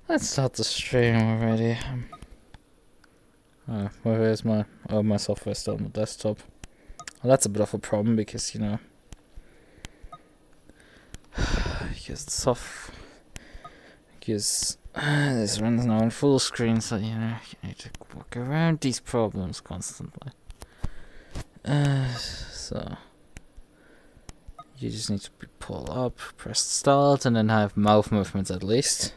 Let's start the stream already. Oh, where's my... Oh, my software's still on the desktop. Well, that's a bit of a problem because, you know... because this runs now in full screen, so, you know, you need to walk around these problems constantly. So... You just need to pull up, press start, and then have mouth movements at least.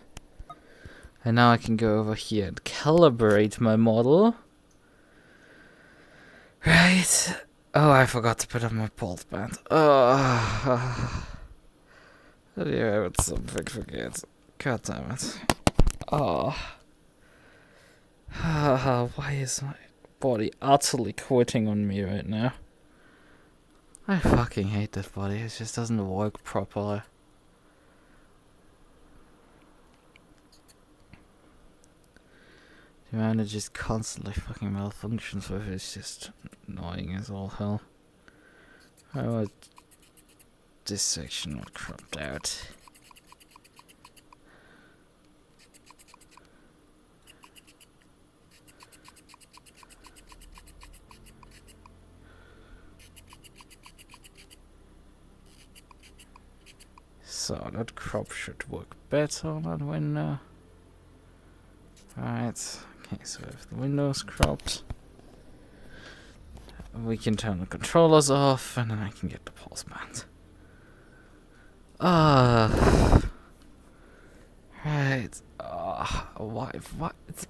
And now I can go over here and calibrate my model. Right. Oh, I forgot to put on my pulse band. Oh. Yeah, that's some big forget. God damn it. Oh. Why is my body utterly quitting on me right now? I fucking hate this body. It just doesn't work properly. The amount it just constantly fucking malfunctions with it is just annoying as all hell. Why was this section not cropped out? So that crop should work better on that window. Right. Okay, so if the window's cropped, we can turn the controllers off, and then I can get the pulse band. Right. Why?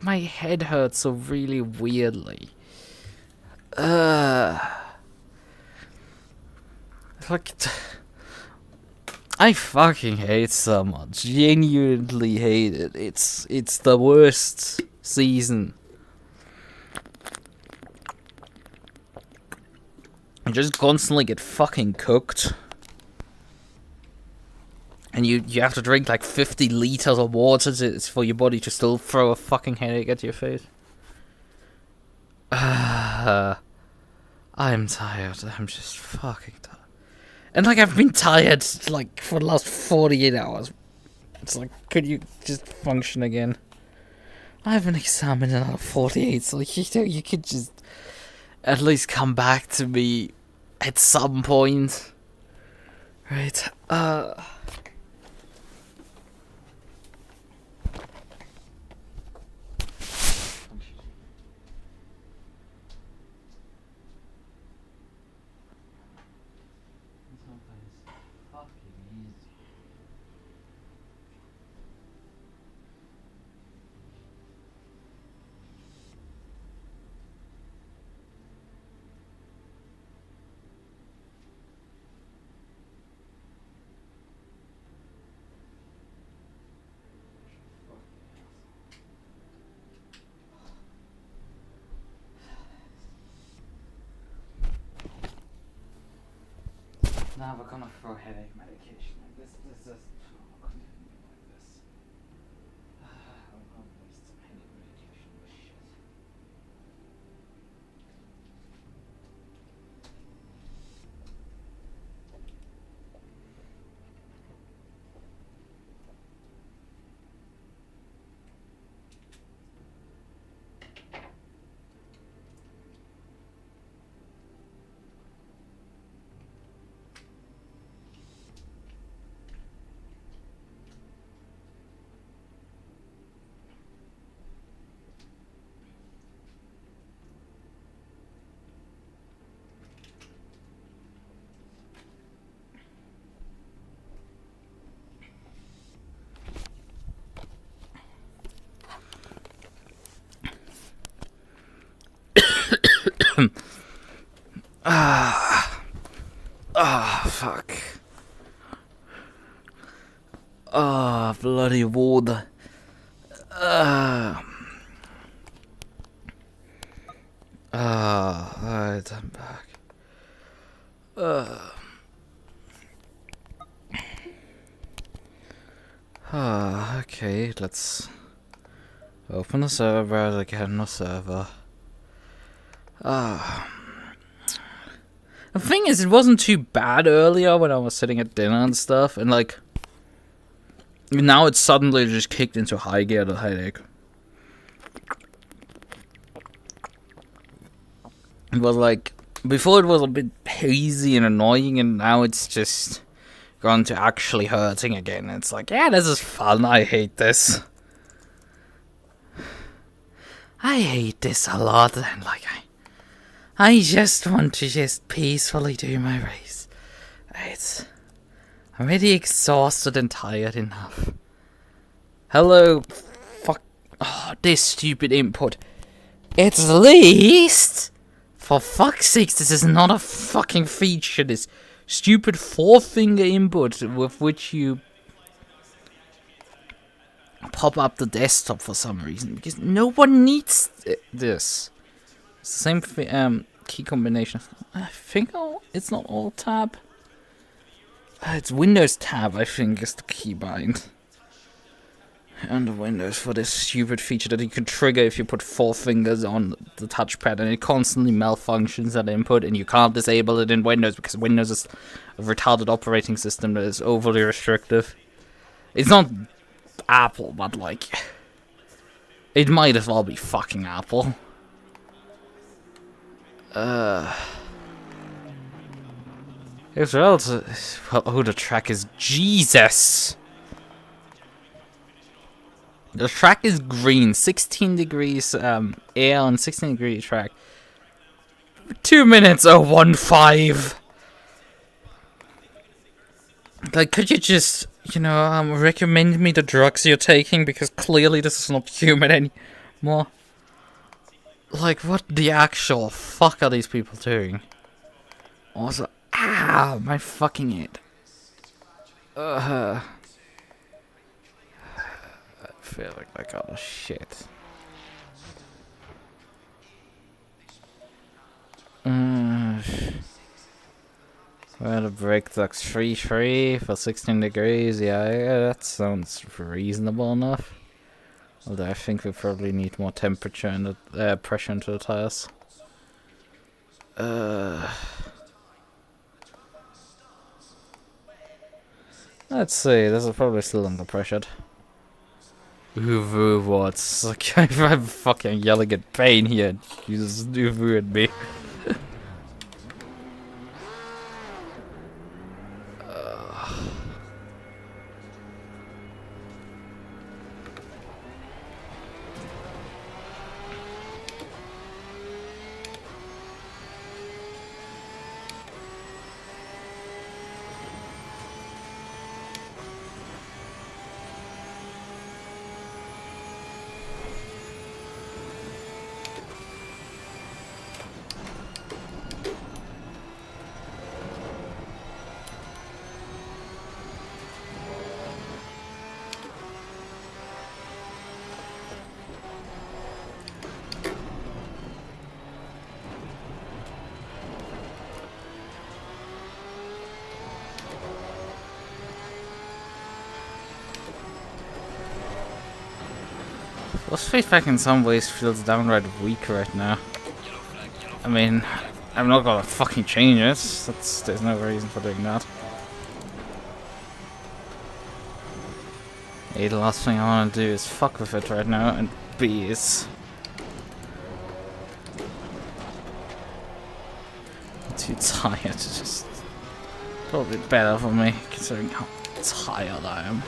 My head hurts so really weirdly. Like, I fucking hate summer. Genuinely hate it. It's the worst season. I just constantly get fucking cooked. And you have to drink like 50 liters of water for your body to still throw a fucking headache at your face. I'm tired. I'm just fucking tired. And like I've been tired like for the last 48 hours. It's like, could you just function again? I have an exam in another 48, so you could just at least come back to me at some point. Right, now we're gonna throw headache medication. This is continue like this. I'm gonna waste some headache medication with shit. Fuck. Bloody water. Alright, I'm back. Okay, let's open the server again, the server. The thing is, it wasn't too bad earlier when I was sitting at dinner and stuff, and like, Now it's suddenly just kicked into high gear, the headache. It was like, before it was a bit hazy and annoying, and now it's just gone to actually hurting again. It's like, yeah, this is fun, I hate this. I hate this a lot, and like, I just want to just peacefully do my race. I'm really exhausted and tired enough. Hello, fuck, oh, this stupid input. At least, for fuck's sake, this is not a fucking feature, this stupid 4-finger input with which you pop up the desktop for some reason, because no one needs this. It's the same key combination. I think it's not Alt Tab. It's Windows Tab, I think, is the keybind under Windows for this stupid feature that you can trigger if you put 4 fingers on the touchpad, and it constantly malfunctions at input, and you can't disable it in Windows because Windows is a retarded operating system that is overly restrictive. It's not Apple, but like, it might as well be fucking Apple. It's relative. Well, oh, the track is Jesus. The track is green, 16 degrees air on 16-degree track. 2 minutes 015. Like, could you just, you know, recommend me the drugs you're taking, because clearly this is not human anymore. Like, what the actual fuck are these people doing? Also, my fucking head. I feel like all the shit. Well, the brake looks 3.3 for 16 degrees. Yeah, that sounds reasonable enough. Although I think we probably need more temperature and pressure into the tires. Let's see. This is probably still under pressured. Ooh, what's like? I'm fucking yelling at pain here. You just at me. This feedback in some ways feels downright weak right now. I mean, I'm not gonna fucking change it. There's no reason for doing that. A, the last thing I wanna do is fuck with it right now, and B is I'm too tired to just probably better for me considering how tired I am.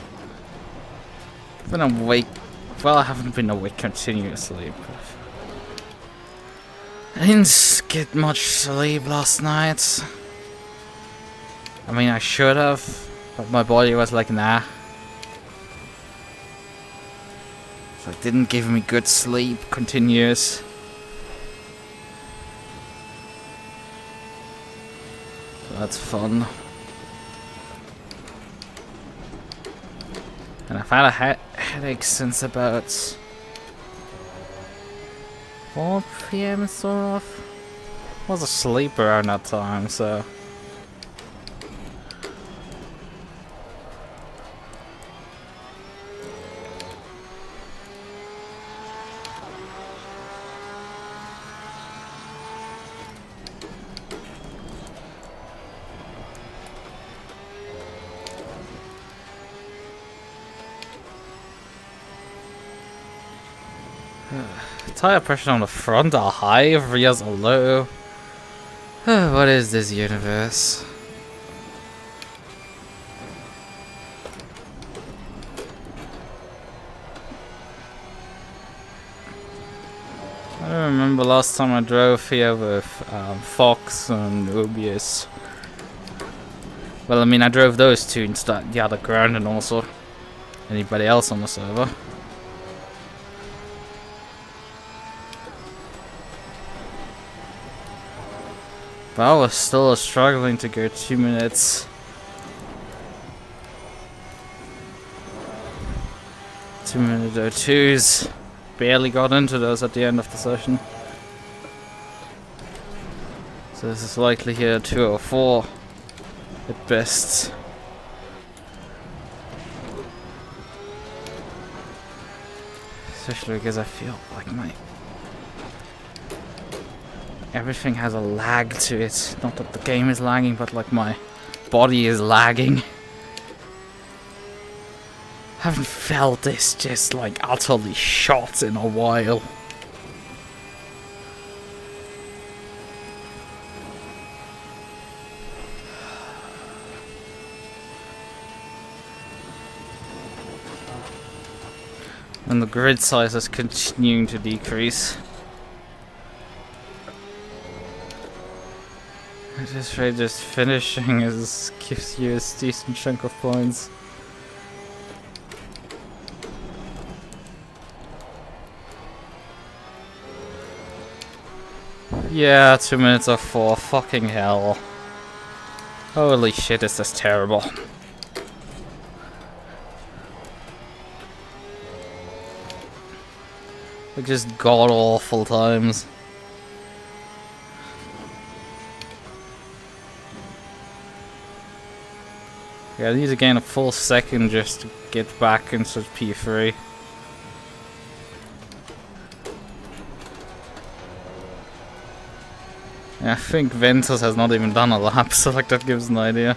I've been awake. Well, I haven't been awake continuously, but I didn't get much sleep last night. I mean, I should have, but my body was like, nah. So it didn't give me good sleep, continuous. So that's fun. And I've had a headache since about 4 PM sort of. I was asleep around that time, so. Tire pressure on the front are high, rears are low. What is this universe? I don't remember last time I drove here with Fox and OBS. Well, I mean, I drove those two instead, the other ground, and also anybody else on the server. But I was still struggling to go 2 minutes. 2-minute O2s. Barely got into those at the end of the session. So this is likely here 204 at best. Especially because I feel like everything has a lag to it. Not that the game is lagging, but like my body is lagging. Haven't felt this just like utterly shot in a while. And the grid size is continuing to decrease. At this rate, just finishing gives you a decent chunk of points. Yeah, 2 minutes of 4. Fucking hell. Holy shit, is this terrible. Like just god awful times. Yeah, I need to gain a full second just to get back into P3. Yeah, I think Ventus has not even done a lap, so like that gives an idea.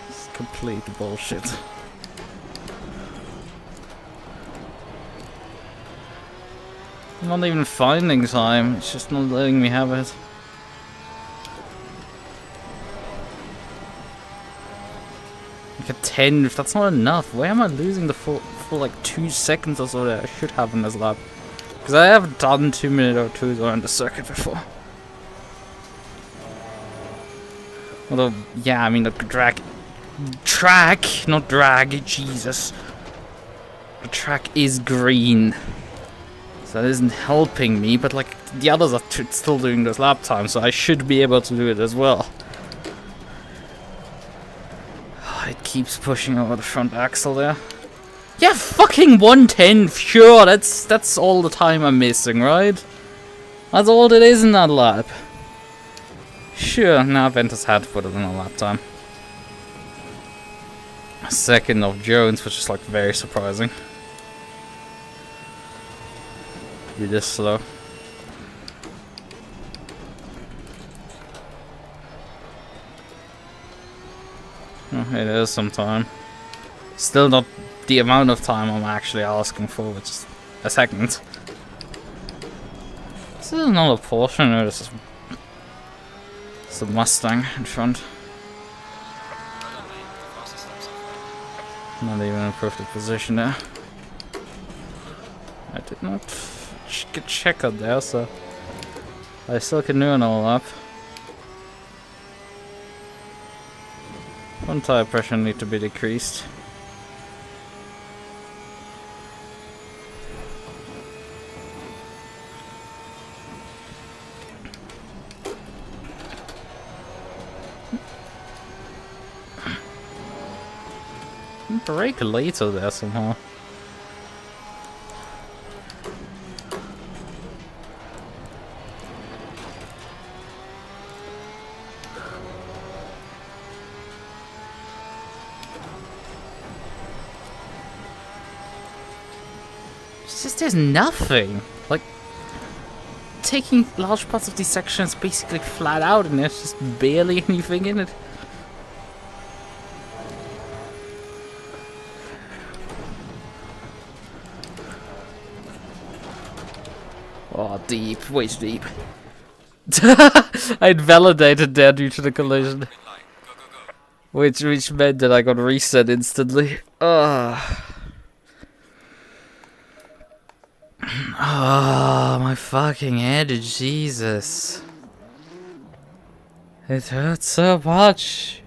It's complete bullshit. I'm not even finding time, it's just not letting me have it. Like a 10, if that's not enough, why am I losing the full like 2 seconds or so that I should have in this lap? Because I haven't done 2 minute or 2s around the circuit before. Although, yeah, I mean the track, not drag, Jesus. The track is green. So that isn't helping me, but like the others are still doing this lap time, so I should be able to do it as well. Oh, it keeps pushing over the front axle there. Yeah, fucking 110, sure, that's all the time I'm missing, right? That's all it is in that lap. Sure, now Ventus had to put it in a lap time. A second of Jones, which is like very surprising. Be this slow. Oh, it is some time. Still not the amount of time I'm actually asking for, which is a second. This is not a Porsche, no, this is a Mustang in front. Not even in perfect position there. I did not get checkered there, so I still can do an all up. Front tire pressure need to be decreased. Brake later there somehow. It's just there's nothing. Like taking large parts of these sections basically flat out and there's just barely anything in it. Oh, deep. Way too deep. I invalidated there due to the collision. Which meant that I got reset instantly. Oh, my fucking head, Jesus. It hurts so much.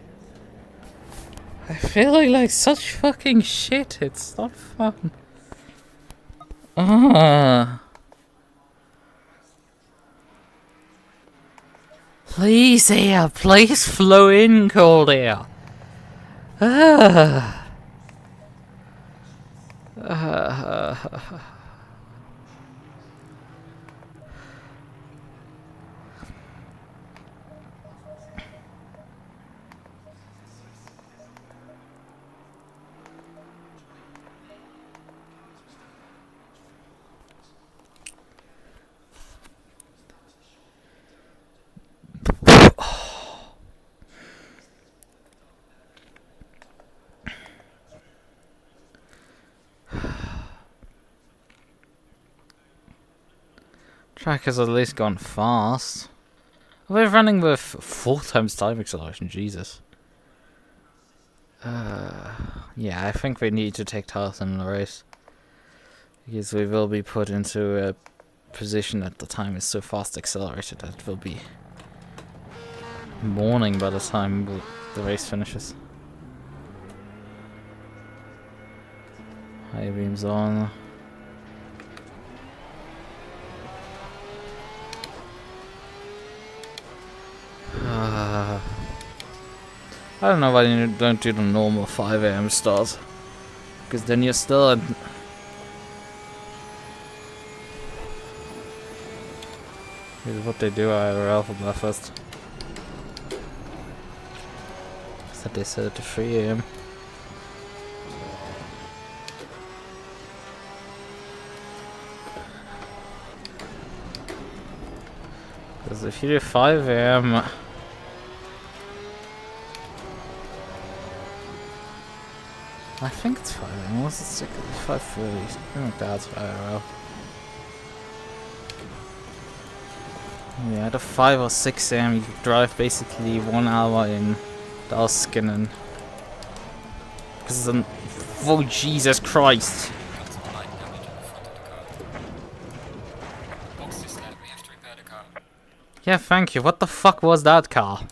I feel like such fucking shit. It's not fun. Please, air. Please flow in, cold air. Track has at least gone fast. We're running with 4 times time acceleration, Jesus. Yeah, I think we need to take tires in the race. Because we will be put into a position that the time is so fast accelerated that it will be morning by the time the race finishes. High beams on. I don't know why you don't do the normal 5 AM start. Because then you're still at... Here's what they do IRL for Bathurst. That they set it to 3 AM. Because if you do 5 AM... I think it's 5 AM. What's it? 5:30. Something like that's IRL. Yeah, at 5 or 6 AM you drive basically 1 hour in Dalskinnen. Because it's oh Jesus Christ! Yeah, thank you. What the fuck was that car?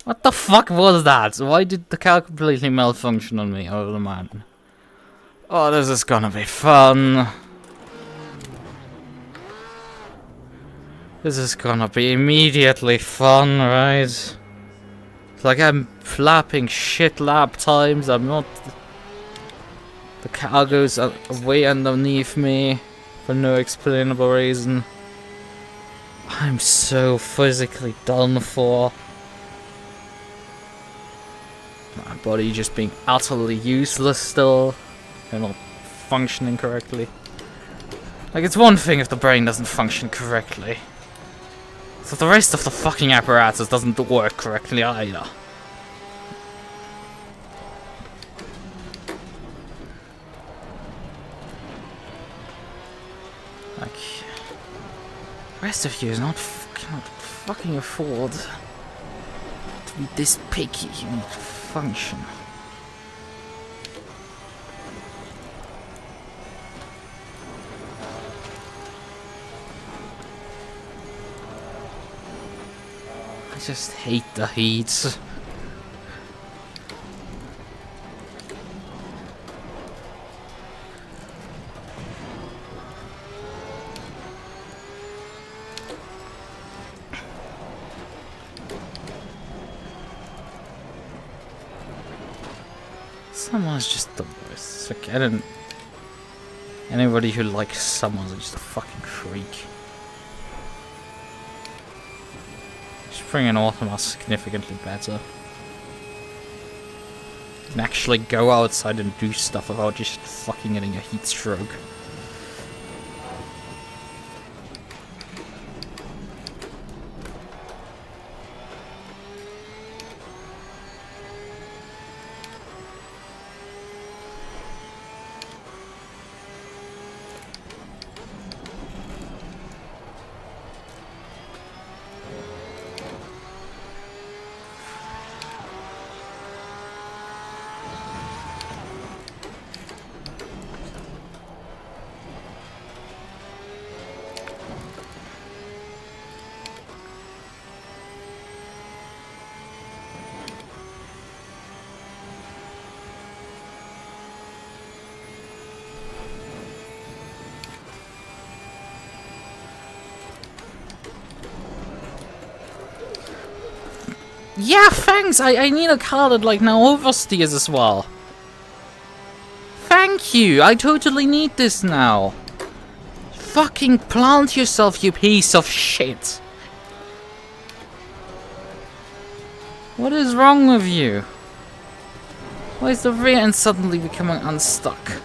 What the fuck was that? Why did the car completely malfunction on me? Oh man. Oh, this is gonna be fun. This is gonna be immediately fun, right? It's like I'm flapping shit lap times. I'm not... The car goes way underneath me for no explainable reason. I'm so physically done for. My body just being utterly useless still. And not functioning correctly. Like, it's one thing if the brain doesn't function correctly. So the rest of the fucking apparatus doesn't work correctly either. Like, the rest of you is not cannot fucking afford to be this picky. You need to function. I just hate the heat. Someone's just the worst. Like, anybody who likes someone's just a fucking freak. Spring and autumn are significantly better. You can actually go outside and do stuff without just fucking getting a heat stroke. Yeah, thanks. I need a car that like now oversteers as well. Thank you. I totally need this now. Fucking plant yourself, you piece of shit. What is wrong with you? Why is the rear end suddenly becoming unstuck?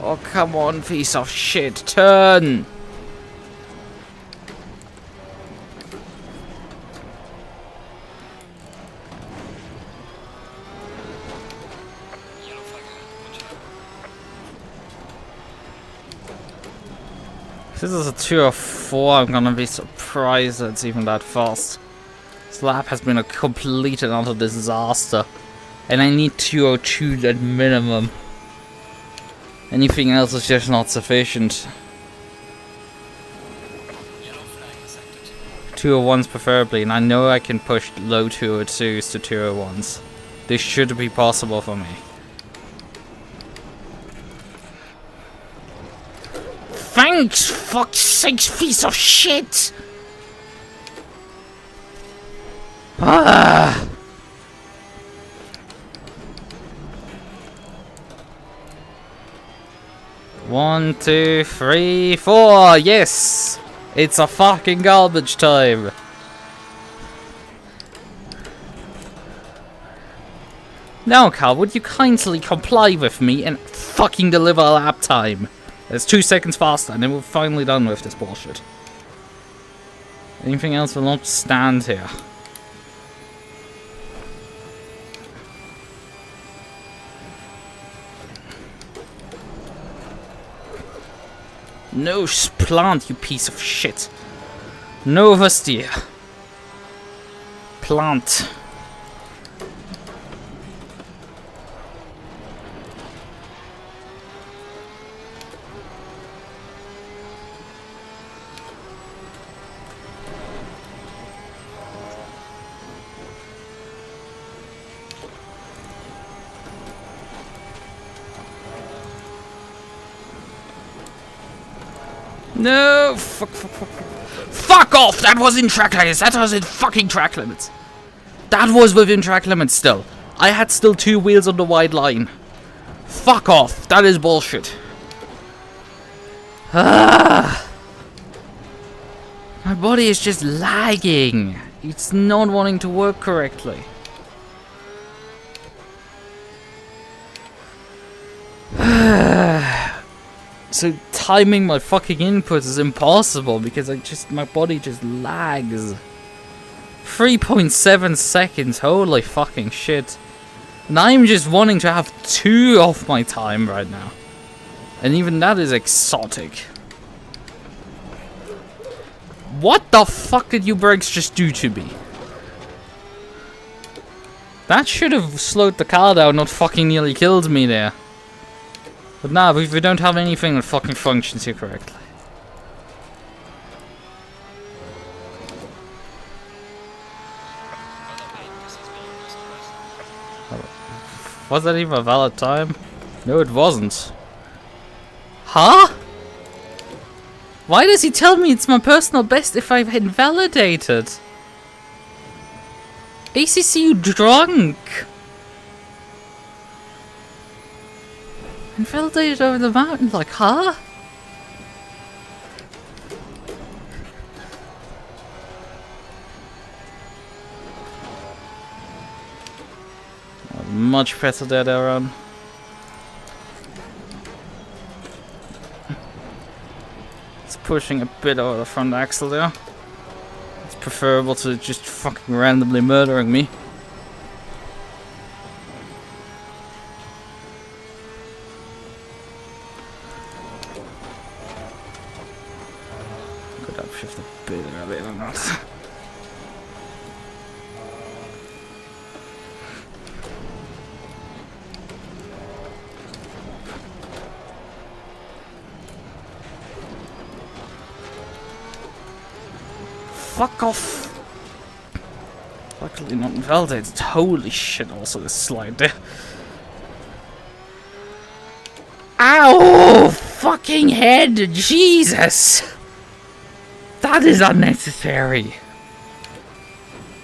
Oh, come on, piece of shit. Turn! If this is a 2 or 4, I'm gonna be surprised that it's even that fast. This lap has been a complete and utter disaster. And I need 202 at minimum. Anything else is just not sufficient. 201s preferably, and I know I can push low 202s to 201s. This should be possible for me. Thanks, fuck's sakes, piece of shit! Ah! One, 2, 3, 4. Yes! It's a fucking garbage time. Now, Carl, would you kindly comply with me and fucking deliver a lap time? It's 2 seconds faster, and then we're finally done with this bullshit. Anything else will not stand here. No plant, you piece of shit. No oversteer. Plant. No! Fuck off! That was in track limits! That was in fucking track limits! That was within track limits still. I had still 2 wheels on the wide line. Fuck off! That is bullshit. Ah! My body is just lagging. It's not wanting to work correctly. So timing my fucking inputs is impossible because my body just lags. 3.7 seconds, holy fucking shit. And I'm just wanting to have 2 of my time right now. And even that is exotic. What the fuck did you brakes just do to me? That should have slowed the car down, not fucking nearly killed me there. But nah, we don't have anything that fucking functions here correctly. Was that even a valid time? No, it wasn't. Huh? Why does he tell me it's my personal best if I've invalidated? ACC, you drunk! Invalidated over the mountain, like, huh? Much better that run. It's pushing a bit over the front axle there. It's preferable to just fucking randomly murdering me. Could upshift a bit or not. Fuck off! Luckily not invalidated. Holy shit, also this slide there. Ow! Fucking head! Jesus! That is unnecessary.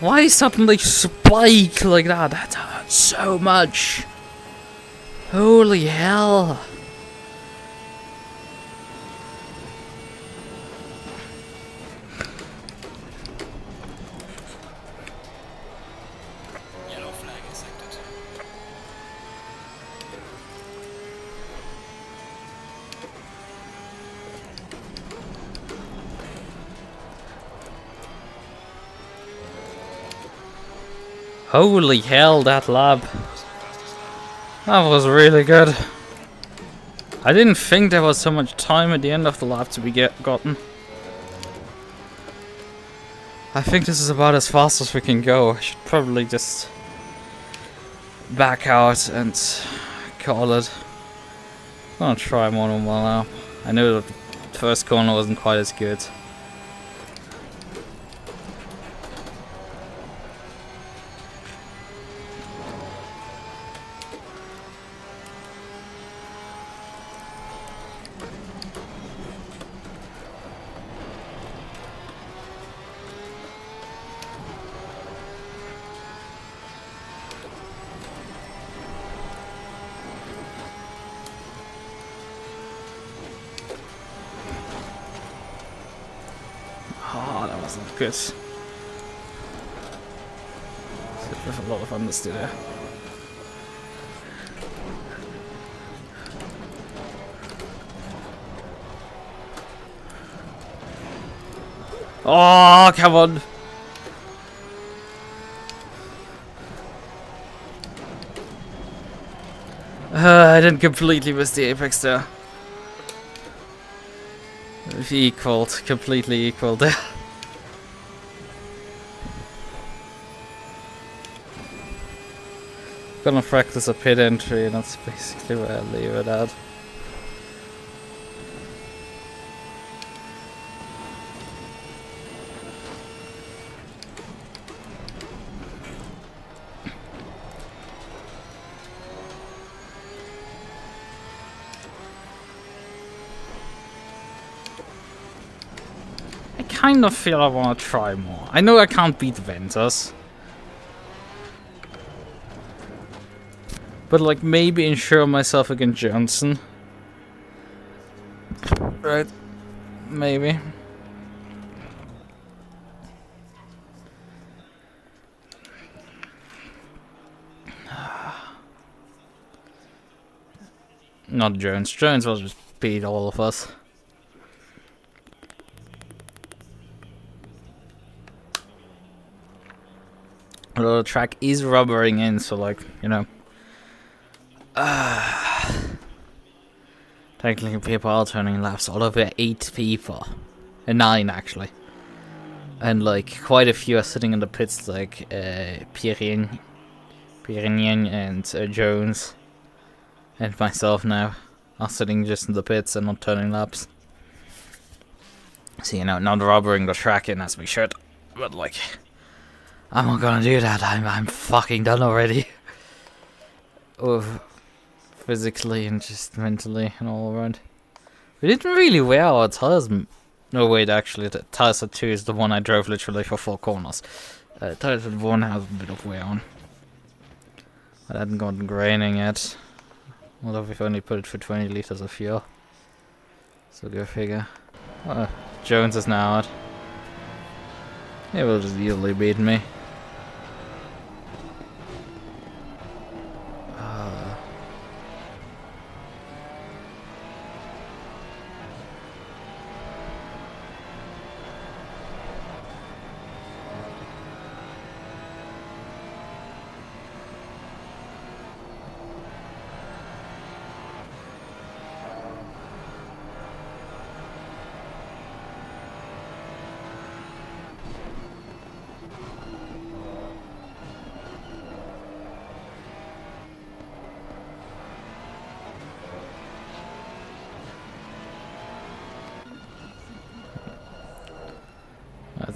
Why suddenly spike like that? That hurts so much. Holy hell. Yellow flag is active. Holy hell, that lab. That was really good. I didn't think there was so much time at the end of the lab to be gotten. I think this is about as fast as we can go. I should probably just back out and call it. I'm gonna try one more lap. I know that the first corner wasn't quite as good. Oh, that wasn't good. There's a lot of understeer there. Oh, come on! I didn't completely miss the apex there. Equaled, completely equaled there. Gonna practice a pit entry, and that's basically where I leave it at. I kind of feel I want to try more. I know I can't beat Ventus. But like maybe ensure myself against Johnson. Right. Maybe. Not Jones. Jones will just beat all of us. Although the track is rubbering in, so like, you know. Technically people are turning laps all over 8 people. 9 actually. And like quite a few are sitting in the pits like Pierin and Jones. And myself now are sitting just in the pits and not turning laps. So you know, not rubbering the track in as we should. But like, I'm not gonna do that. I'm fucking done already. Oh, physically and just mentally and all around. We didn't really wear our tires. No, wait, actually, the tires 2 is the one I drove literally for 4 corners. Tires 1 has a bit of wear on. I hadn't gotten graining yet. Although we've only put it for 20 liters of fuel. So go figure. Jones is now out. He will just easily beat me.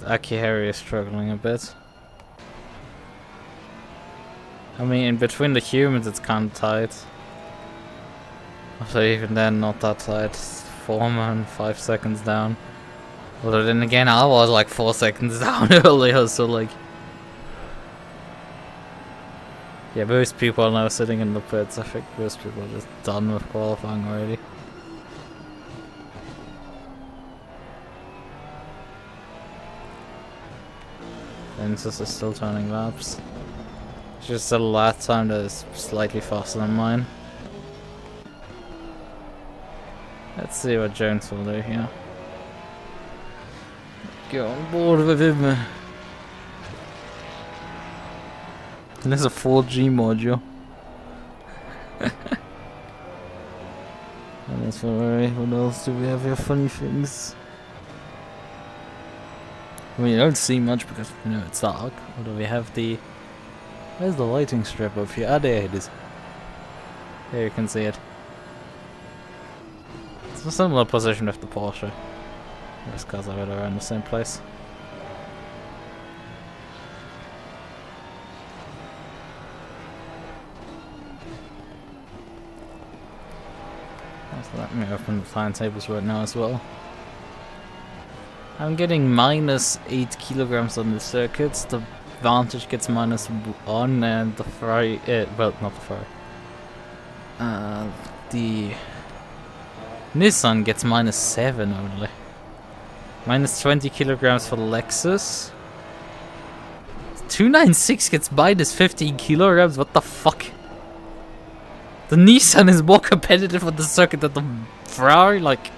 Akihari is struggling a bit. I mean, in between the humans it's kind of tight. So even then, not that tight. 4 and 5 seconds down. Although then again, I was like 4 seconds down earlier, so like... Yeah, most people are now sitting in the pits. I think most people are just done with qualifying already. Census is still turning laps. It's just a lap time that is slightly faster than mine. Let's see what Jones will do here. Get on board with him. And there's a 4G module. And that's Ferrari. What else do we have here? Funny things. I mean, you don't see much because, you know, it's dark. Although we have the... Where's the lighting strip up here? Ah, there it is. There you can see it. It's a similar position with the Porsche. Those cars are right around the same place. Let me open the timetables right now as well. I'm getting minus 8 kilograms on the circuits. The Vantage gets minus 1, and the Ferrari, well, not the Ferrari. The Nissan gets minus 7 only. Minus 20 kilograms for the Lexus. 296 gets minus 15 kilograms. What the fuck? The Nissan is more competitive on the circuit than the Ferrari. Like,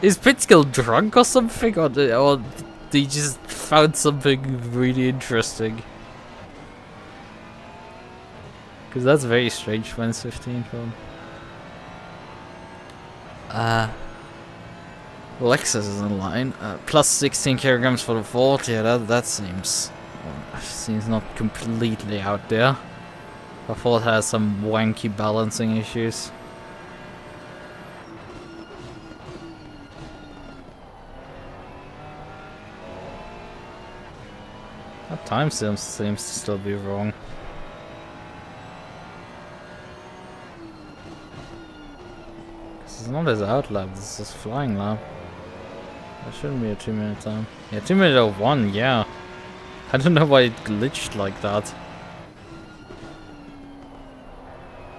is Pitskill drunk or something, or they just found something really interesting? Because that's very strange. Minus 15 from. Lexus is in line. Plus 16 kilograms for the Ford. Yeah, that seems not completely out there. The Ford has some wanky balancing issues. That time seems to still be wrong. It's not his out lap, this is his flying lap. That shouldn't be a 2-minute time. Yeah, 2:01, yeah. I don't know why it glitched like that.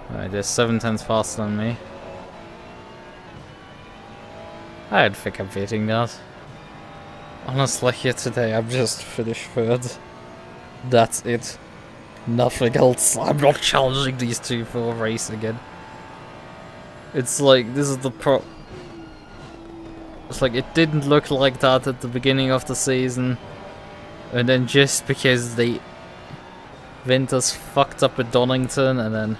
Alright, they're 7/10 faster than me. I don't think I'm beating that. Honestly, here today I'm just finished third. That's it. Nothing else. I'm not challenging these two for a race again. It's like, this is the it's like, it didn't look like that at the beginning of the season. And then just because the Winters fucked up with Donington and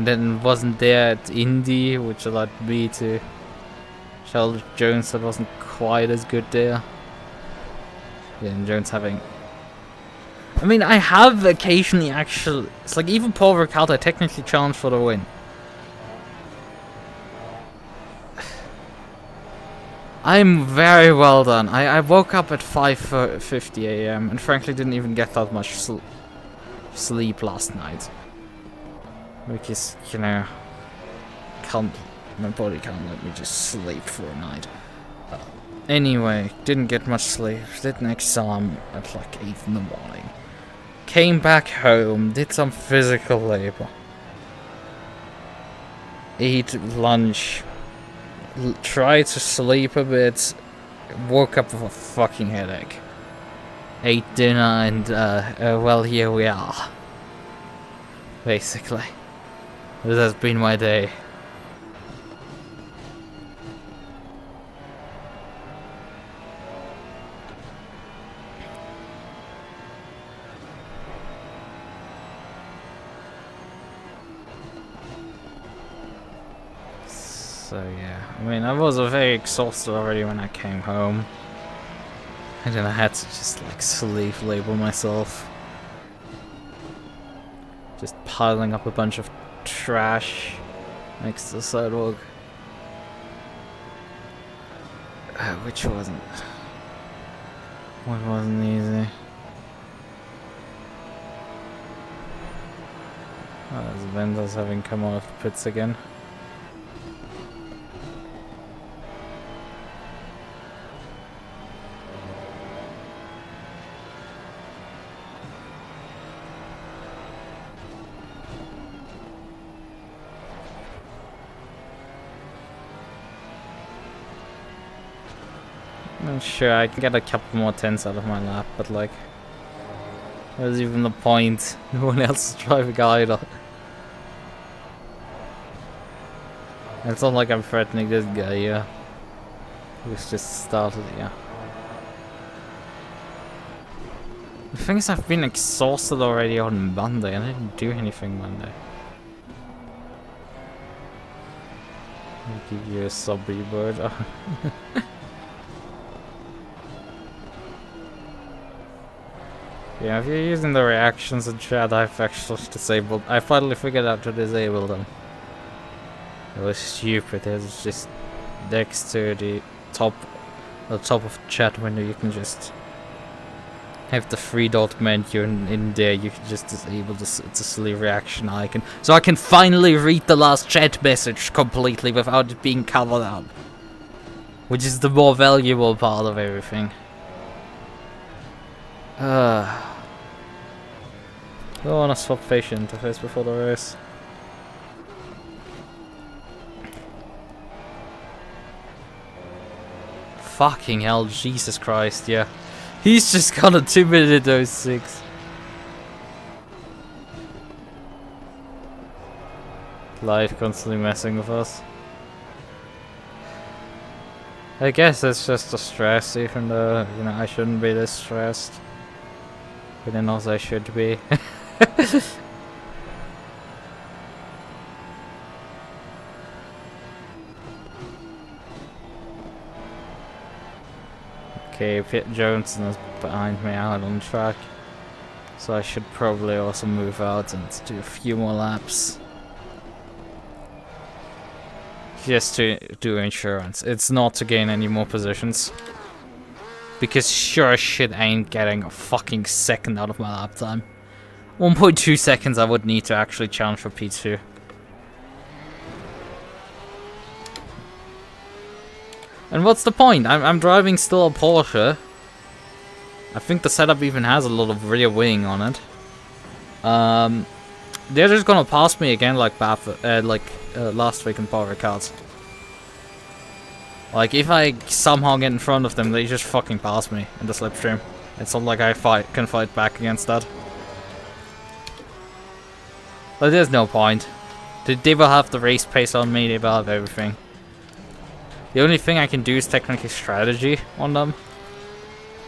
then wasn't there at Indy, which allowed me to challenge Jones that wasn't quite as good there. Yeah, and Jones having... I mean, I have occasionally actually... It's like, even Paul Ricard I technically challenged for the win. I'm very well done. I woke up at 5:50 AM and frankly didn't even get that much sleep last night. Because, you know, my body can't let me just sleep for a night. Anyway, didn't get much sleep. Did an exam at like 8 in the morning. Came back home, did some physical labor. Ate lunch. Tried to sleep a bit. Woke up with a fucking headache. Ate dinner and, well, here we are. Basically. This has been my day. So yeah, I mean, I was very exhausted already when I came home. And then I had to just like sleep label myself. Just piling up a bunch of trash next to the sidewalk. Which wasn't easy. There's vendors having come out of the pits again. I'm sure I can get a couple more tens out of my lap, but like, where's even the point? No one else is driving either. It's not like I'm threatening this guy here, who's just started here. The thing is, I've been exhausted already on Monday, and I didn't do anything Monday. I'll give you a subby bird. Yeah, if you're using the reactions in chat, I've actually disabled. I finally figured out to disable them. It was stupid. It's just next to the top of the chat window. You can just have the 3-dot menu, and in there you can just disable the silly reaction icon. So I can finally read the last chat message completely without it being covered up, which is the more valuable part of everything. I don't want to swap facial interface before the race. Fucking hell, Jesus Christ, yeah. He's just got a 2-minute 06. Life constantly messing with us. I guess it's just a stress, even though, you know, I shouldn't be this stressed. But then also I should be. Okay, Pitt Johnson is behind me out on track. So I should probably also move out and do a few more laps. Just to do insurance. It's not to gain any more positions. Because sure as shit I ain't getting a fucking second out of my lap time. 1.2 seconds I would need to actually challenge for P2. And what's the point? I'm driving still a Porsche. I think the setup even has a lot of rear wing on it. They're just gonna pass me again like last week in Power Cards. Like, if I somehow get in front of them, they just fucking pass me in the slipstream. It's not like I can fight back against that. But there's no point. They will have the race pace on me, they will have everything. The only thing I can do is technically strategy on them.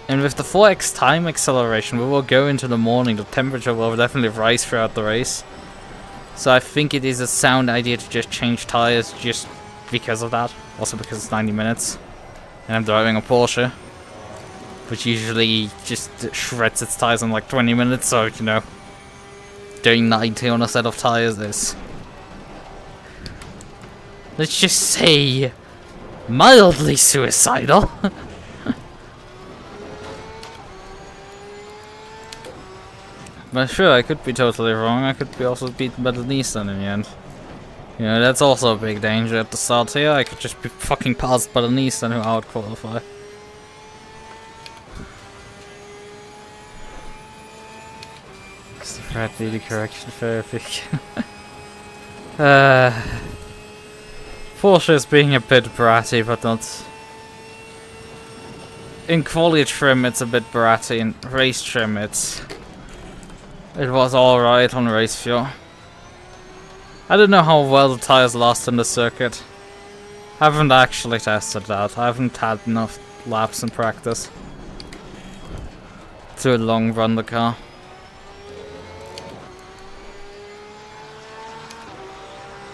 And with the 4x time acceleration, we will go into the morning, the temperature will definitely rise throughout the race. So I think it is a sound idea to just change tires just because of that. Also because it's 90 minutes. And I'm driving a Porsche, which usually just shreds its tires in like 20 minutes, so, you know, doing 90 on a set of tires is, let's just say, mildly suicidal. But sure, I could be totally wrong. I could be also beaten by the Nissan in the end. You know, that's also a big danger at the start here. I could just be fucking passed by the Nissan who out-qualify. Red video correction therapy. Porsche is being a bit bratty, but not... In quality trim it's a bit bratty, in race trim it was alright on race fuel. I don't know how well the tires last in the circuit. I haven't actually tested that. I haven't had enough laps in practice to long run the car.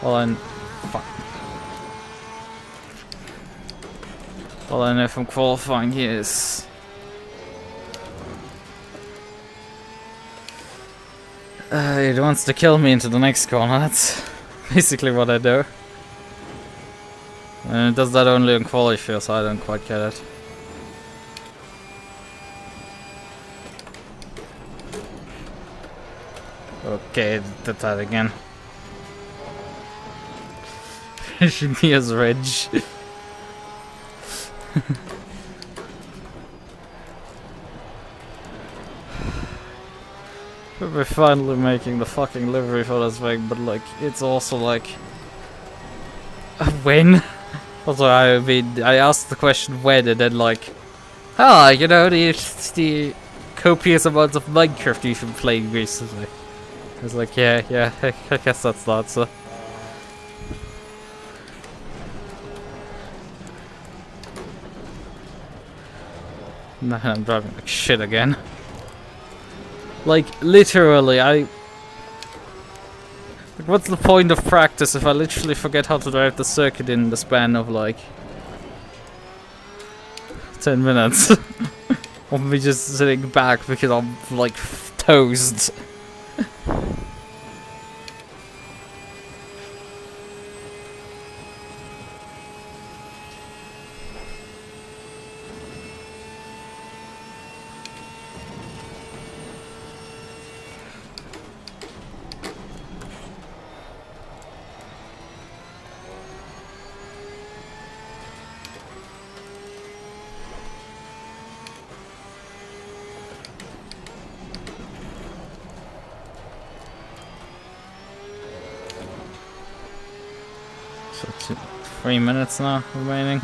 All I know from qualifying here is it wants to kill me into the next corner. That's basically what I do. And it does that only on quality fuel, so I don't quite get it. Okay, did that again. Engineer's Ridge. We're finally making the fucking livery for this thing, but like, it's also like... when? Also, I mean, I asked the question when, and then like... ah, you know, the copious amounts of Minecraft you've been playing recently. I was like, yeah, I guess that's the answer. Nah, I'm driving like shit again. Like, literally, like, what's the point of practice if I literally forget how to drive the circuit in the span of like 10 minutes? Of me just sitting back because I'm like toast. So 3 minutes now remaining.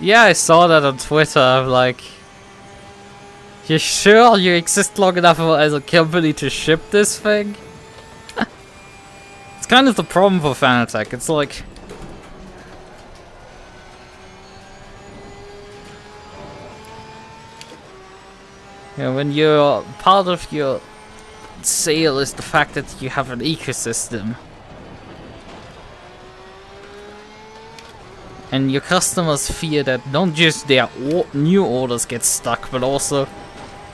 Yeah, I saw that on Twitter. I'm like, you sure you exist long enough as a company to ship this thing? It's kind of the problem for Fanatec. It's like, you know, when you're part of your sale is the fact that you have an ecosystem. And your customers fear that not just their new orders get stuck, but also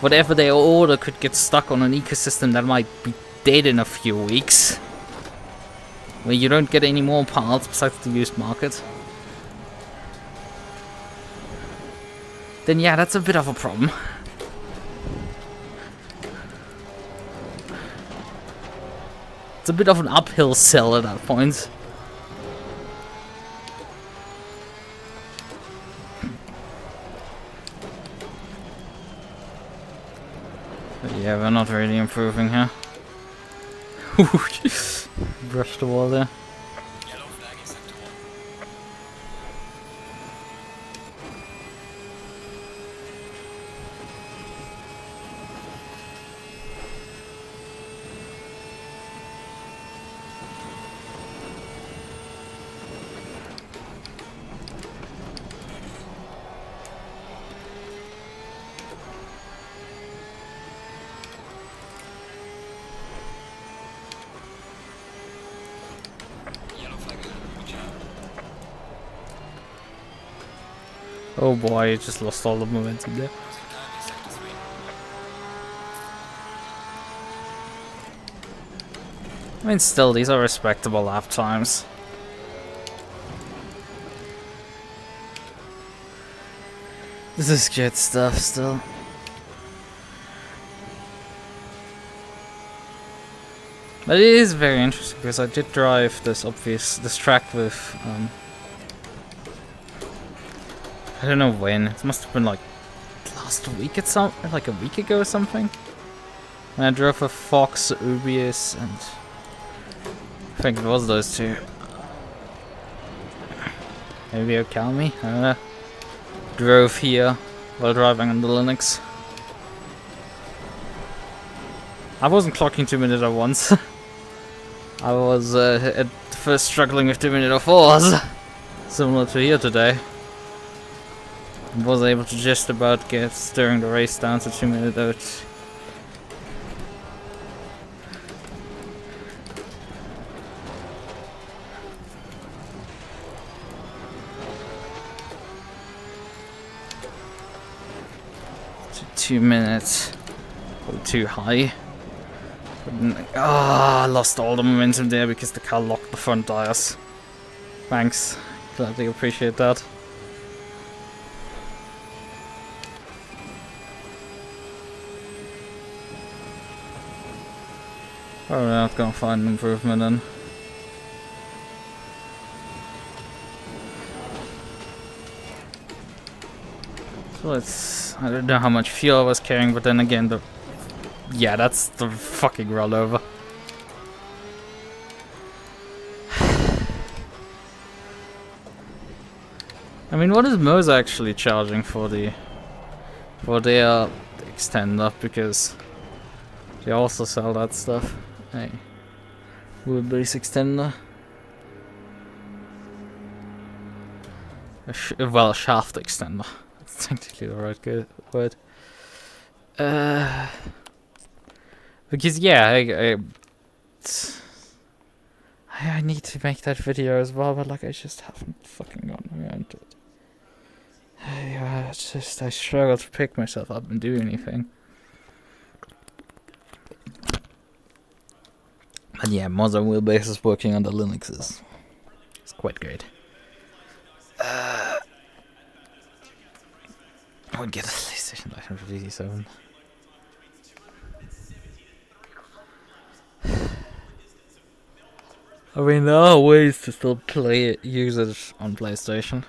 whatever they order could get stuck on an ecosystem that might be dead in a few weeks. Where you don't get any more parts besides the used market. Then yeah, that's a bit of a problem. It's a bit of an uphill sell at that point. Yeah, we're not really improving here. Brushed the wall there. Oh boy, I just lost all the momentum there. I mean, still, these are respectable lap times. This is good stuff still. But it is very interesting because I did drive this track with I don't know when. It must have been like last week like a week ago or something. And I drove a Fox, Ubius, and I think it was those two. Maybe a Calmi? I don't know. Drove here while driving on the Linux. I wasn't clocking 2 minutes at once. I was at first struggling with 2 minute 04s, similar to here today. Was able to just about get steering the race down to 2 minute 08. To 2 minutes. Too high. I lost all the momentum there because the car locked the front tires. Thanks. Gladly appreciate that. Probably not gonna find an improvement then. So I don't know how much fuel I was carrying, but then again, yeah, that's the fucking rollover. I mean, what is Moza actually charging for their extender? Because they also sell that stuff. Hey, wheelbase extender. Well, shaft extender. That's technically the right word. Because yeah, I need to make that video as well, but like I just haven't fucking gotten around to it. It's just I struggle to pick myself up and do anything. But yeah, modern wheelbases working under Linux is quite great. I would get a PlayStation Lighten for GT7. I mean, there are ways to still use it on PlayStation.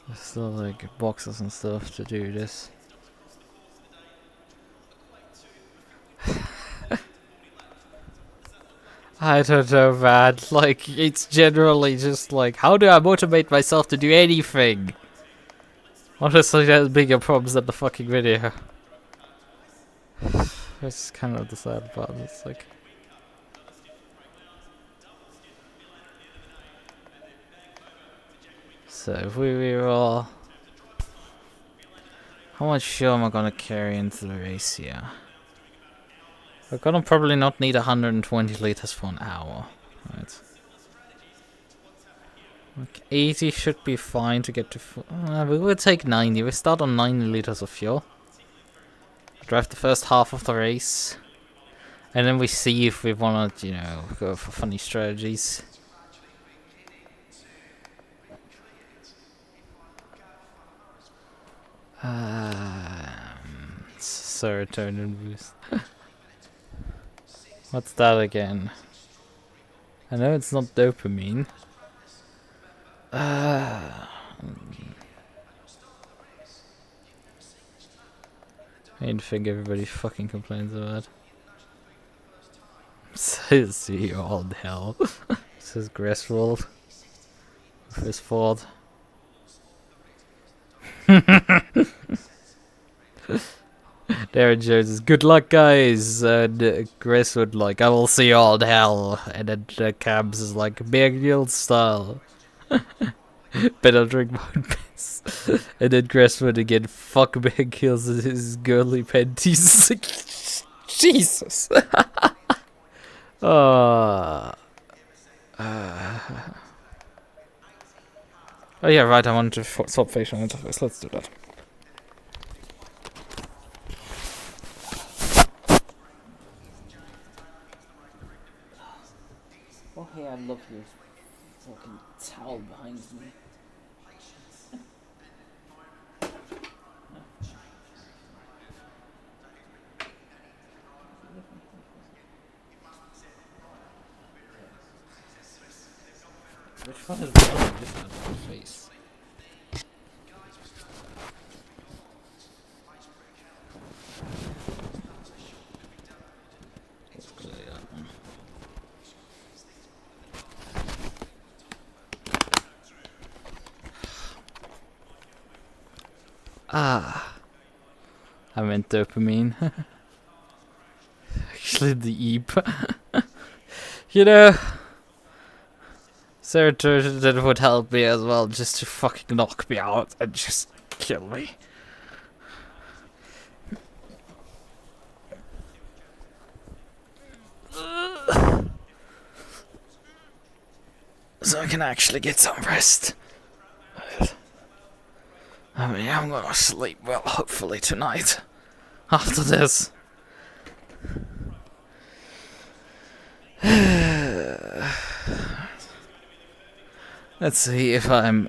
There's still like boxes and stuff to do this. I don't know, man. Like, it's generally just like, how do I motivate myself to do anything? Honestly, there's bigger problems than the fucking video. That's kind of the sad part. It's like, so if we reroll, how much fuel am I gonna carry into the race here? We're gonna probably not need 120 liters for an hour, right? Like 80 should be fine to get to. We will take 90. We start on 90 liters of fuel. Drive the first half of the race, and then we see if we wanna, you know, go for funny strategies. Serotonin boost. What's that again? I know it's not dopamine. Main thing everybody fucking complains about. Says you all the hell. Says Griswold. With his Ford. Darren Jones is good luck, guys. And Chris would like, I will see you all in hell. And then Cabs is like, Big Guild style. Better drink my own piss. And then Chris would again, fuck Big Kills his girly panties. Jesus. Oh yeah, right, I want to swap facial interface. Let's do that. Oh hey, I love your fucking towel behind me. Which one is the one that just had my face? Let's clear that one. I meant dopamine. Actually, the EEP. You know, serotonin would help me as well, just to fucking knock me out and just kill me. So I can actually get some rest. I mean, I'm gonna sleep well, hopefully tonight. After this. Let's see if I'm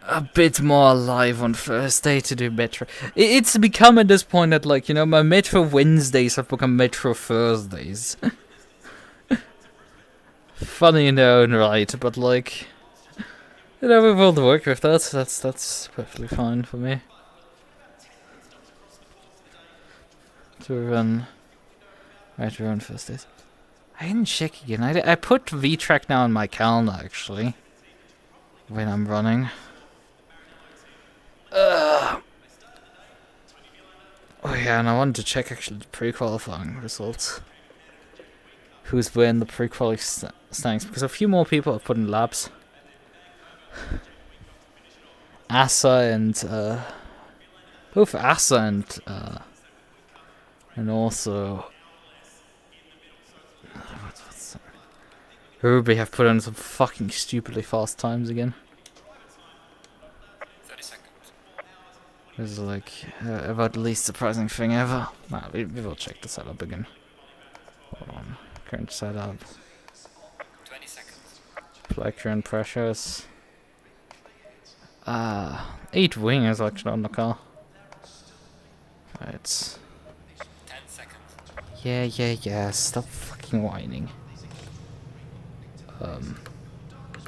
a bit more alive on Thursday to do Metro. It's become at this point that, like, you know, my Metro Wednesdays have become Metro Thursdays. Funny in their own right, but like, you know, we've all to work with that. That's perfectly fine for me. To run Metro on Thursdays. I didn't check again. I put VTrack now in my calendar actually. When I'm running. Oh yeah, and I wanted to check actually the pre-qualifying results. Who's where in the pre-qualifying standings, because a few more people have put in laps. Asa and both Asa and also what's that? Ruby have put in some fucking stupidly fast times again. 30 seconds. This is like about the least surprising thing ever. Nah, we will check the setup again. Hold on. Current setup. 20 seconds. Apply current pressures. 8 wingers actually on the car. Right. 10 seconds. Yeah. Stop fucking whining.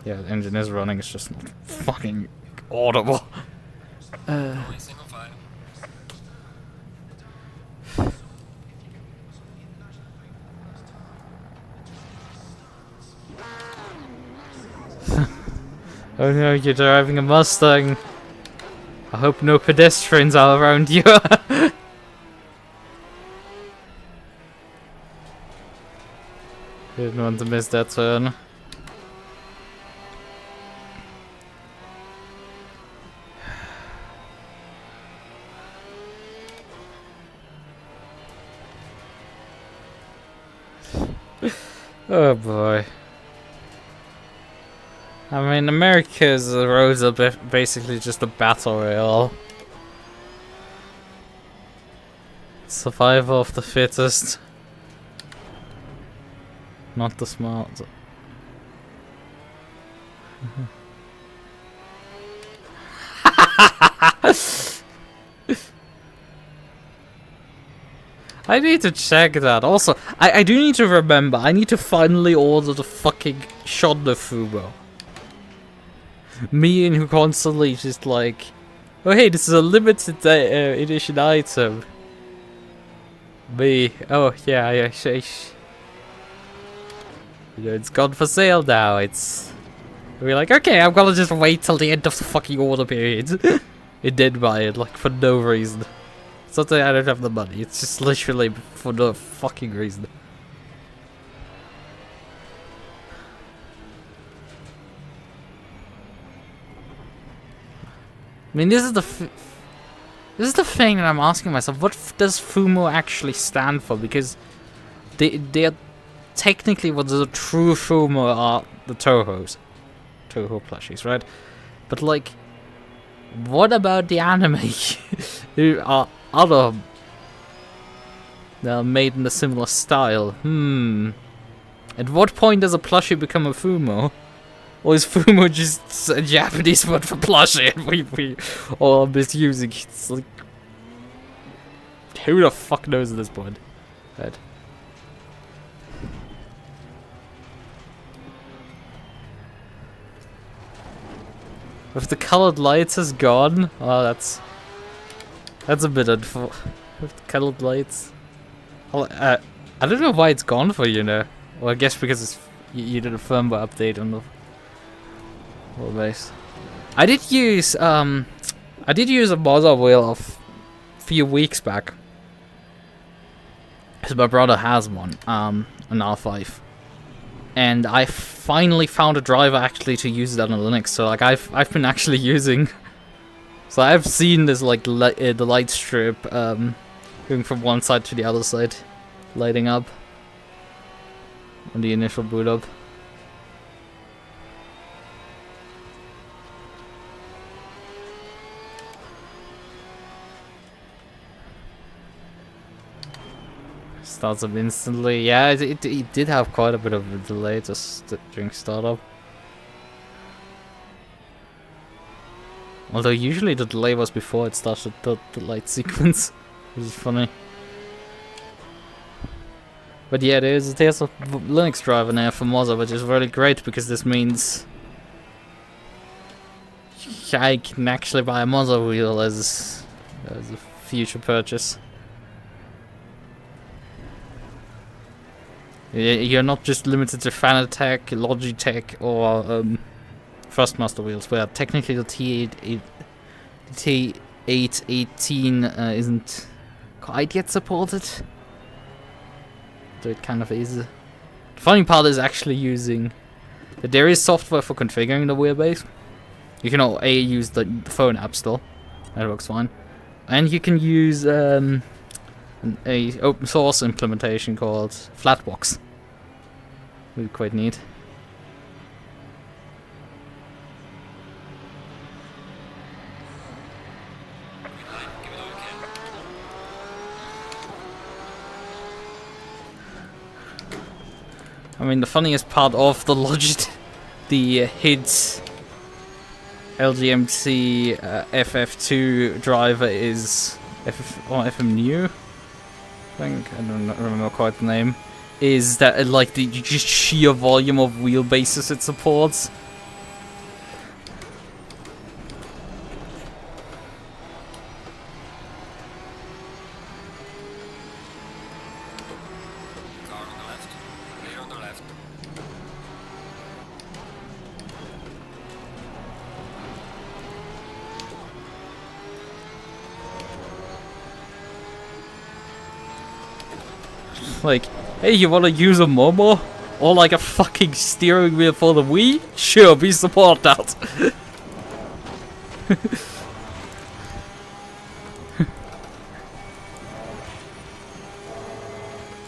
Yeah, the engine is running. It's just not fucking audible. Single file. Oh no, you're driving a Mustang. I hope no pedestrians are around you. Didn't want to miss that turn. Oh boy. I mean, America's roads are basically just a battle royale. Survival of the fittest. Not the smart. I need to check that. Also, I do need to remember, I need to finally order the fucking Shonda Fubo. Me and who constantly just like, oh hey, this is a limited edition item. Me, oh yeah, you know, it's gone for sale now. We're like, okay, I'm gonna just wait till the end of the fucking order period. It did buy it, like, for no reason. It's not that I don't have the money, it's just literally for no fucking reason. I mean, this is the thing that I'm asking myself. What does FUMO actually stand for? Because they're technically what the true FUMO are the Toho plushies, right? But like, what about the anime who are other that are made in a similar style? At what point does a plushie become a FUMO? Or is FUMO just a Japanese word for plushie and we all are misusing it? It's like, who the fuck knows at this point? Right. If the colored lights is gone, oh, that's a bit unfortunate. With the colored lights, well, I don't know why it's gone for you now. Well, I guess because it's you did a firmware update on the whole base. I did use a mother wheel a few weeks back. Because my brother has one, an R5. And I finally found a driver actually to use it on Linux. So like I've been actually using. So I've seen this like the light strip going from one side to the other side, lighting up on the initial boot up. Starts up instantly. Yeah, it did have quite a bit of a delay just during startup. Although usually the delay was before it started the light sequence, which is funny. But yeah, there's a Linux driver now for Mozilla, which is really great because this means I can actually buy a Mozilla wheel as a future purchase. You're not just limited to Fanatec, Logitech, or Thrustmaster wheels, where technically the T818 isn't quite yet supported. Though it kind of is. The funny part is actually using... There is software for configuring the wheelbase. You can use the phone app still. That works fine. And you can use a open source implementation called Flatbox. Really quite neat. I mean, the funniest part of the the HIDS LGMC FF2 driver is FMNU. I think I don't remember quite the name. Is that like the just sheer volume of wheelbases it supports? Car on the left. Clear on the left. Like, hey, you wanna use a Momo? Or like a fucking steering wheel for the Wii? Sure, we support that.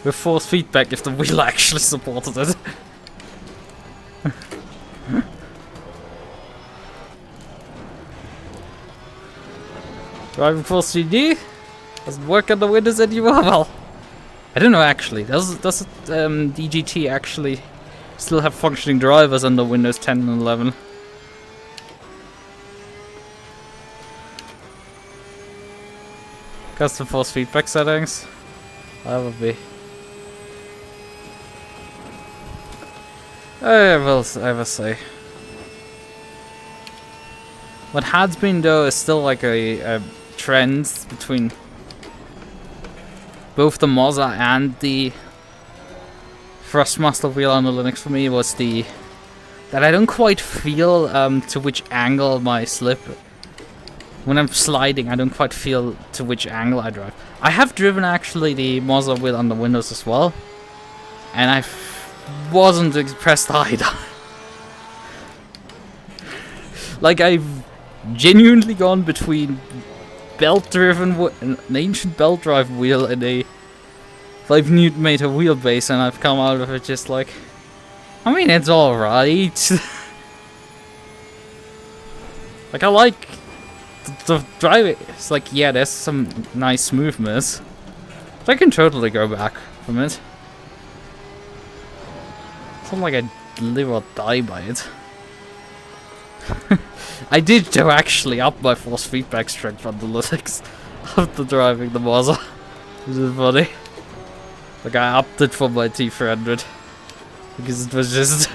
With force feedback if the wheel actually supported it. Driving force CD? Doesn't work on the Windows anymore? Well, I don't know actually. Does DGT actually still have functioning drivers under Windows 10 and 11? Custom force feedback settings? That would be... I will say. What has been though is still like a trend between both the Mozilla and the Thrustmaster wheel on the Linux for me was that I don't quite feel to which angle my slip. When I'm sliding, I don't quite feel to which angle I drive. I have driven actually the Mozilla wheel on the Windows as well, and I wasn't impressed either. Like, I've genuinely gone between belt-driven, an ancient belt-drive wheel and a 5 Nm wheelbase, and I've come out of it just like, I mean, it's alright. Like, I like the drive. It's like, yeah, there's some nice smoothness, but I can totally go back from it. It's not like I live or die by it. I did though actually up my force feedback strength on the Linux after driving the Mozilla. Which is funny. Like, I upped it for my T300 because it was just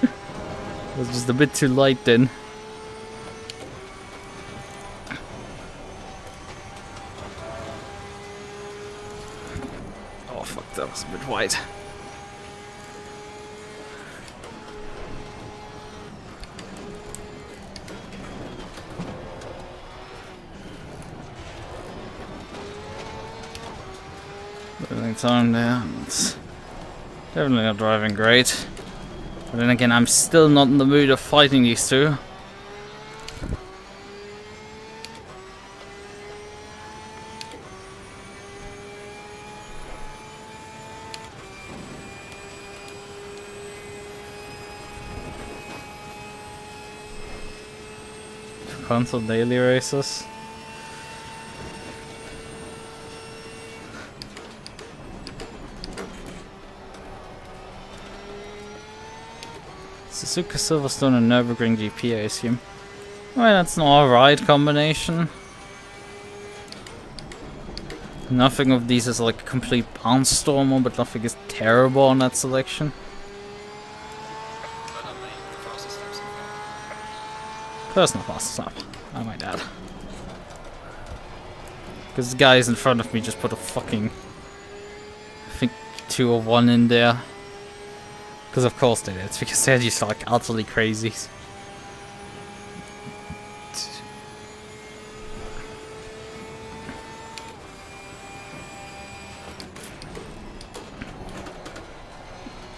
it was just a bit too light then. Oh fuck, that was a bit wide. Time there. It's definitely not driving great. But then again, I'm still not in the mood of fighting these two. Console daily races. Suzuka, Silverstone, and Nürburgring GP, I assume. Well, that's an alright combination. Nothing of these is like a complete barnstormer, but nothing is terrible on that selection. But I mean, the fastest lap so far. Personal fastest lap, I might add. Because the guys in front of me just put a fucking, I think, 201 in there. Because of course they did, it's because they're just like utterly crazy.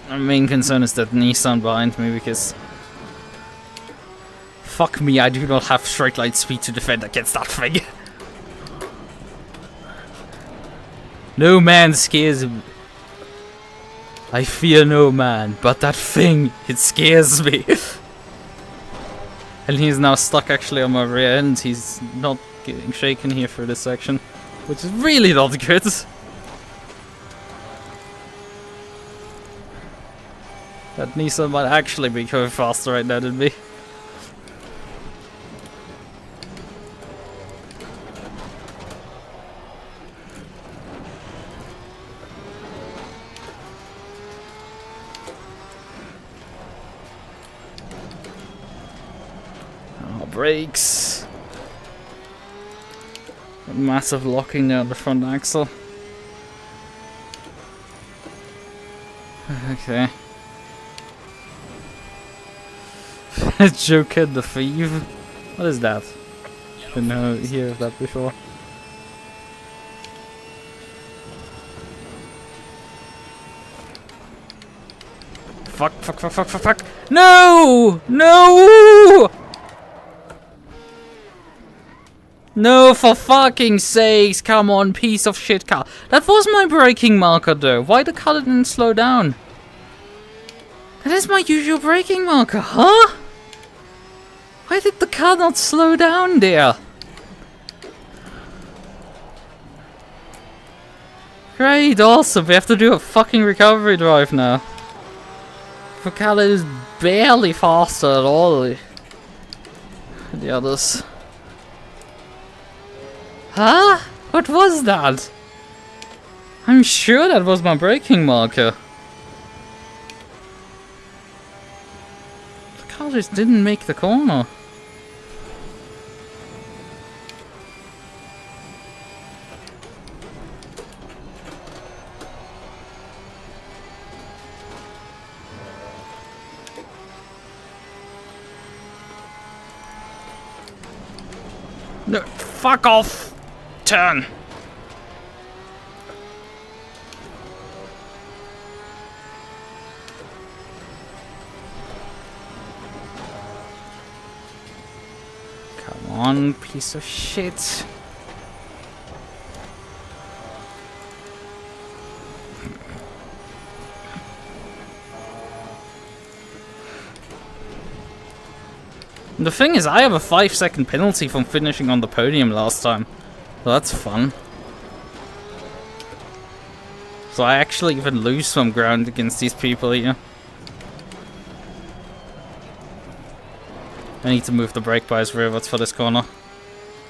My main concern is that Nissan behind me, because fuck me, I do not have straight line speed to defend against that thing. No man scares me. I fear no man, but that thing, it scares me. And he's now stuck actually on my rear end. He's not getting shaken here for this section, which is really not good. That Nissan might actually be going faster right now than me. Oh, brakes. Massive locking there on the front axle. Okay. Joker the Thief? What is that? Didn't hear of that before. Fuck, fuck, fuck, fuck, fuck, fuck! No! No! No, for fucking sakes, come on, piece of shit car. That was my braking marker though. Why the car didn't slow down? That is my usual braking marker, huh? Why did the car not slow down there? Great, awesome. We have to do a fucking recovery drive now. The car is barely faster at all than the others. Huh? What was that? I'm sure that was my braking marker. The car just didn't make the corner. No, fuck off! Turn! Come on, piece of shit. The thing is, I have a 5-second penalty from finishing on the podium last time. So that's fun. So I actually even lose some ground against these people here. I need to move the brake bias rearwards for this corner.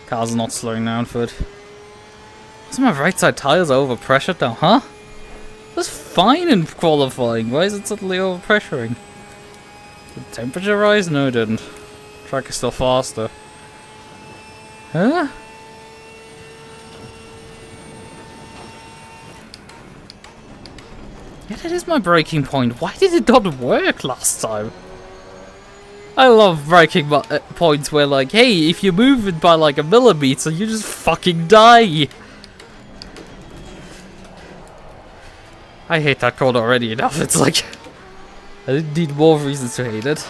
Car's not slowing down for it. So my right side tires are overpressured now, huh? That's fine in qualifying. Why is it suddenly overpressuring? Did temperature rise? No, it didn't. Track is still faster. Huh? Yeah, that is my braking point. Why did it not work last time? I love braking points where, like, hey, if you move it by like a millimeter, you just fucking die. I hate that code already enough. It's like, I didn't need more reasons to hate it.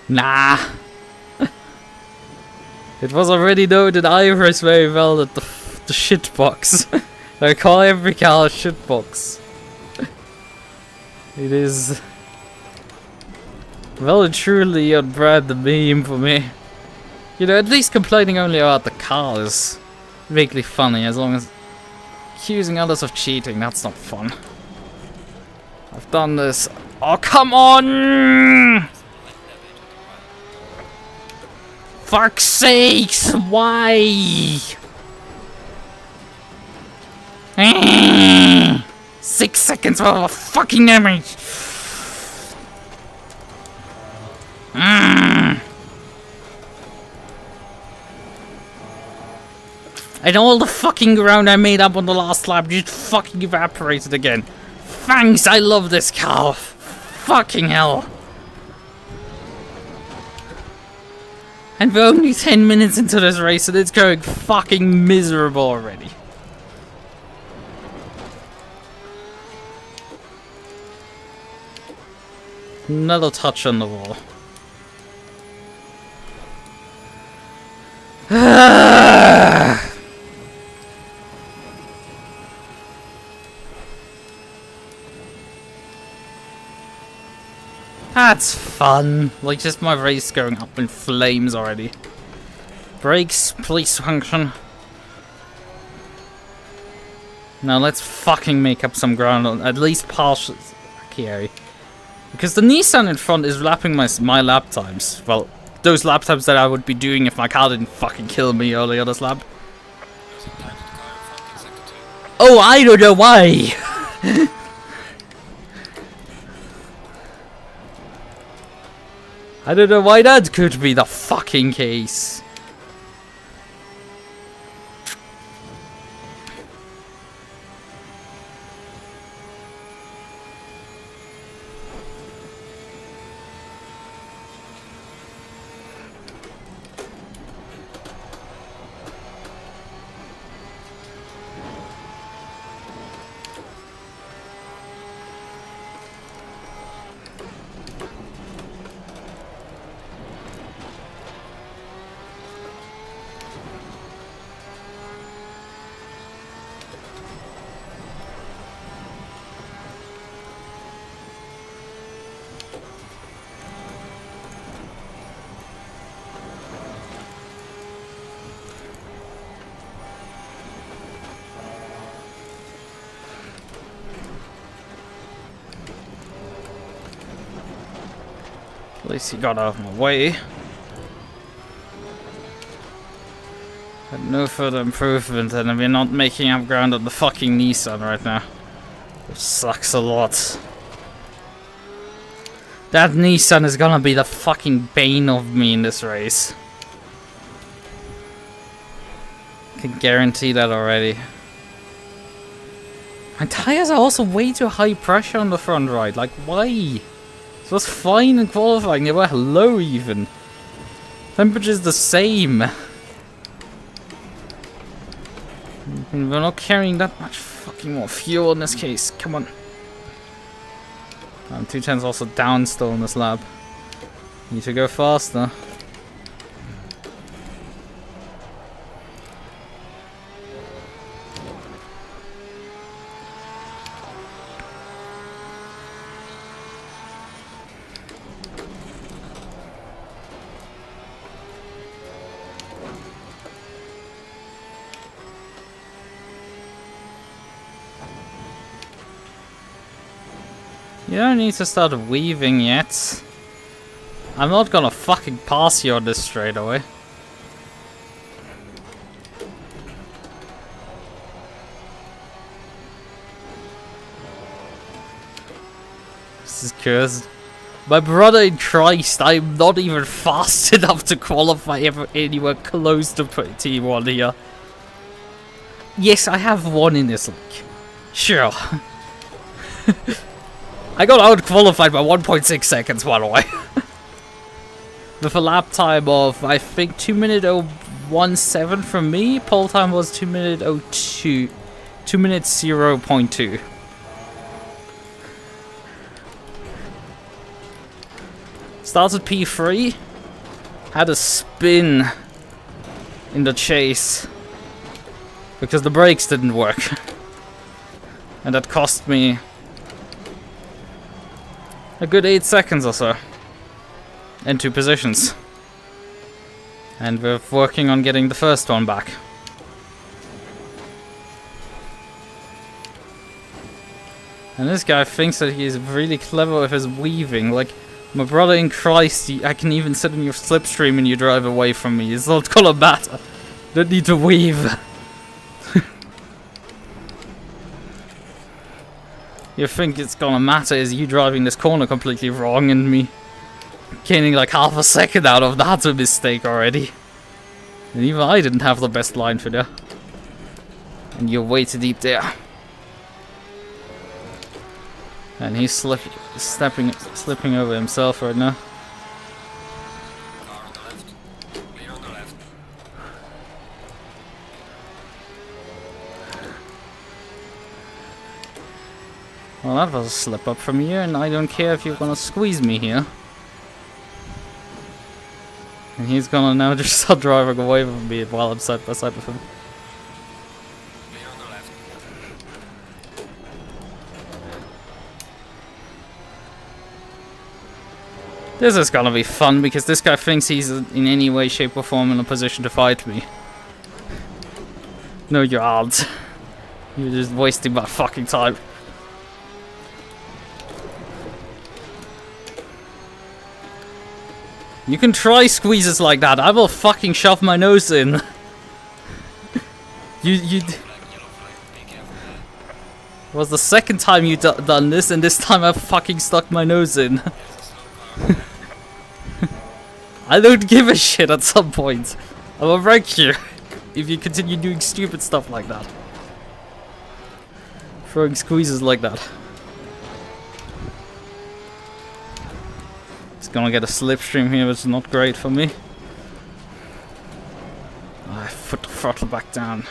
Nah. It was already known in Iris very well that the shitbox. I call every car a shitbox. It is well and truly on brand the meme for me. You know, at least complaining only about the cars vaguely funny, as long as accusing others of cheating, that's not fun. I've done this. Oh, come on! Fuck's sakes, why? 6 seconds of fucking damage. And all the fucking ground I made up on the last lap just fucking evaporated again. Thanks, I love this car. Fucking hell. And we're only 10 minutes into this race and it's going fucking miserable already. Another touch on the wall. That's fun. Like, just my race going up in flames already. Brakes, please function. Now let's fucking make up some ground on at least partial carry. Because the Nissan in front is lapping my lap times. Well, those lap times that I would be doing if my car didn't fucking kill me earlier this lap. Oh, I don't know why! I don't know why that could be the fucking case. At least he got out of my way. But no further improvement, and we're not making up ground on the fucking Nissan right now. Which sucks a lot. That Nissan is gonna be the fucking bane of me in this race. I can guarantee that already. My tires are also way too high pressure on the front right. Like, why? It was fine in qualifying, they were low even. Temperature's the same. And we're not carrying that much fucking more fuel in this case, come on. 210's also down still in this lap. Need to go faster. You don't need to start weaving yet. I'm not gonna fucking pass you on this straight away. This is cursed. My brother in Christ, I'm not even fast enough to qualify anywhere close to T1 here. Yes, I have one in this league. Sure. I got out-qualified by 1.6 seconds, by the way. With a lap time of, I think, 2:17 from me. Pole time was 2:02. 2:0.2. Started P3. Had a spin in the chase. Because the brakes didn't work. And that cost me a good 8 seconds or so. And 2 positions. And we're working on getting the first one back. And this guy thinks that he is really clever with his weaving. Like, my brother in Christ, I can even sit in your slipstream and you drive away from me. It's not gonna matter. Don't need to weave. You think it's gonna matter is you driving this corner completely wrong and me gaining like half a second out of that's a mistake already. And even I didn't have the best line for there. And you're way too deep there. And he's slipping over himself right now. Car on the left. Clear on the left. Well, that was a slip up from you, and I don't care if you're gonna squeeze me here. And he's gonna now just start driving away from me while I'm side by side with him. Clear on the left. This is gonna be fun because this guy thinks he's in any way, shape, or form in a position to fight me. No, you aren't. You're just wasting my fucking time. You can try squeezes like that. I will fucking shove my nose in. you. Flag, yellow flag. Be careful there. It was the second time you done this, and this time I fucking stuck my nose in. There's a slow car. I don't give a shit at some point. I will wreck you if you continue doing stupid stuff like that. Throwing squeezes like that. It's gonna get a slipstream here, which is not great for me. I put the throttle back down.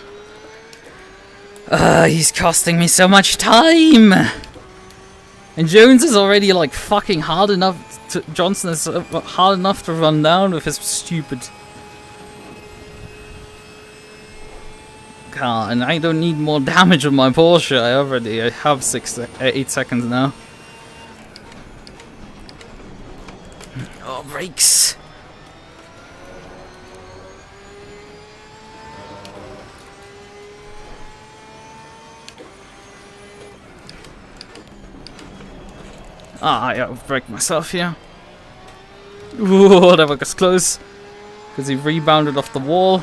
He's costing me so much time! And Jones is already like fucking hard enough to... Johnson is hard enough to run down with his stupid car. And I don't need more damage on my Porsche. I have 8 seconds now. Oh, brakes! Ah, I outbraked myself here. Ooh, that was close. Because he rebounded off the wall.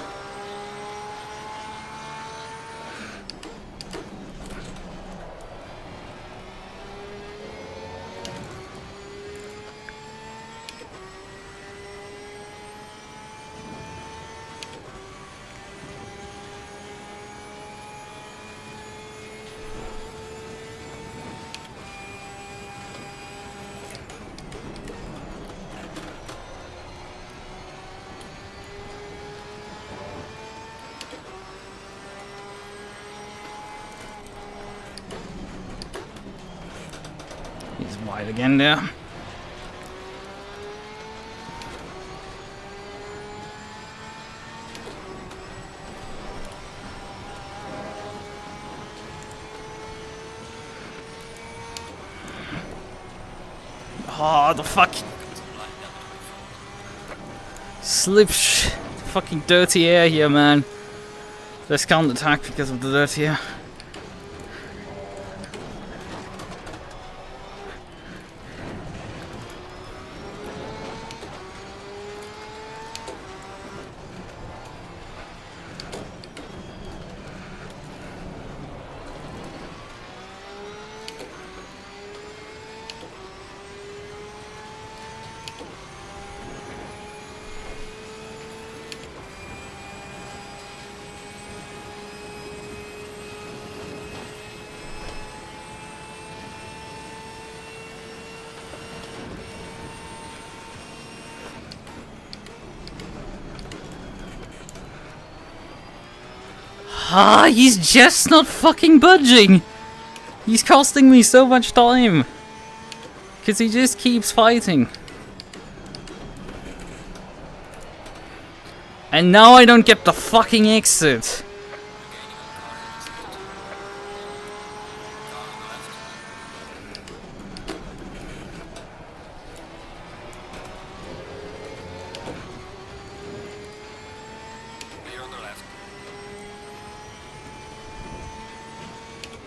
He's wide again there. Oh, the fuck. Fucking dirty air here, man. Let's counter attack because of the dirty air. Ah, he's just not fucking budging. He's costing me so much time. Because he just keeps fighting. And now I don't get the fucking exit.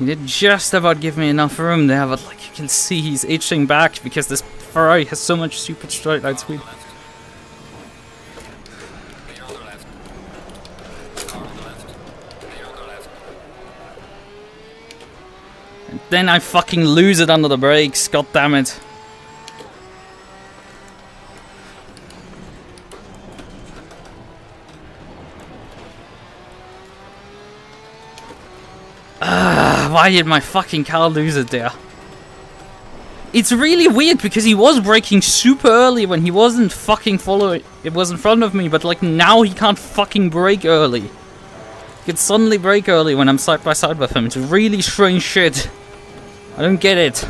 He did just about give me enough room there, but like you can see he's itching back because this Ferrari has so much stupid straight line speed. And then I fucking lose it under the brakes, god damn it. Why did my fucking car lose it there? It's really weird because he was braking super early when he wasn't fucking following. It was in front of me, but like now he can't fucking brake early. He can suddenly brake early when I'm side by side with him. It's really strange shit. I don't get it.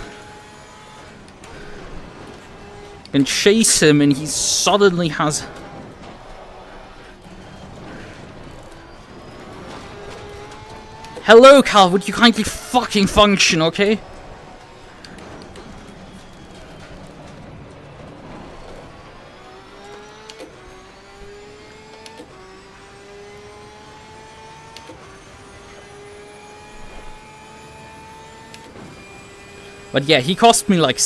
I can chase him and he suddenly has. Hello, Carl, would you kindly fucking function, okay? But yeah, he cost me like...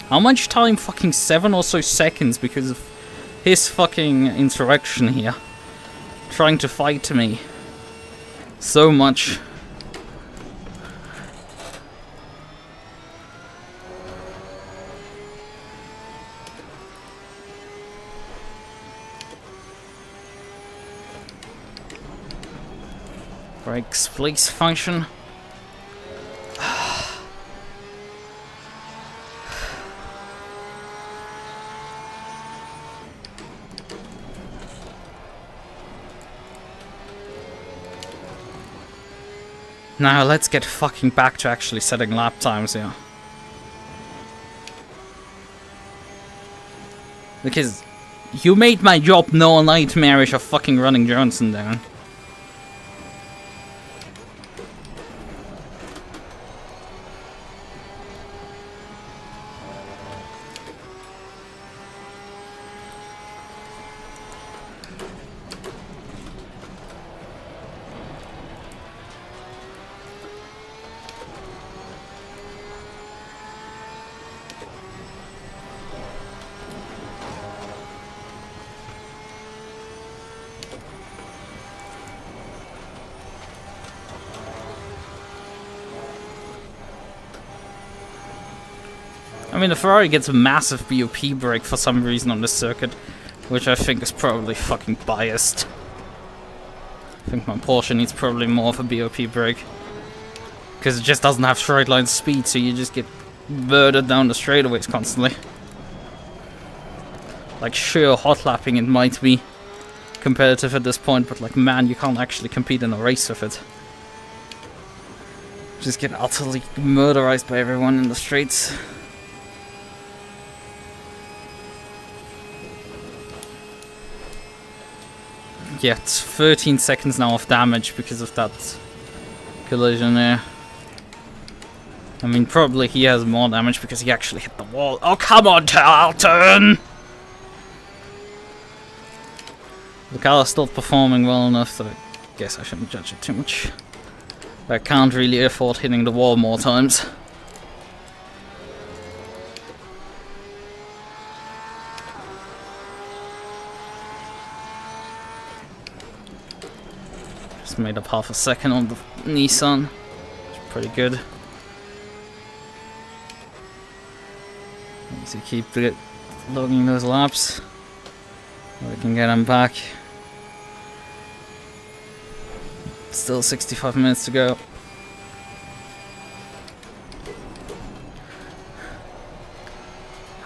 how much time? Fucking 7 or so seconds because of his fucking interaction here. Trying to fight me. So much. Brakes, please function. Now let's get fucking back to actually setting lap times here. Because you made my job no nightmarish of fucking running Johnson down. I mean, the Ferrari gets a massive BOP brake for some reason on this circuit, which I think is probably fucking biased. I think my Porsche needs probably more of a BOP brake. Because it just doesn't have straight line speed, so you just get murdered down the straightaways constantly. Like, sure, hot lapping it might be competitive at this point, but like, man, you can't actually compete in a race with it. Just get utterly murderized by everyone in the straights. Yeah, it's 13 seconds now of damage because of that collision there. I mean, probably he has more damage because he actually hit the wall. Oh, come on, Tarleton! The car is still performing well enough that I guess I shouldn't judge it too much. But I can't really afford hitting the wall more times. Just made up half a second on the Nissan. It's pretty good. Need to keep logging those laps. We can get them back. Still 65 minutes to go.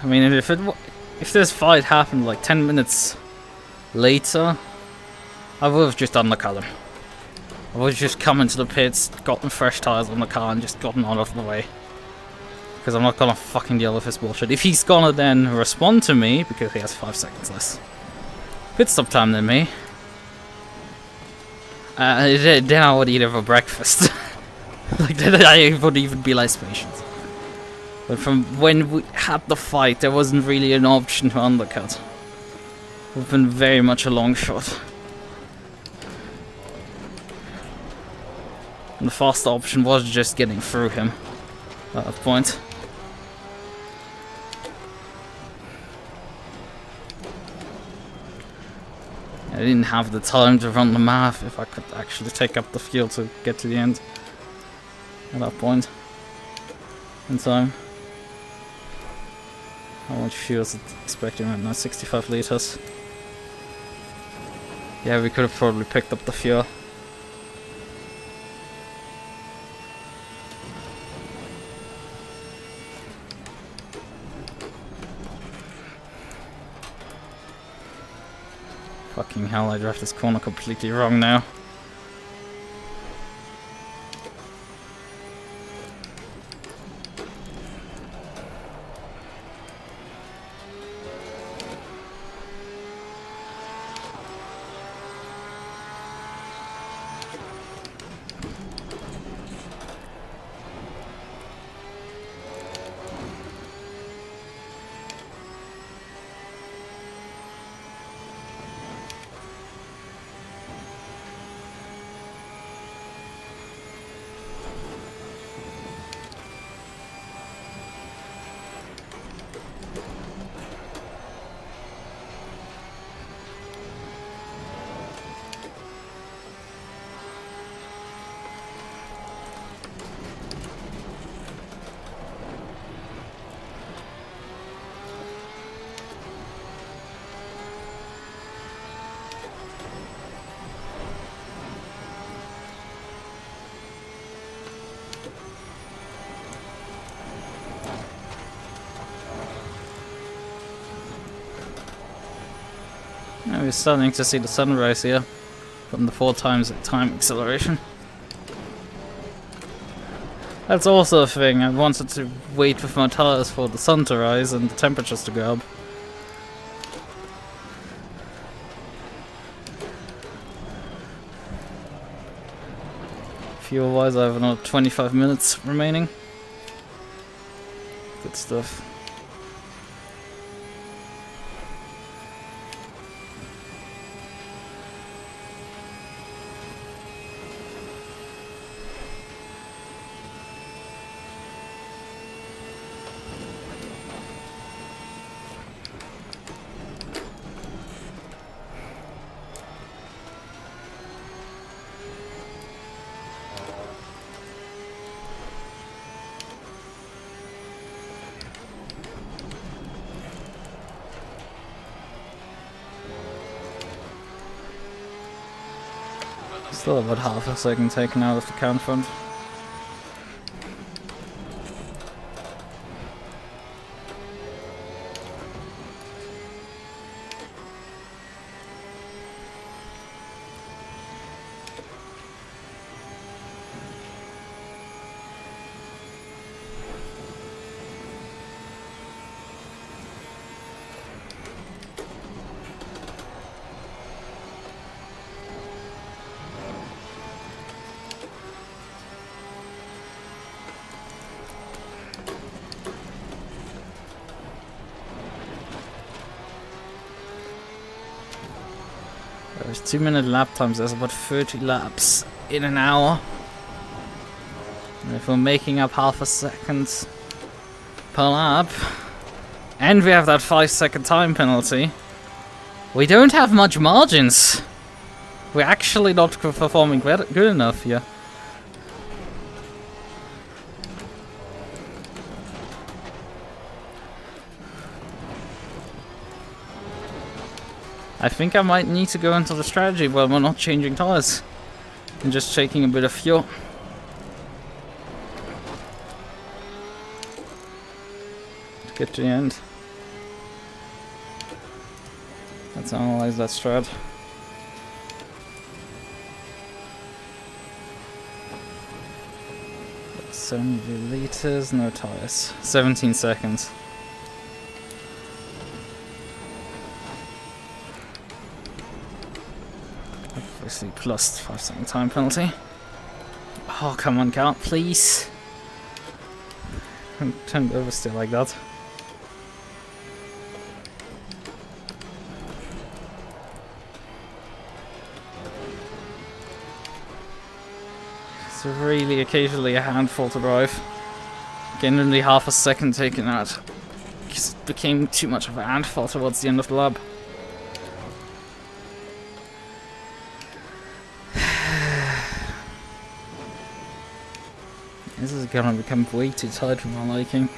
I mean, if this fight happened like 10 minutes later, I would have just undercut him. I would have just come into the pits, gotten fresh tires on the car, and just gotten out of the way. Because I'm not gonna fucking deal with his bullshit. If he's gonna then respond to me, because he has 5 seconds less pit stop time than me, then I would eat over breakfast. Like, then I would even be less patient. But from when we had the fight, there wasn't really an option to undercut. It would have been very much a long shot. the faster option was just getting through him at that point. I didn't have the time to run the math if I could actually take up the fuel to get to the end at that point in time. How much fuel is it expecting right now? 65 liters. Yeah, we could have probably picked up the fuel. Fucking hell, I drive this corner completely wrong now. Now we're starting to see the sunrise here from the 4 times time acceleration. That's also a thing. I wanted to wait with my tires for the sun to rise and the temperatures to go up. Fuel wise, I have another 25 minutes remaining. Good stuff. Still about half a second taken out of the count front. There's 2-minute lap times, there's about 30 laps in an hour. And if we're making up half a second per lap, and we have that 5-second time penalty, we don't have much margins. We're actually not performing good enough here. I think I might need to go into the strategy where we're not changing tires and just taking a bit of fuel. To get to the end. Let's analyze that strat. That's 70 liters, no tires. 17 seconds. Obviously plus 5-second time penalty. Oh, come on, car, please. I'm turned over still like that. It's really occasionally a handful to drive. Generally half a second taken out. Because it became too much of a handful towards the end of the lab. This is gonna become way too tight for my liking.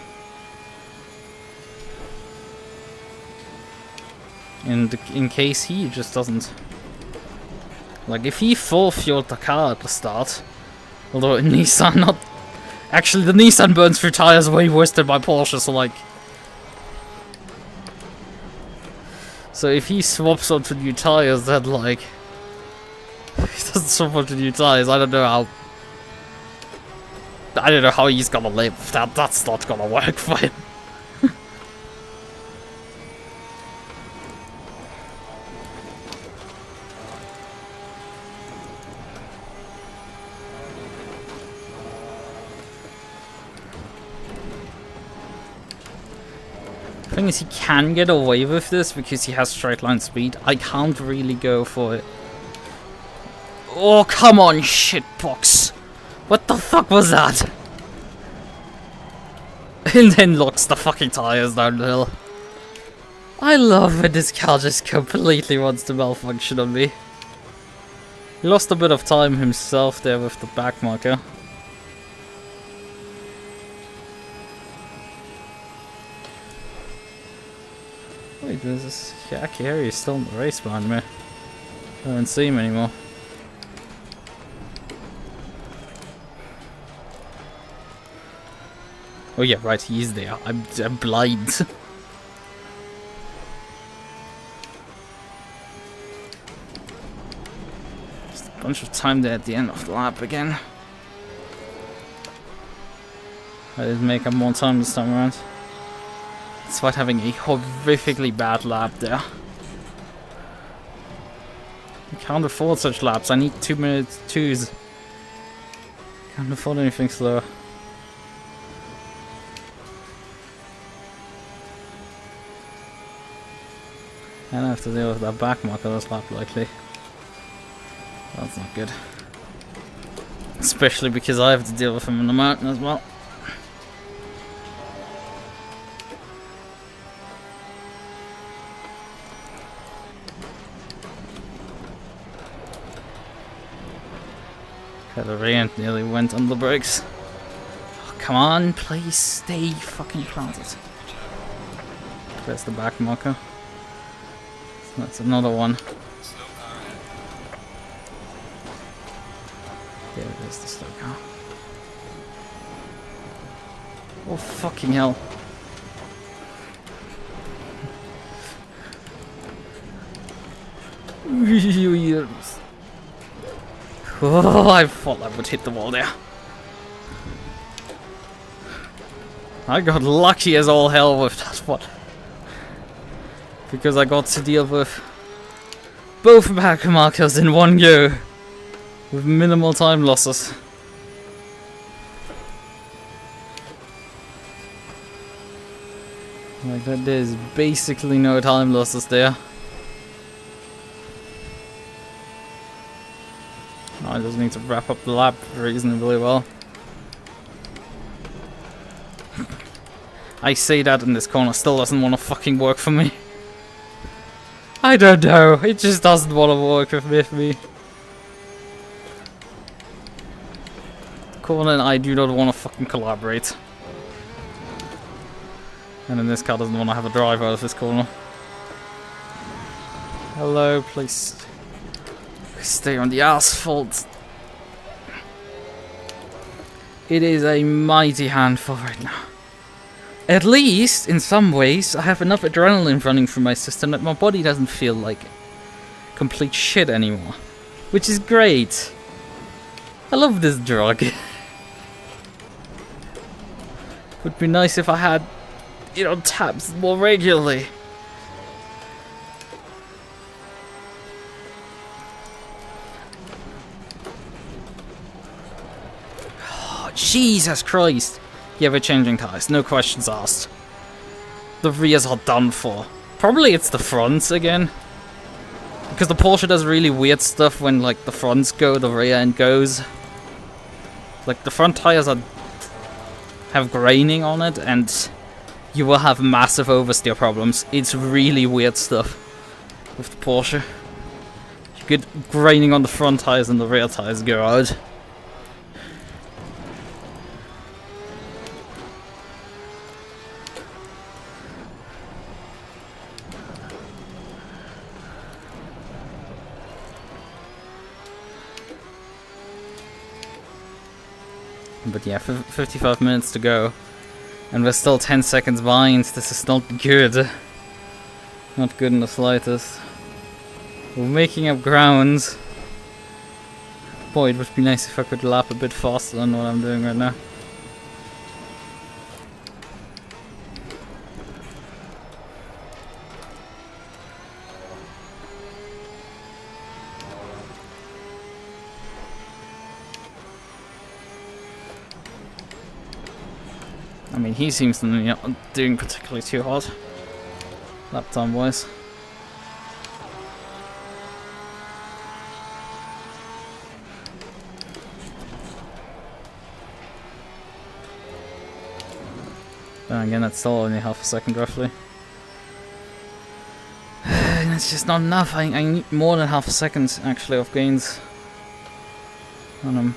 And in case he just doesn't... Like, if he full-fueled the car at the start... Although Nissan not... Actually, the Nissan burns through tires way worse than my Porsche, so like... So if he swaps onto new tires, then like... If he doesn't swap onto new tires, I don't know how he's gonna live. That's not gonna work for him. The thing is, he can get away with this because he has straight line speed. I can't really go for it. Oh, come on, shitbox. What the fuck was that? And then locks the fucking tires down the hill. I love when this car just completely wants to malfunction on me. He lost a bit of time himself there with the back marker. Wait, there's this Yaki area is still in the race behind me. I don't see him anymore. Oh yeah, right, he is there. I'm blind. Just a bunch of time there at the end of the lap again. I did make up more time this time around. Despite having a horrifically bad lap there. I can't afford such laps. I need 2 minutes 2s. Can't afford anything slower. And I have to deal with that back marker this lap likely. That's not good. Especially because I have to deal with him in the mountain as well. The Radeon nearly went on the brakes. Oh, come on, please stay fucking planted. There's the back marker. That's another one. There it is, the slow car. Oh fucking hell. Oh, I thought I would hit the wall there. I got lucky as all hell with that one. Because I got to deal with both back markers in one go. With minimal time losses. Like that, there's basically no time losses there. I just need to wrap up the lap reasonably well. I say that and this corner still doesn't want to fucking work for me. I don't know, it just doesn't want to work with me. Corner and I do not want to fucking collaborate. And then this car doesn't want to have a drive out of this corner. Hello, please. Stay on the asphalt. It is a mighty handful right now. At least, in some ways, I have enough adrenaline running through my system that my body doesn't feel like complete shit anymore. Which is great. I love this drug. Would be nice if I had, you know, taps more regularly. Jesus Christ! Yeah, we're changing tires, no questions asked. The rears are done for. Probably it's the fronts again. Because the Porsche does really weird stuff when like the fronts go, the rear end goes. Like the front tires have graining on it, and you will have massive oversteer problems. It's really weird stuff with the Porsche. You get graining on the front tires and the rear tires go out. But yeah, 55 minutes to go. And we're still 10 seconds behind. This is not good. Not good in the slightest. We're making up ground. Boy, it would be nice if I could lap a bit faster than what I'm doing right now. I mean, he seems to be not doing particularly too hard, lap time wise. Then again, that's still only half a second roughly. That's just not enough. I need more than half a second actually of gains on him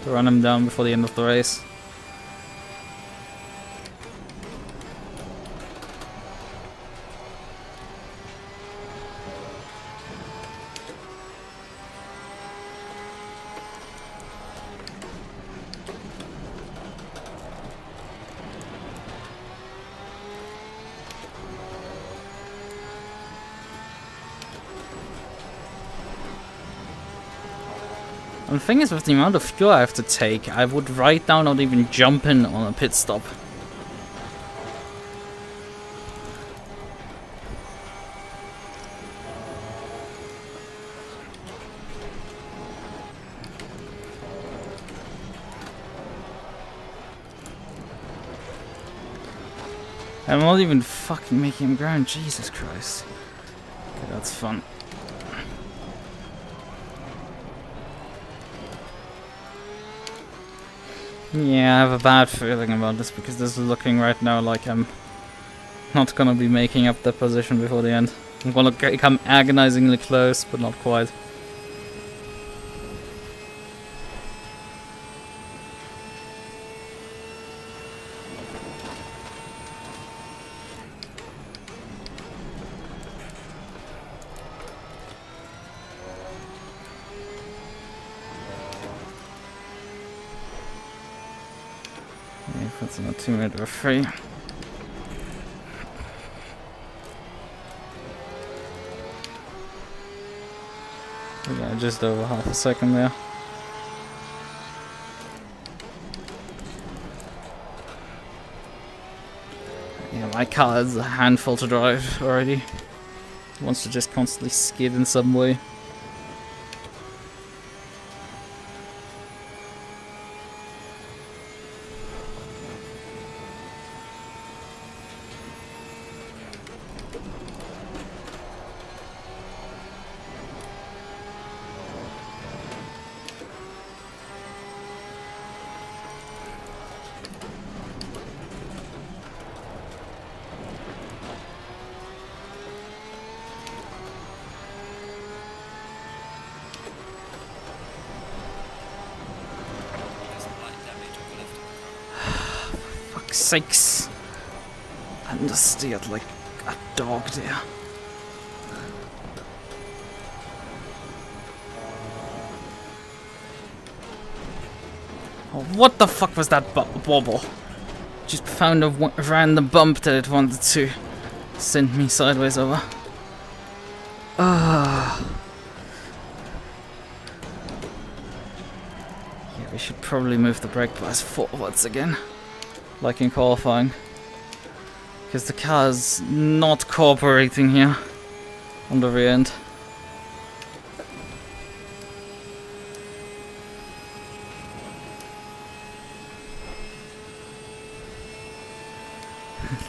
to run him down before the end of the race. And the thing is, with the amount of fuel I have to take, I would right now not even jump in on a pit stop. I'm not even fucking making him ground, Jesus Christ. Okay, that's fun. Yeah, I have a bad feeling about this because this is looking right now like I'm not gonna be making up the position before the end. I'm gonna come agonizingly close, but not quite. That's not 2 minutes or 3. Yeah, just over half a second there. Yeah, my car is a handful to drive already. It wants to just constantly skid in some way. Sakes. I understeered like a dog there. Oh, what the fuck was that wobble? Just found a random bump that it wanted to send me sideways over. Yeah, we should probably move the brake pads forwards again. Like in qualifying, because the car's not cooperating here on the rear end.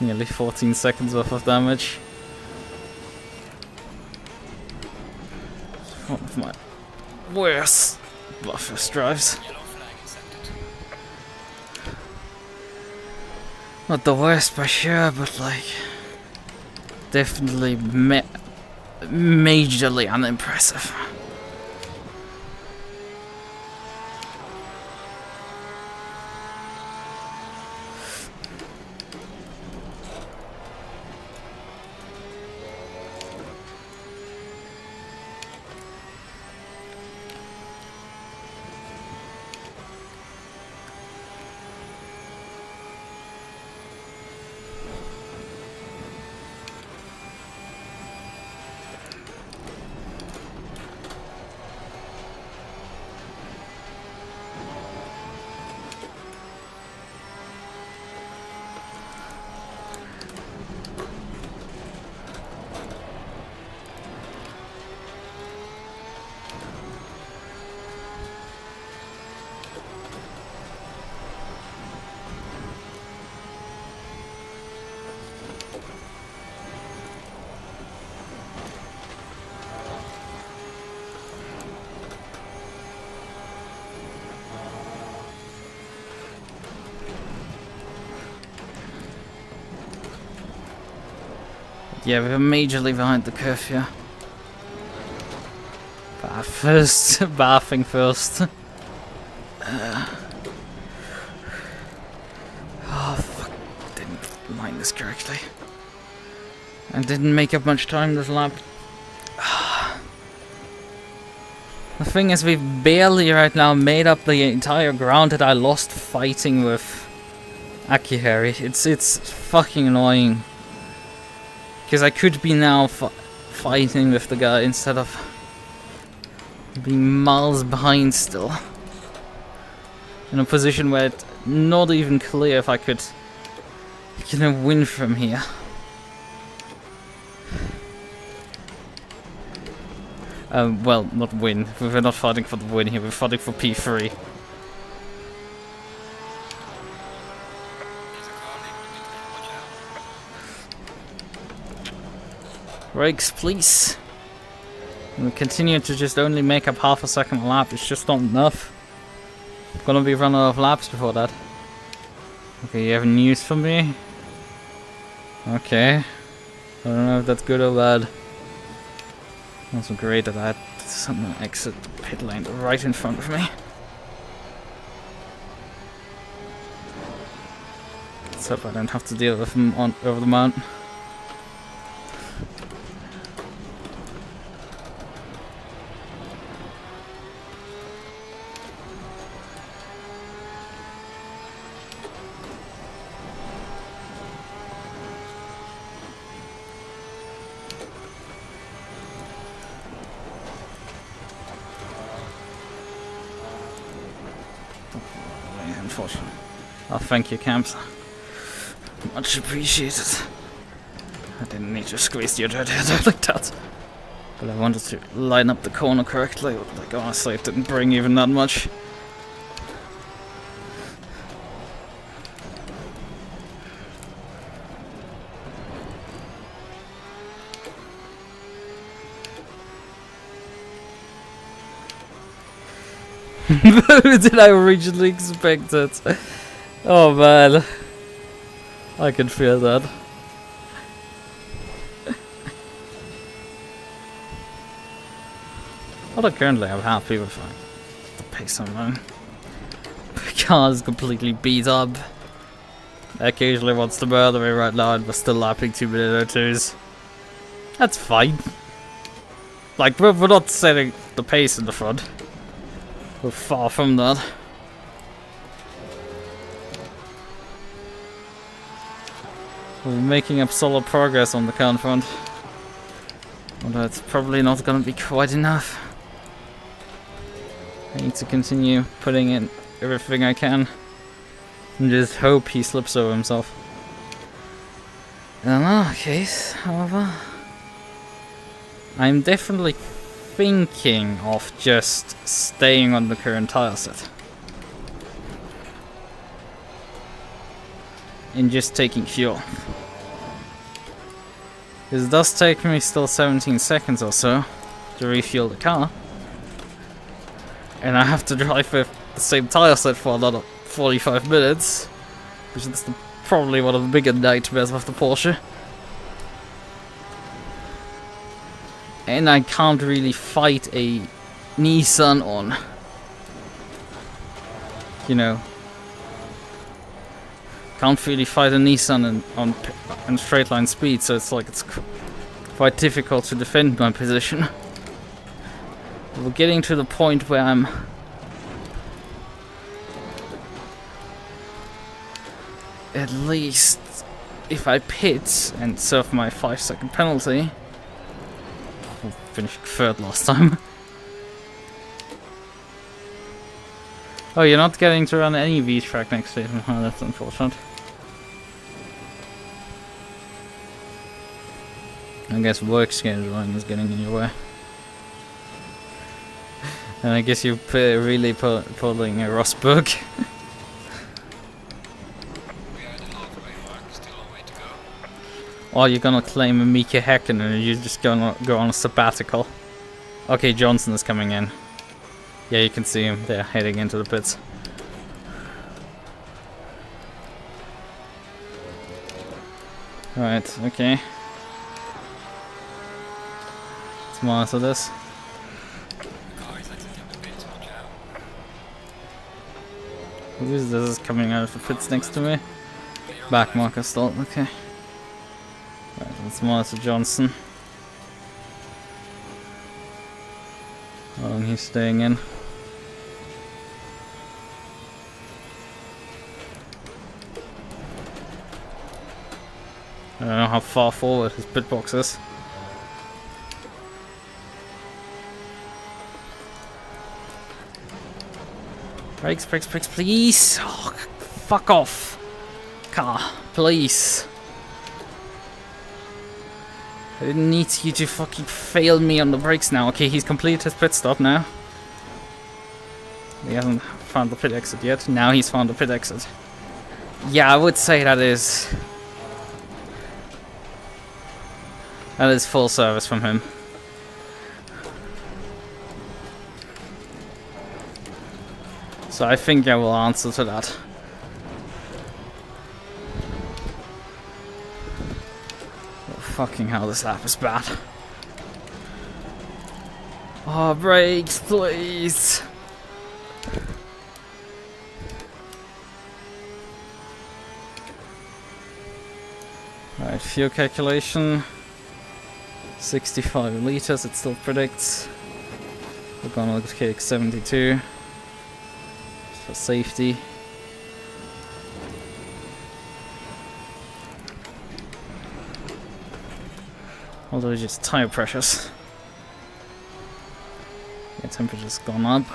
Nearly 14 seconds worth of damage. One of my worst Bathurst drives. Not the worst for sure, but like definitely majorly unimpressive. Yeah, we're majorly behind the curve here. Bathing first. Oh fuck, didn't line this correctly. And didn't make up much time this lap. The thing is, we've barely right now made up the entire ground that I lost fighting with Akihari. It's fucking annoying. Because I could be now fighting with the guy instead of being miles behind still. In a position where it's not even clear if I could, you know, win from here. Well, not win. We're not fighting for the win here, we're fighting for P3. Brakes, please. We continue to just only make up half a second a lap. It's just not enough. Gonna be running out of laps before that. Okay, you have news for me? Okay. I don't know if that's good or bad. Also great that I had someone exit the pit lane right in front of me. Let's hope I don't have to deal with him over the mountain. Unfortunately. Oh, thank you, Camps. Much appreciated. I didn't need to squeeze your dirt out like that. But I wanted to line up the corner correctly. Like, honestly, it didn't bring even that much. Did I originally expect it? Oh man, I can feel that. Although currently I'm happy with the pace I'm on. The car is completely beat up. Occasionally wants to murder me right now and we're still lapping 2-minute 02s. That's fine. Like, we're not setting the pace in the front. We're far from that. We're making up solid progress on the car front. Although it's probably not gonna be quite enough. I need to continue putting in everything I can. And just hope he slips over himself. In our case, however, I'm definitely thinking of just staying on the current tire set. And just taking fuel. Because it does take me still 17 seconds or so to refuel the car. And I have to drive with the same tire set for another 45 minutes. Which is the probably one of the bigger nightmares of the Porsche. And I can't really fight a Nissan on, you know, can't really fight a Nissan on straight line speed, so it's like it's quite difficult to defend my position. We're getting to the point where I'm at least, if I pit and serve my 5-second penalty, I'll finish third last time. Oh, you're not getting to run any V-track next season. Oh, that's unfortunate. I guess work scheduling is getting in your way. And I guess you're really pulling a Rosberg. Or you're gonna claim a Mika Häkkinen and you're just gonna go on a sabbatical. Okay, Johnson is coming in. Yeah, you can see him. They're heading into the pits. Right, okay. Let's monitor this. Who is this coming out of the pits next to me? Back marker still, okay. Right, let's monitor Johnson. How long he's staying in. I don't know how far forward his pit box is. Brakes, brakes, brakes, please! Oh, fuck off! Car, please! I didn't need you to fucking fail me on the brakes now. Okay, he's completed his pit stop now. He hasn't found the pit exit yet. Now he's found the pit exit. Yeah, I would say that is full service from him. So I think I will answer to that. Oh, fucking hell, this lap is bad. Oh, brakes, please. Right, fuel calculation. 65 liters, it still predicts. We're gonna take 72. Just for safety. Although just tire pressures. Yeah, temperature's gone up.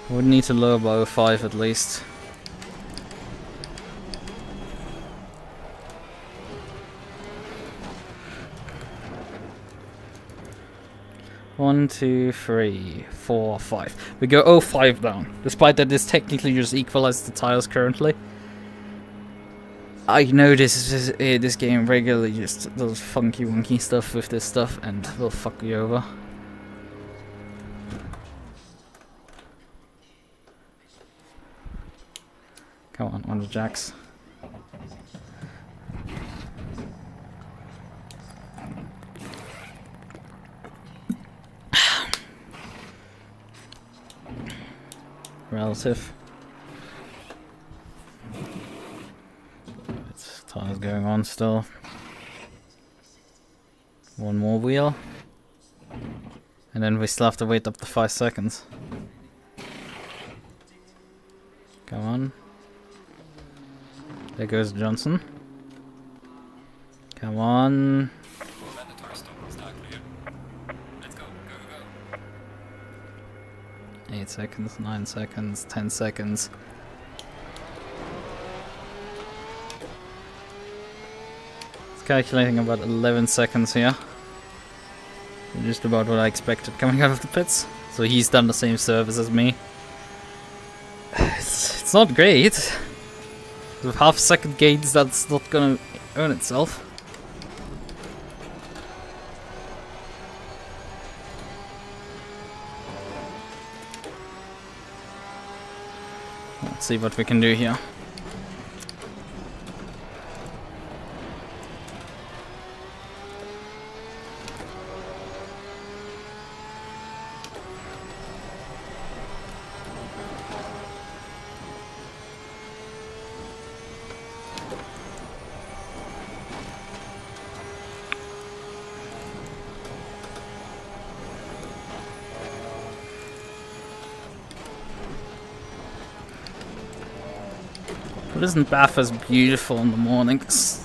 I would need to lower by 05 at least. One, 2, 3, 4, 5. We go 05 down, despite that this technically just equalizes the tires currently. I know this game regularly just does funky wonky stuff with this stuff and will fuck you over. Come on the jacks. Relative. Tires going on still. One more wheel. And then we still have to wait up to 5 seconds. Come on. There goes Johnson. Come on. 8 seconds, 9 seconds, 10 seconds. It's calculating about 11 seconds here. Just about what I expected coming out of the pits. So he's done the same service as me. It's not great. With half-second gains, that's not gonna earn itself. Let's see what we can do here. But isn't Bathurst beautiful in the mornings?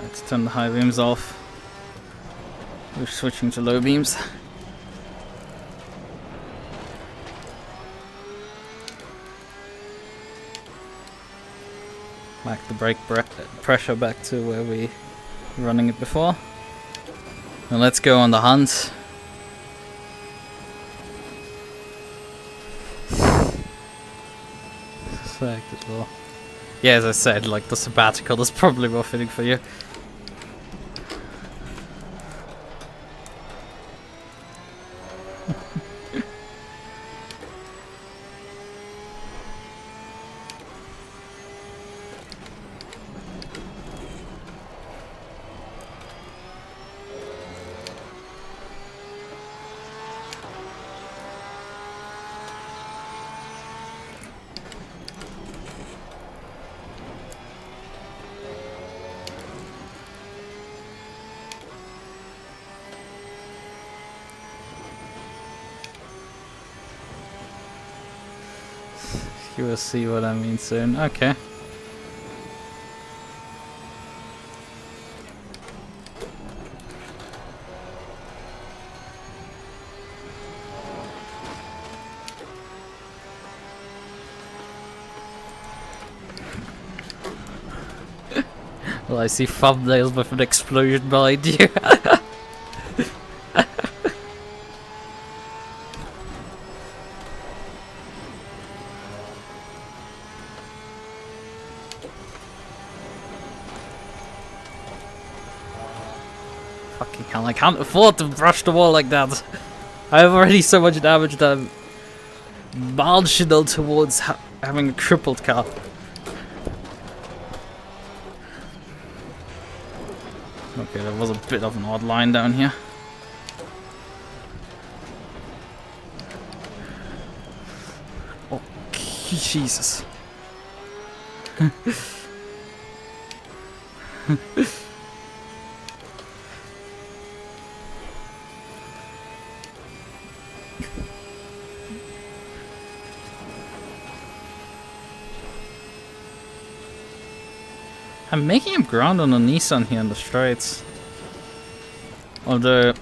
Let's turn the high beams off. We're switching to low beams. Back the brake pressure back to where we were running it before. Now let's go on the hunt. Fact as well. Yeah, as I said, like the sabbatical is probably more fitting for you. You will see what I mean soon. Okay. Well, I see thumbnails with an explosion behind you. Fucking hell, I can't afford to brush the wall like that. I have already so much damage that I'm marginal towards having a crippled car. Okay, there was a bit of an odd line down here. Oh, Jesus. I'm making him ground on a Nissan here in the straights. Although,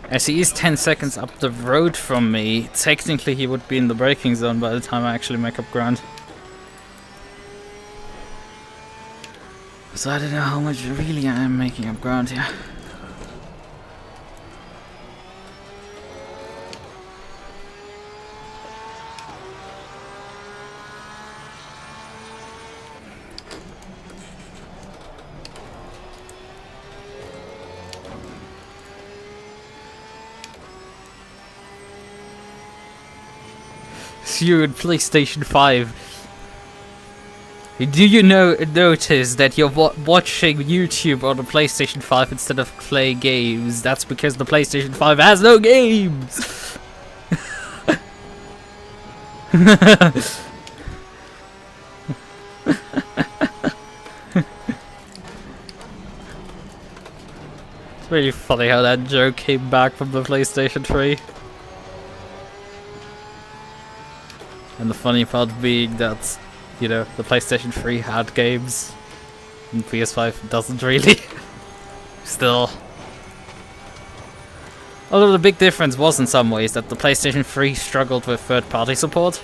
as he is 10 seconds up the road from me, technically he would be in the braking zone by the time I actually make up ground. So I don't know how much really I am making up ground here. You in PlayStation 5. Do you notice that you're watching YouTube on the PlayStation 5 instead of play games? That's because the PlayStation 5 has no games! It's really funny how that joke came back from the PlayStation 3. And the funny part being that, you know, the PlayStation 3 had games, and PS5 doesn't really. Still. Although the big difference was in some ways that the PlayStation 3 struggled with third-party support.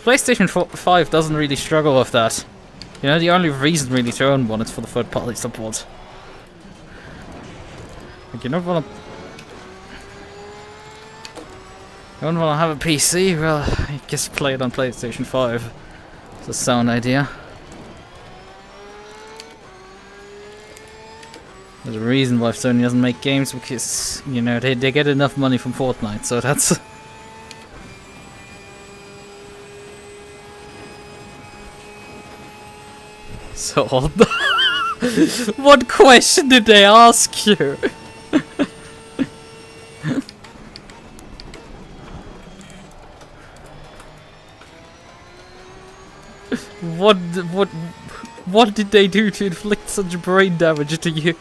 PlayStation 5 doesn't really struggle with that. You know, the only reason really to own one is for the third-party support. Like, you don't want to... You don't want to have a PC? Well, I guess play it on PlayStation 5. It's a sound idea. There's a reason why Sony doesn't make games, because, you know, they get enough money from Fortnite, so that's... So, what question did they ask you? What did they do to inflict such brain damage to you?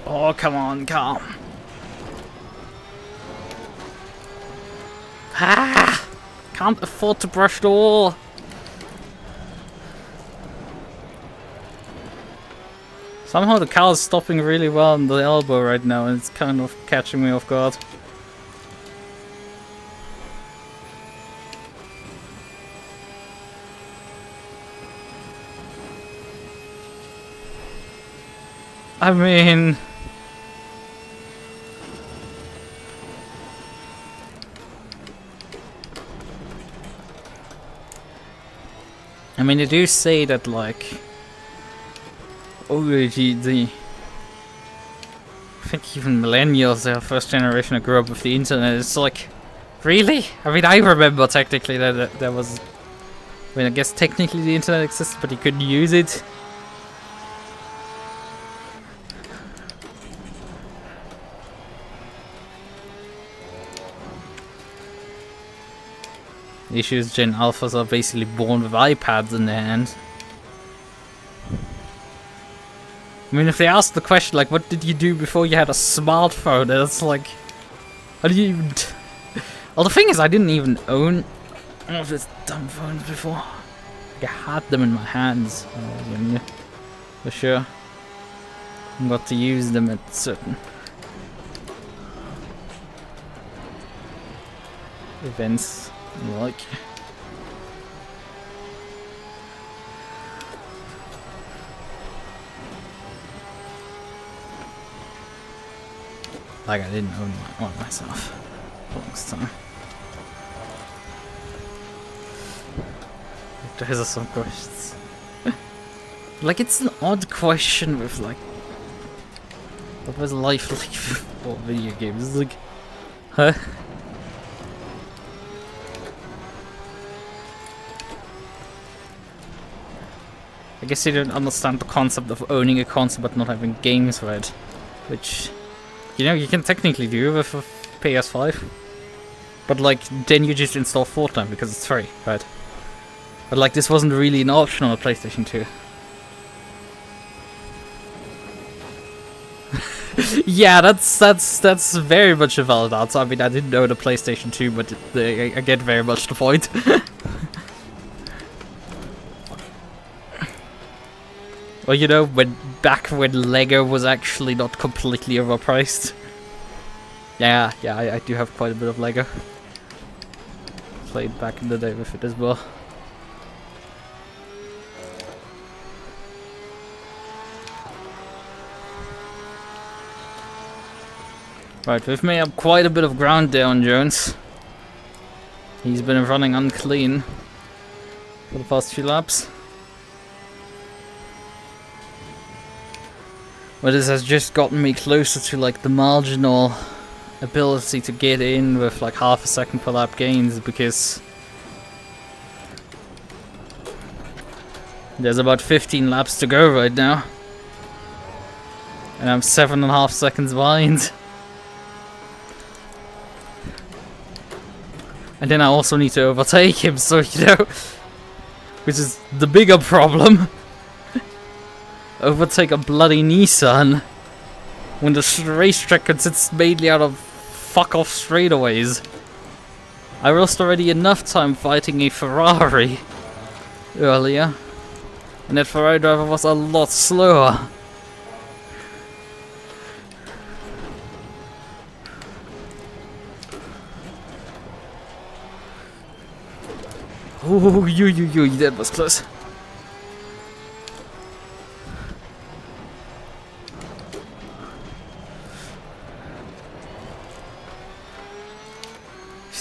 Oh, come on, come. Ah! Can't afford to brush the wall. Somehow the car is stopping really well on the elbow right now, and it's kind of catching me off guard. I mean... they do say that, like... Oh, I think even millennials, they are first generation that grew up with the internet. It's like... Really? I mean, I remember technically that there was... I mean, I guess technically the internet existed, but you couldn't use it. The issue is Gen Alphas are basically born with iPads in their hands. I mean, if they ask the question, like, what did you do before you had a smartphone? It's like, how do you even... Well, the thing is, I didn't even own all of these dumb phones before. Like, I had them in my hands when I was younger, for sure. I got to use them at certain events. Like, I didn't own one myself for a long time. Those are some questions. Like, it's an odd question with, like, what was life like before video games? It's like, huh? I guess you don't understand the concept of owning a console but not having games for it. Which, you know, you can technically do with a PS5. But, like, then you just install Fortnite because it's free, right? But, like, this wasn't really an option on a PlayStation 2. Yeah, that's very much a valid answer. I mean, I didn't own a PlayStation 2, but I get very much the point. Well, you know, back when Lego was actually not completely overpriced. Yeah, I do have quite a bit of Lego. Played back in the day with it as well. Right, we've made up quite a bit of ground there on Jones. He's been running unclean for the past few laps. But this has just gotten me closer to, like, the marginal ability to get in with, like, half a second per lap gains, because there's about 15 laps to go right now. And I'm 7.5 seconds behind. And then I also need to overtake him, so, you know, which is the bigger problem. Overtake a bloody Nissan when the racetrack consists mainly out of fuck-off straightaways. I lost already enough time fighting a Ferrari earlier, and that Ferrari driver was a lot slower. Oh, you, that was close.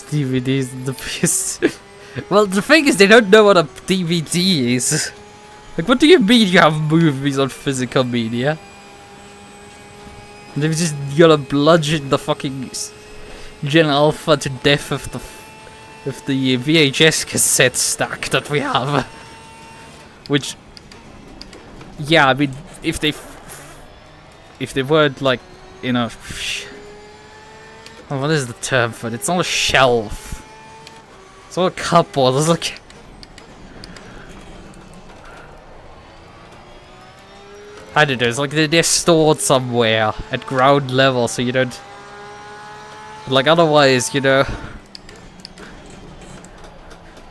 DVDs the best. Well, the thing is, they don't know what a DVD is. Like, what do you mean you have movies on physical media? They've just gotta bludgeon the fucking Gen Alpha to death with the VHS cassette stack that we have. Which, yeah, I mean, if they weren't, like, you know, oh, what is the term for it? It's not a shelf. It's not a cupboard. It's like... I don't know, it's like they're stored somewhere at ground level, so you don't... Like, otherwise, you know...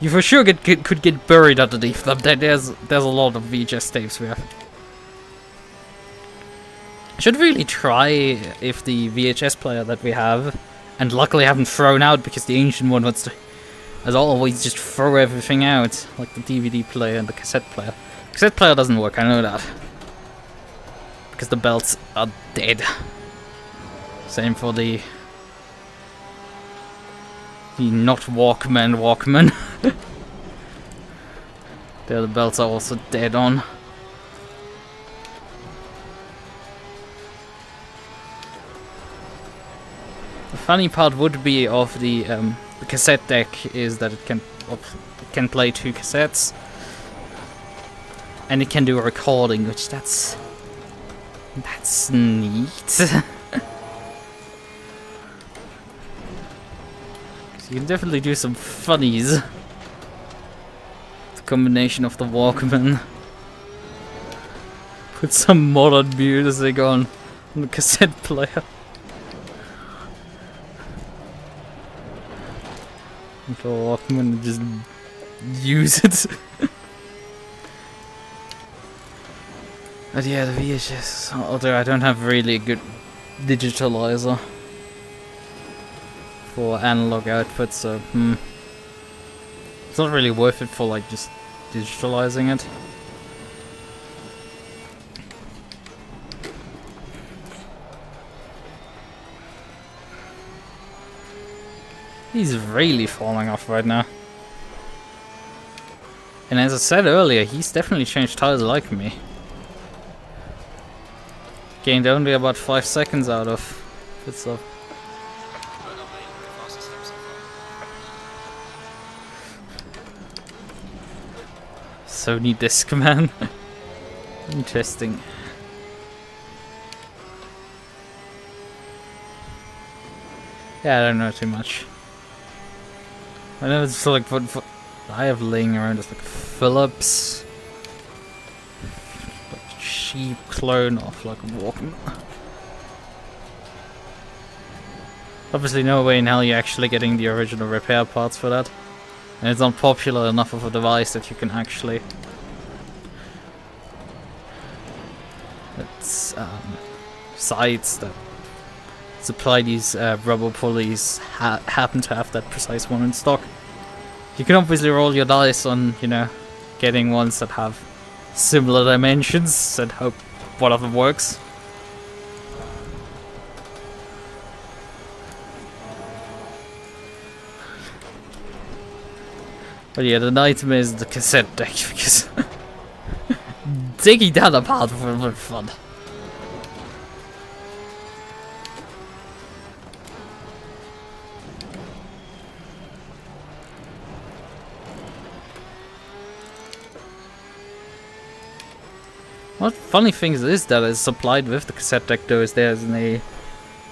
You for sure could get buried underneath them. There's a lot of VHS tapes there. Should really try if the VHS player that we have, and luckily haven't thrown out because the ancient one wants to, as always, just throw everything out, like the DVD player and the cassette player. Cassette player doesn't work, I know that. Because the belts are dead. Same for the not Walkman. There, the belts are also dead on. The funny part would be of the cassette deck is that it can play 2 cassettes, and it can do a recording, which that's neat. So you can definitely do some funnies. The combination of the Walkman. Put some modern music on the cassette player. And the Walkman and just use it. But yeah, the VHS, although I don't have really a good digitalizer for analog output, so it's not really worth it for like just digitalizing it. He's really falling off right now. And as I said earlier, he's definitely changed tires like me. Gained only about 5 seconds out of it, so. Sony Discman. Interesting. Yeah, I don't know too much. I know it's like what I have laying around is like Philips, like cheap clone of like Walkman. Obviously, no way in hell you're actually getting the original repair parts for that, and it's not popular enough of a device that you can actually. It's sites that supply these rubber pulleys happen to have that precise one in stock. You can obviously roll your dice on, you know, getting ones that have similar dimensions and hope one of them works. But yeah, the nightmare is the cassette deck because digging that apart was a little bit fun. What funny thing is that is supplied with the cassette deck though is there's an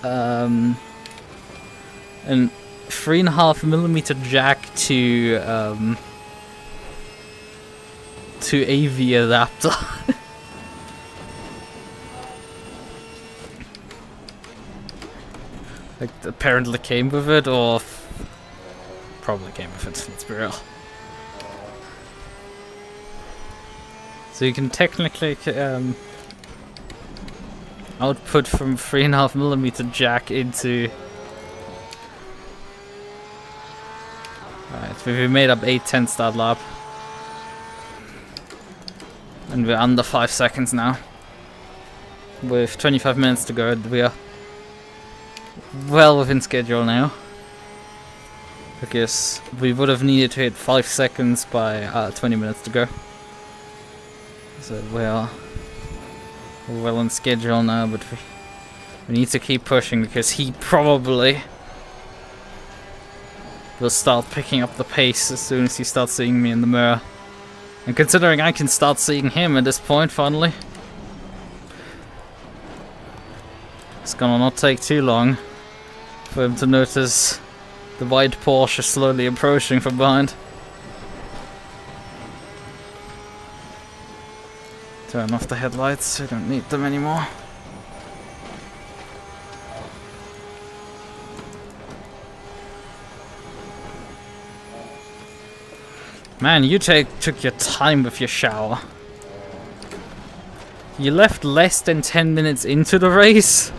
3.5mm jack to AV adapter. Like apparently came with it, or probably came with it. Let's be real. So you can technically output from 3.5mm jack into. Alright, we've made up 8:10 start lap. And we're under 5 seconds now. With 25 minutes to go, we are well within schedule now. Because we would have needed to hit 5 seconds by 20 minutes to go. So we are well on schedule now, but we need to keep pushing because he probably will start picking up the pace as soon as he starts seeing me in the mirror. And considering I can start seeing him at this point finally, it's gonna not take too long for him to notice the white Porsche slowly approaching from behind. Turn off the headlights, I don't need them anymore. Man, you took your time with your shower. You left less than 10 minutes into the race?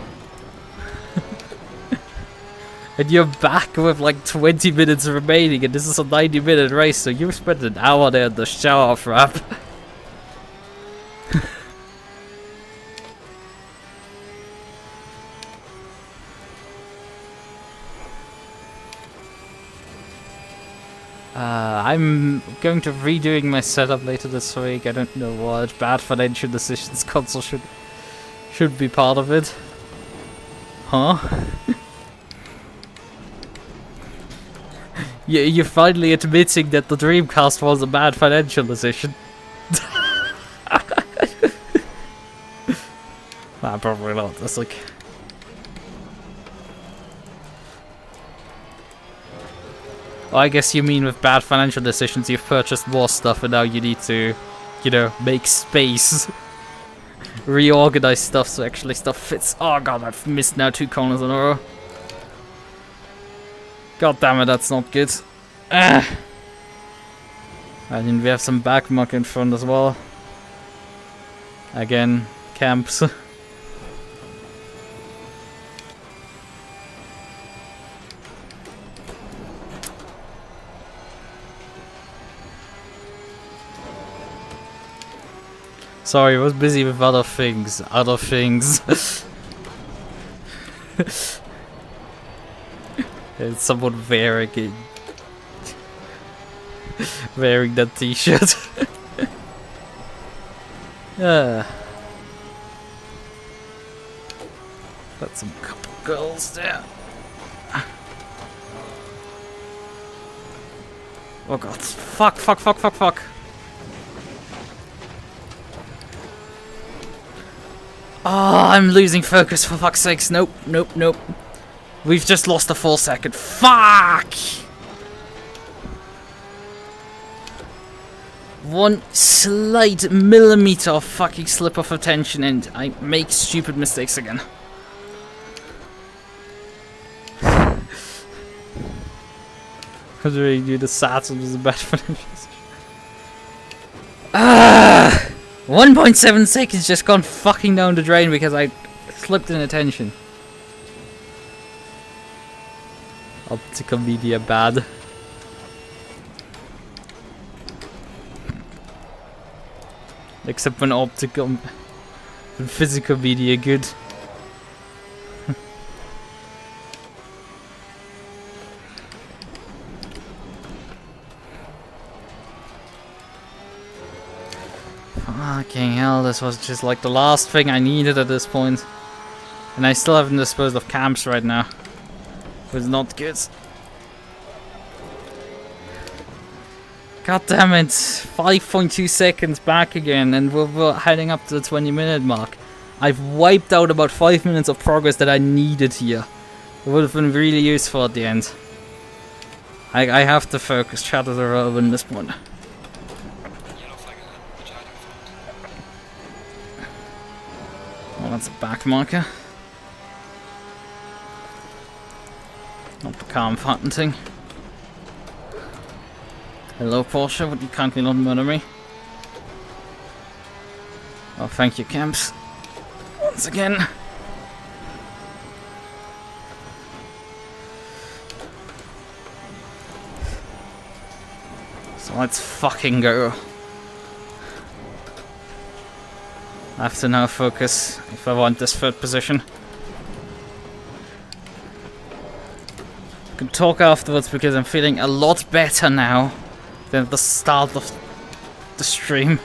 And you're back with like 20 minutes remaining, and this is a 90-minute race, so you spent an hour there in the shower, frap. I'm going to redoing my setup later this week. I don't know what. Bad financial decisions console should be part of it. Huh? You're finally admitting that the Dreamcast was a bad financial decision. Nah, probably not. That's like... Oh, I guess you mean with bad financial decisions, you've purchased more stuff and now you need to, you know, make space. Reorganize stuff so actually stuff fits. Oh god, I've missed now 2 corners in a row. God damn it, that's not good. Ah. And then we have some back muck in front as well. Again, camps. Sorry, I was busy with other things. And someone wearing it. Wearing that t-shirt. Got some couple girls there. Oh god. Fuck. Oh, I'm losing focus, for fuck's sakes. Nope. We've just lost a full second. Fuck! One slight millimeter of fucking slip of attention and I make stupid mistakes again. Considering you the Sata was a bad financial decision. 1.7 seconds just gone fucking down the drain because I slipped in attention. Optical media bad. Except when when physical media good. Fucking hell, this was just like the last thing I needed at this point. And I still haven't disposed of camps right now. It was not good. God damn it, 5.2 seconds back again and we're heading up to the 20-minute mark. I've wiped out about 5 minutes of progress that I needed here. It would have been really useful at the end. I have to focus, chat is irrelevant at this point. Oh, that's a back marker. Not the car I'm patenting. Hello Porsche, would you kindly not murder me? Oh, thank you, camps. Once again. So let's fucking go. I have to now focus if I want this third position. I can talk afterwards because I'm feeling a lot better now than at the start of the stream.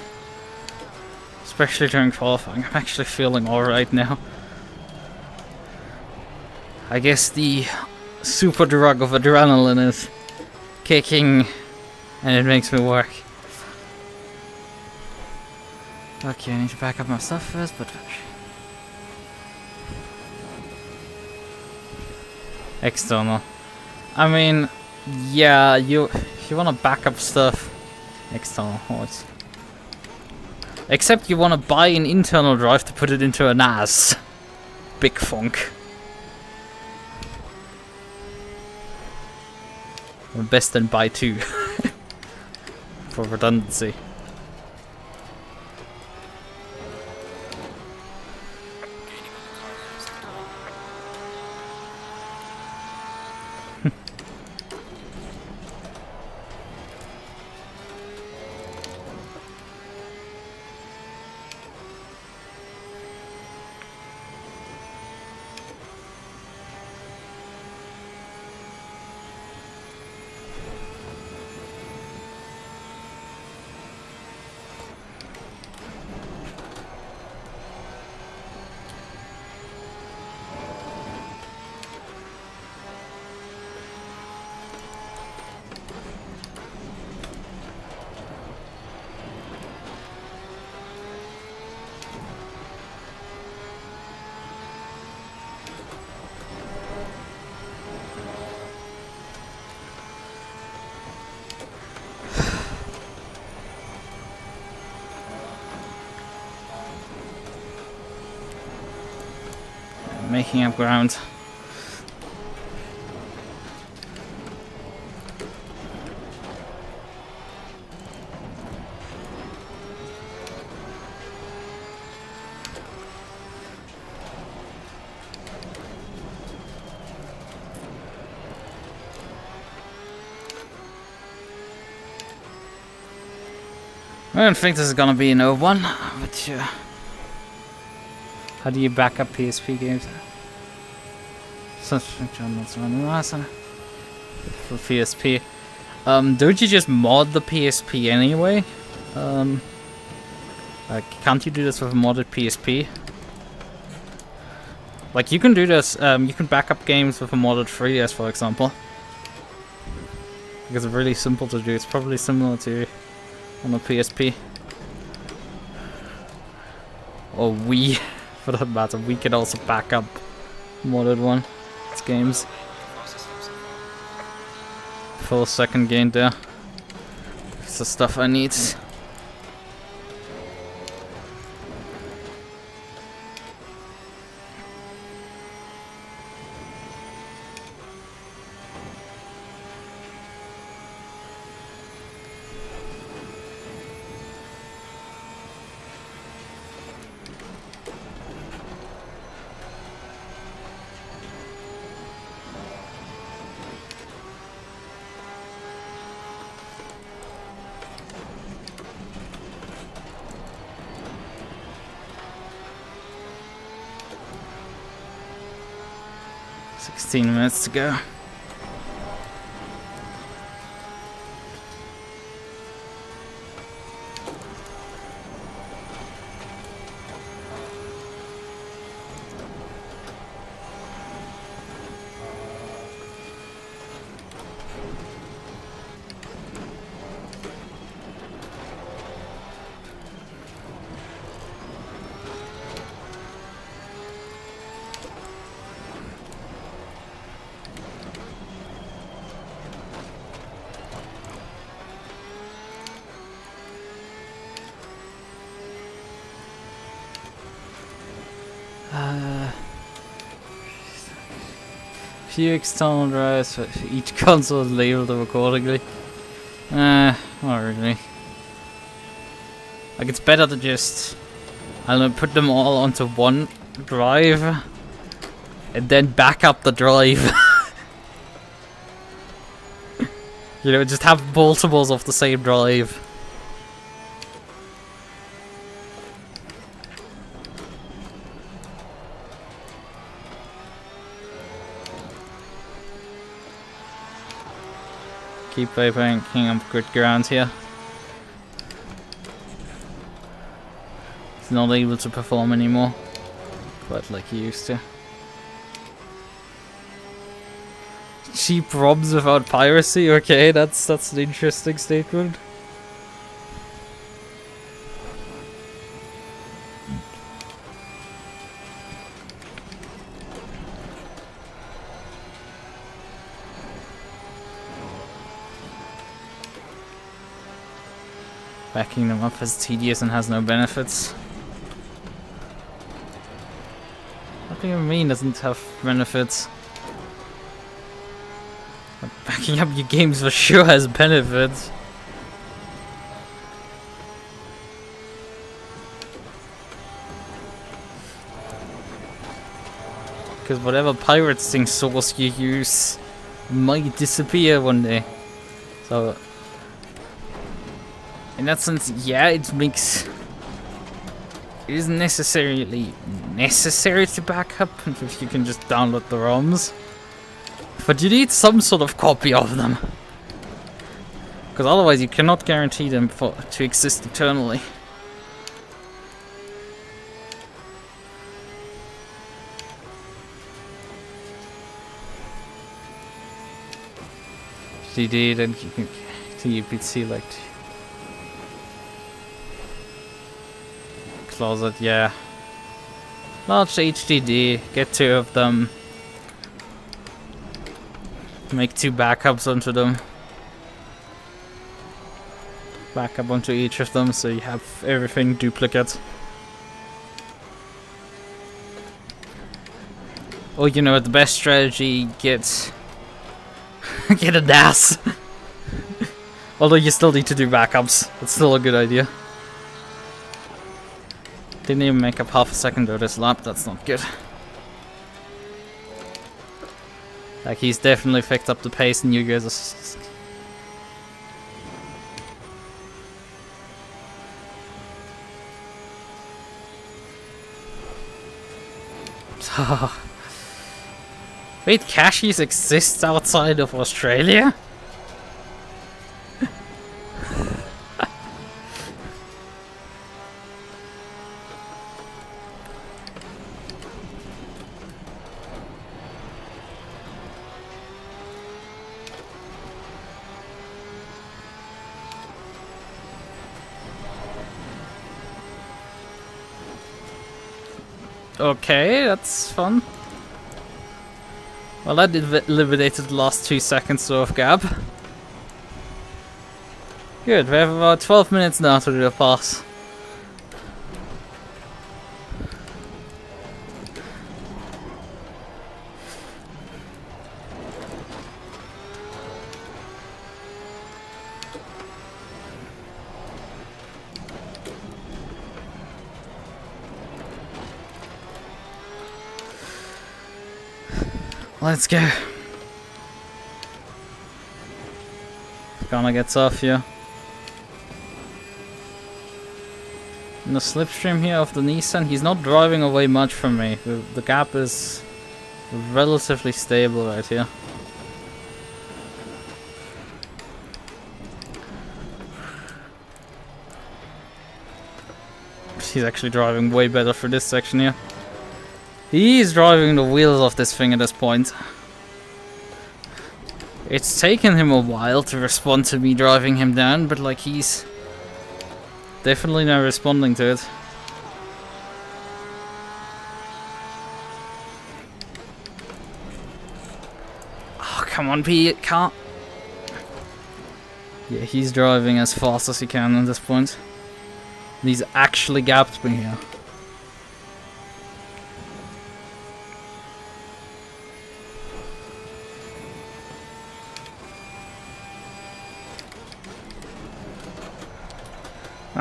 Especially during qualifying. I'm actually feeling alright now. I guess the super drug of adrenaline is kicking and it makes me work. Okay, I need to back up my stuff first, but... External. I mean, yeah, if you want to back up stuff... External, what? Except you want to buy an internal drive to put it into a NAS. Big funk. Or best then buy two. For redundancy. Making up ground. I don't think this is gonna be an O1, but how do you back up PSP games? Such for PSP. Don't you just mod the PSP anyway? Can't you do this with a modded PSP? Like you can do this. You can back up games with a modded 3DS, for example. Because it's really simple to do. It's probably similar to on the PSP. Or Wii, for that matter. We can also back up modded one. It's games. Full second gain there. It's the stuff I need. 16 minutes to go. Few external drives, but each console is labeled accordingly. Not really. Like, it's better to just, I don't know, put them all onto one drive and then back up the drive. You know, just have multiples of the same drive. Keep picking up good ground here. He's not able to perform anymore, quite like he used to. Cheap ROMs without piracy? Okay, that's an interesting statement. Backing them up is tedious and has no benefits. What do you mean doesn't have benefits? Like, backing up your games for sure has benefits. Because whatever pirating source you use might disappear one day. So, in that sense, yeah, it isn't necessarily necessary to back up if you can just download the ROMs. But you need some sort of copy of them. Because otherwise you cannot guarantee them to exist eternally. HDD, then you can TUPC like closet, yeah. Large HDD, get 2 of them. Make 2 backups onto them. Backup onto each of them so you have everything duplicate. Or you know what, the best strategy, get a NAS. Although you still need to do backups. It's still a good idea. Didn't even make up half a second of this lap, that's not good. Like, he's definitely picked up the pace and you guys are... Wait, cashies exist outside of Australia? Okay, that's fun. Well, that eliminated the last 2 seconds of gap. Good, we have about 12 minutes now to do the pass. Let's go. Kinda gets off here. In the slipstream here of the Nissan, he's not driving away much from me. The gap is relatively stable right here. He's actually driving way better for this section here. He's driving the wheels off this thing at this point. It's taken him a while to respond to me driving him down, but like he's definitely now responding to it. Oh, come on, Pete, can't. Yeah, he's driving as fast as he can at this point. And he's actually gapped me here.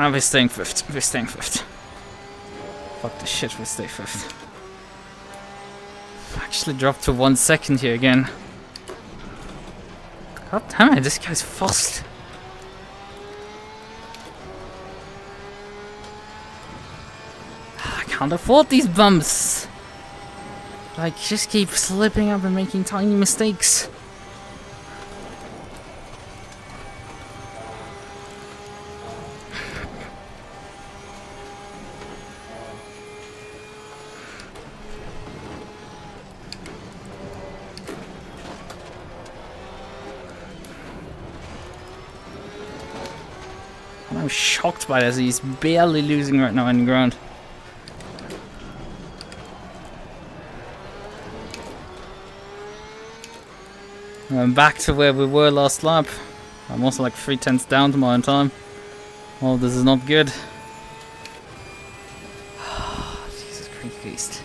Ah, we're staying 5th. We're staying 5th. Fuck the shit, we stay 5th. Actually dropped to 1 second here again. God damn it, this guy's fast. I can't afford these bumps. Like, just keep slipping up and making tiny mistakes. I'm shocked by this, he's barely losing right now on the ground. I'm back to where we were last lap. I'm also like 3/10 down to my own time. Oh, this is not good. Jesus Christ.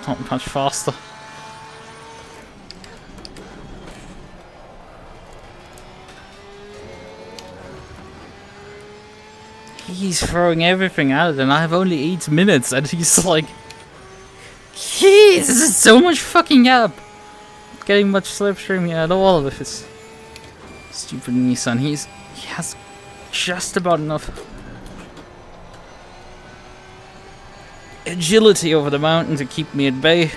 Not much faster. He's throwing everything at it, and I have only 8 minutes, and he's like, "Jeez, this is so much fucking gap." Not getting much slipstream here at all with his stupid Nissan. He has just about enough agility over the mountain to keep me at bay.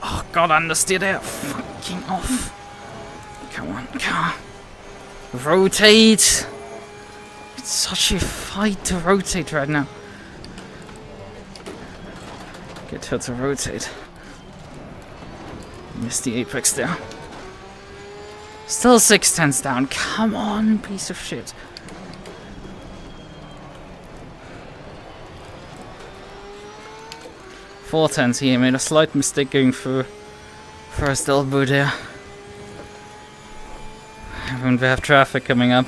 Oh god, understeer there. Fucking off. Come on, car. Rotate! It's such a fight to rotate right now. Get her to rotate. Missed the apex there. Still 6/10 down. Come on, piece of shit. Four-tenths here. Made a slight mistake going through first elbow there. When we have traffic coming up,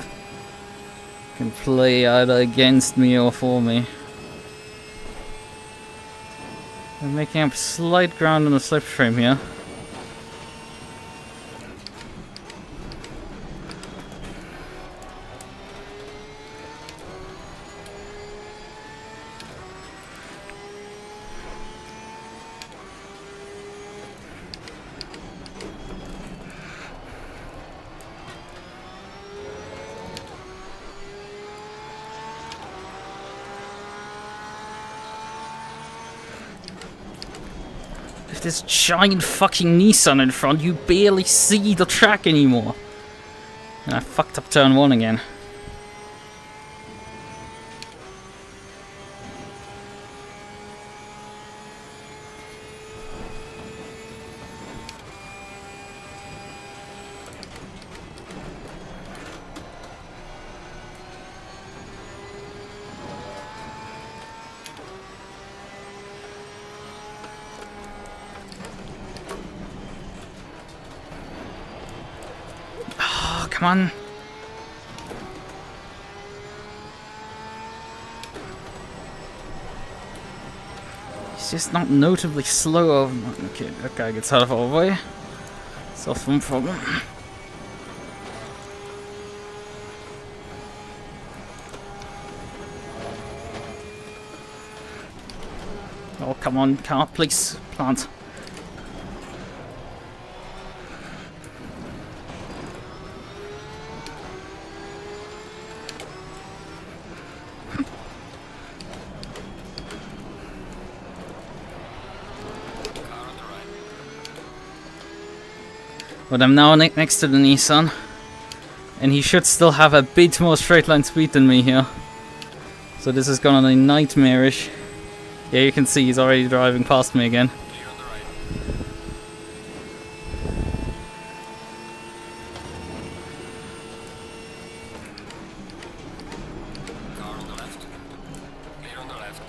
can play either against me or for me. I'm making up slight ground on the slipstream here. This giant fucking Nissan in front, you barely see the track anymore. And I fucked up turn 1 again. Come on. He's just not notably slow over. Okay, that guy gets out of our way. Solve one problem. Oh, come on, car, please, plant. But I'm now next to the Nissan, and he should still have a bit more straight line speed than me here. So this is gonna be nightmarish. Yeah, you can see he's already driving past me again. Clear on the right. Car on the left. Clear on the left.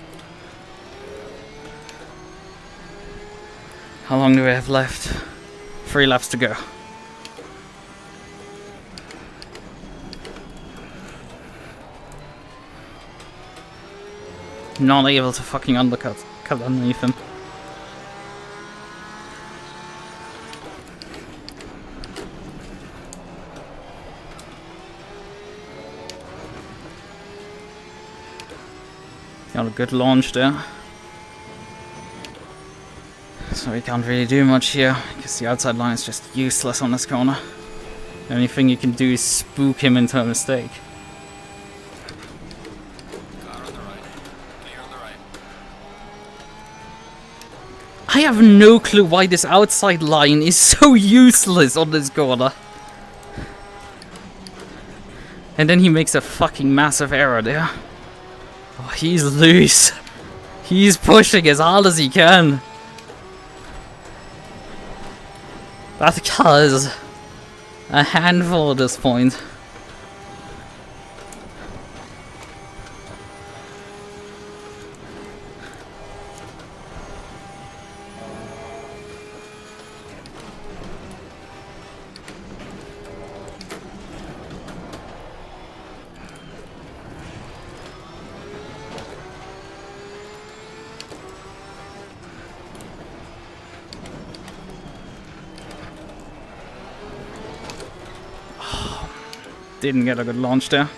How long do we have left? 3 laps to go. Not able to fucking cut underneath him. Got a good launch there. So we can't really do much here, because the outside line is just useless on this corner. The only thing you can do is spook him into a mistake. Car on the right. Clear on the right. I have no clue why this outside line is so useless on this corner. And then he makes a fucking massive error there. Oh, he's loose. He's pushing as hard as he can. That car is a handful at this point. Didn't get a good launch there.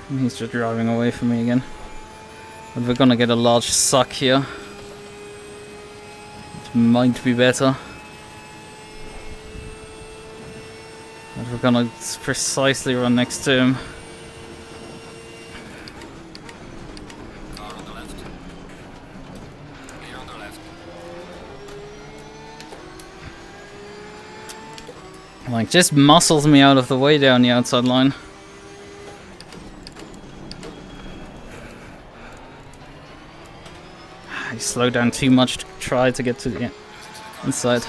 And he's just driving away from me again. But we're gonna get a large suck here. It might be better. But we're gonna precisely run next to him. Car on the left. Clear on the left. Like, just muscles me out of the way there on the outside line. I slowed down too much to try to get to the inside.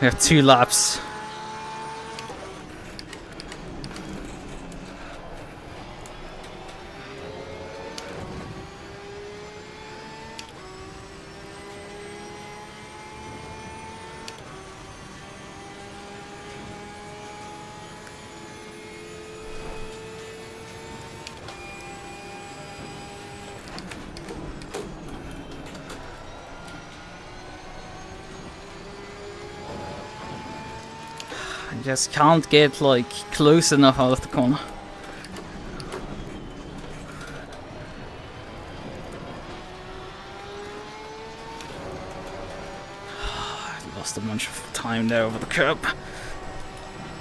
We have 2 laps. I just can't get like close enough out of the corner. I lost a bunch of time there over the curb.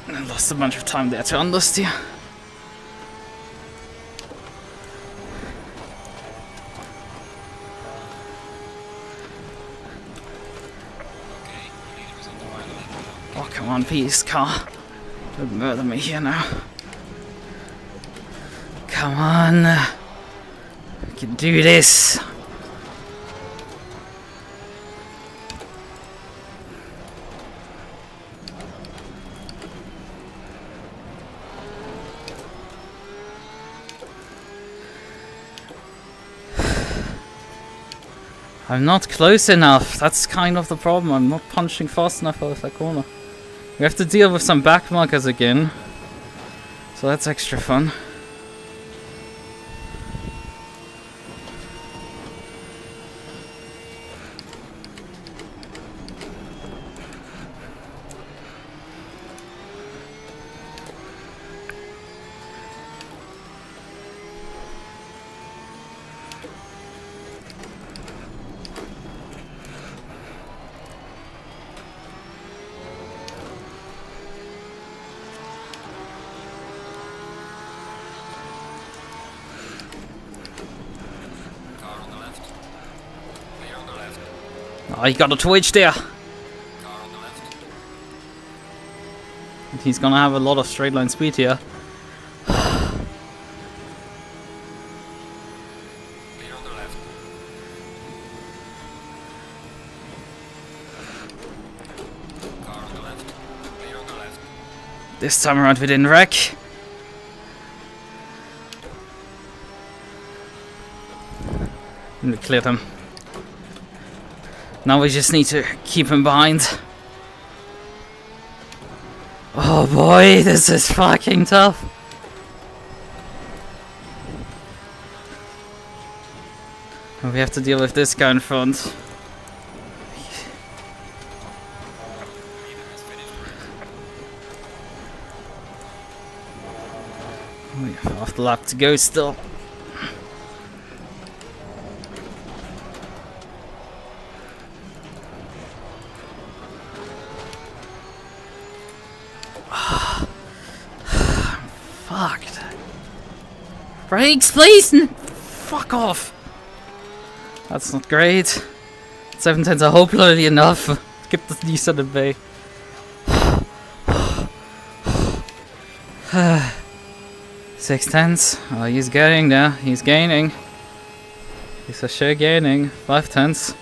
And I lost a bunch of time there to understeer. Oh, come on, please, car. Don't murder me here now. Come on. We can do this. I'm not close enough. That's kind of the problem. I'm not punching fast enough out of that corner. We have to deal with some back markers again. So that's extra fun. Oh, he got a twitch there. Car on the left. And he's gonna have a lot of straight line speed here. Clear on the left. Car on the left. Clear on the left. This time around we didn't wreck. And we cleared him. Now we just need to keep him behind. Oh boy, this is fucking tough. And we have to deal with this guy in front. We have half the lap to go still. Fuck. Brakes, please! Fuck off! That's not great. 710s are hopefully enough. Get the decent in bay. 610s. Oh, he's getting there. He's gaining. He's for sure gaining. 510s.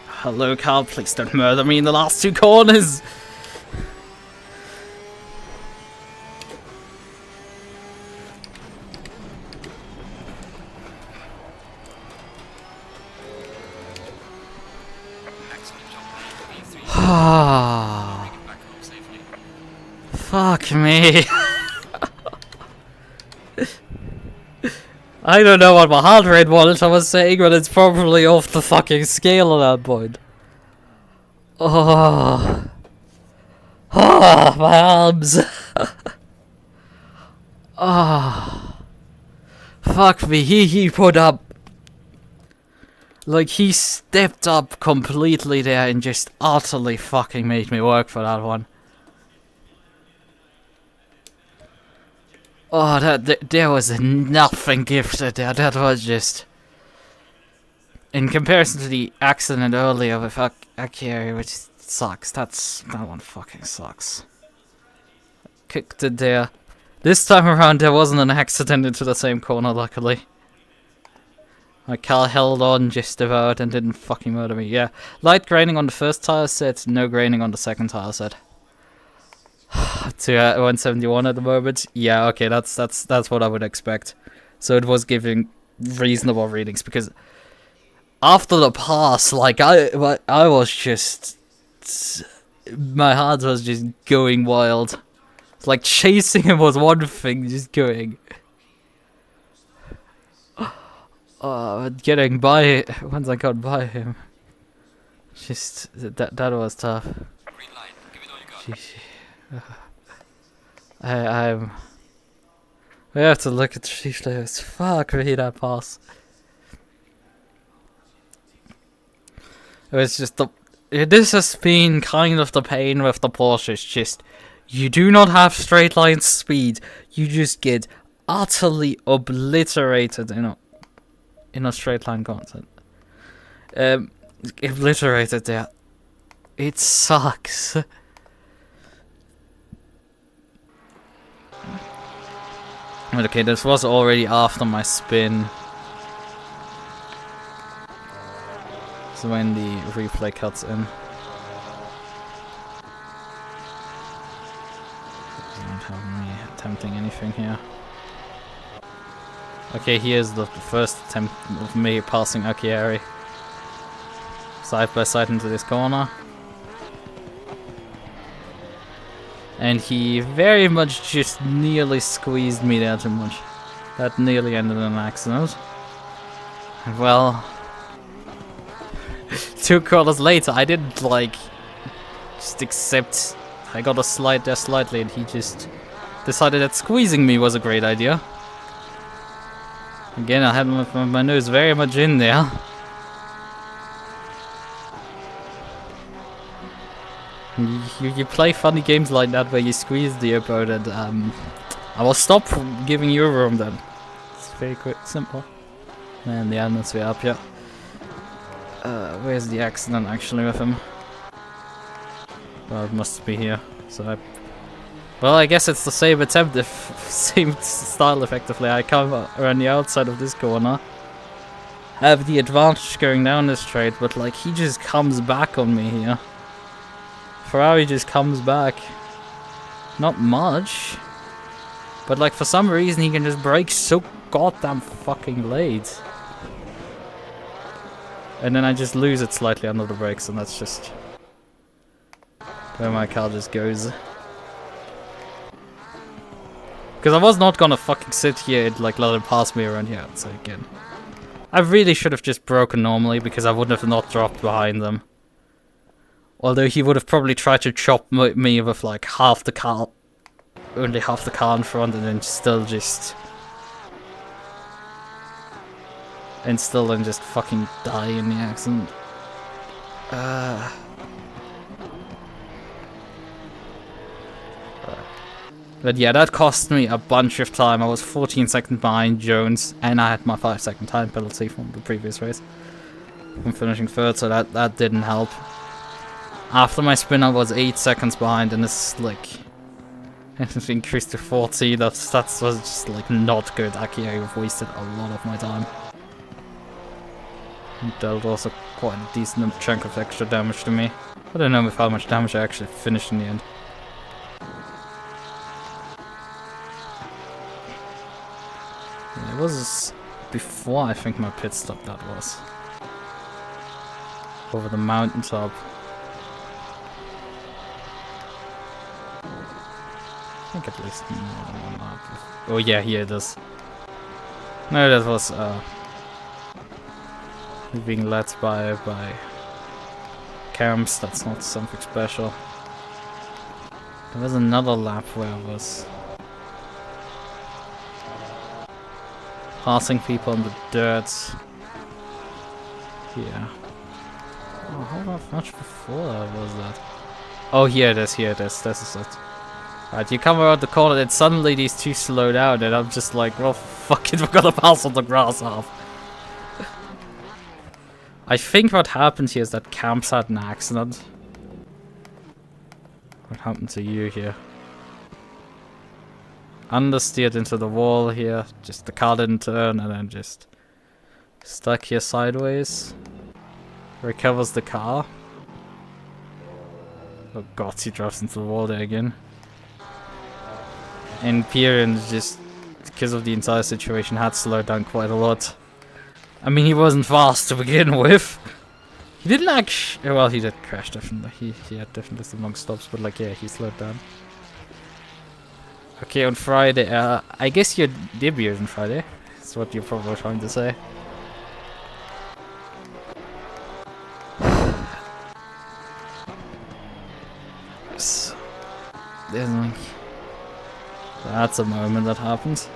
Hello, Carl. Please don't murder me in the last two corners. Fuck me. I don't know what my heart rate was, I was saying, but it's probably off the fucking scale at that point. Oh. Oh, my arms. Oh. Fuck me, he put up. Like, he stepped up completely there and just utterly fucking made me work for that one. Oh, there was nothing gifted there. That was just... In comparison to the accident earlier with Akiri, which sucks. That one fucking sucks. Kicked it there. This time around, there wasn't an accident into the same corner, luckily. My car held on just about and didn't fucking murder me. Yeah, light graining on the first tire set, no graining on the second tire set. To 171 at the moment. Yeah, okay, that's what I would expect. So it was giving reasonable readings because after the pass, like I was just, my heart was just going wild. Like chasing him was one thing, just going. Getting by once I got by him, just that was tough. Green light. Give it all you got. Jeez. We have to look at the replays. Fuck me, that pass. It was just this has been kind of the pain with the Porsche. It's just you do not have straight line speed. You just get utterly obliterated in a straight line content. Obliterated there. It sucks. Okay, this was already after my spin. So when the replay cuts in. Doesn't have me attempting anything here. Okay, here's the first attempt of me passing Akiari. Side by side into this corner. And he very much just nearly squeezed me there too much. That nearly ended in an accident. Well, 2 corners later, I didn't just accept. I got a slide there slightly, and he just decided that squeezing me was a great idea. Again, I had my nose very much in there. You play funny games like that where you squeeze the opponent. I will stop giving you room then. It's very quick, simple. And the atmosphere up here. Where's the accident actually with him? Well, it must be here. So well, I guess it's the same attempt, same style effectively. I come around the outside of this corner. Have the advantage going down this straight, but like he just comes back on me here. Ferrari just comes back. Not much. But like for some reason he can just brake so goddamn fucking late. And then I just lose it slightly under the brakes, and that's just where my car just goes. Because I was not gonna fucking sit here and like let him pass me around here. So again, I really should have just broken normally because I would have not dropped behind them. Although he would have probably tried to chop me with like half the car, only half the car in front, and then still just fucking die in the accident. But yeah, that cost me a bunch of time. I was 14 seconds behind Jones, and I had my 5-second time penalty from the previous race. From finishing third, so that didn't help. After my spin, I was 8 seconds behind, and it's like... It increased to 14, that was just like not good. Actually, I've wasted a lot of my time. And dealt also quite a decent chunk of extra damage to me. I don't know with how much damage I actually finished in the end. It was before, I think, my pit stop, that was. Over the mountaintop. I think at least more than one lap. Oh yeah, here it is. No, that was being led by camps, that's not something special. There was another lap where I was passing people on the dirt. Yeah. Oh, how much before that was that? Oh, here it is, this is it. Right, you come around the corner and suddenly these two slow down and I'm just like, well, fuck it, we're gonna pass on the grass off. I think what happened here is that Camps had an accident. What happened to you here? Understeered into the wall here, just the car didn't turn and then just stuck here sideways. Recovers the car. Oh god, he drops into the wall there again. And Piran just, because of the entire situation, had slowed down quite a lot. I mean, he wasn't fast to begin with. He didn't actually... Well, he did crash, definitely. He had definitely some long stops, but like, yeah, he slowed down. Okay, on Friday, I guess your debut is on Friday. That's what you're probably trying to say. So, there's like... That's a moment that happens.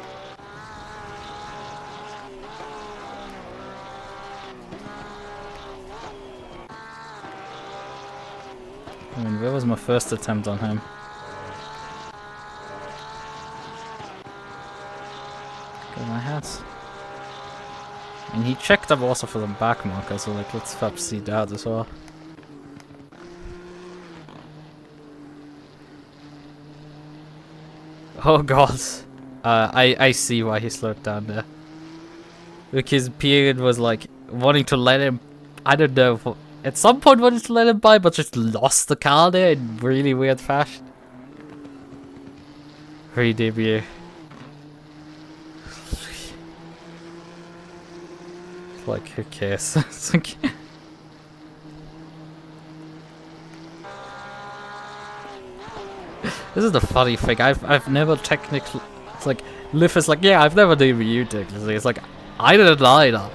I mean, where was my first attempt on him? Got my hat. And he checked up also for the back marker, so like, let's perhaps see that as well. Oh god. I see why he slowed down there. Because Period was like wanting to let him, I don't know, at some point wanted to let him by, but just lost the car there in really weird fashion. Free debut. Like, who cares? It's like... This is the funny thing, I've never technically... It's like, Liv is like, yeah, I've never debuted technically. It's like, I didn't either.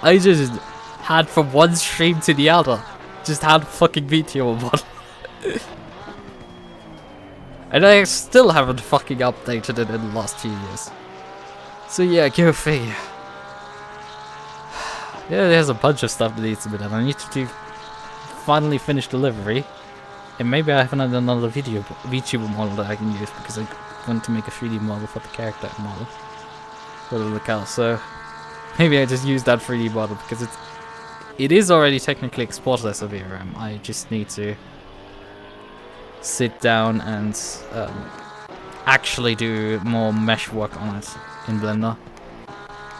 I just had from one stream to the other. Just had fucking video model. And I still haven't fucking updated it in the last few years. So yeah, go figure. Yeah, there's a bunch of stuff that needs to be done. I need to finally finish delivery. And maybe I haven't had another VTuber model that I can use because I want to make a 3D model for the character model for the lookout. So maybe I just use that 3D model because it is already technically exported as a VRM. I just need to sit down and actually do more mesh work on it in Blender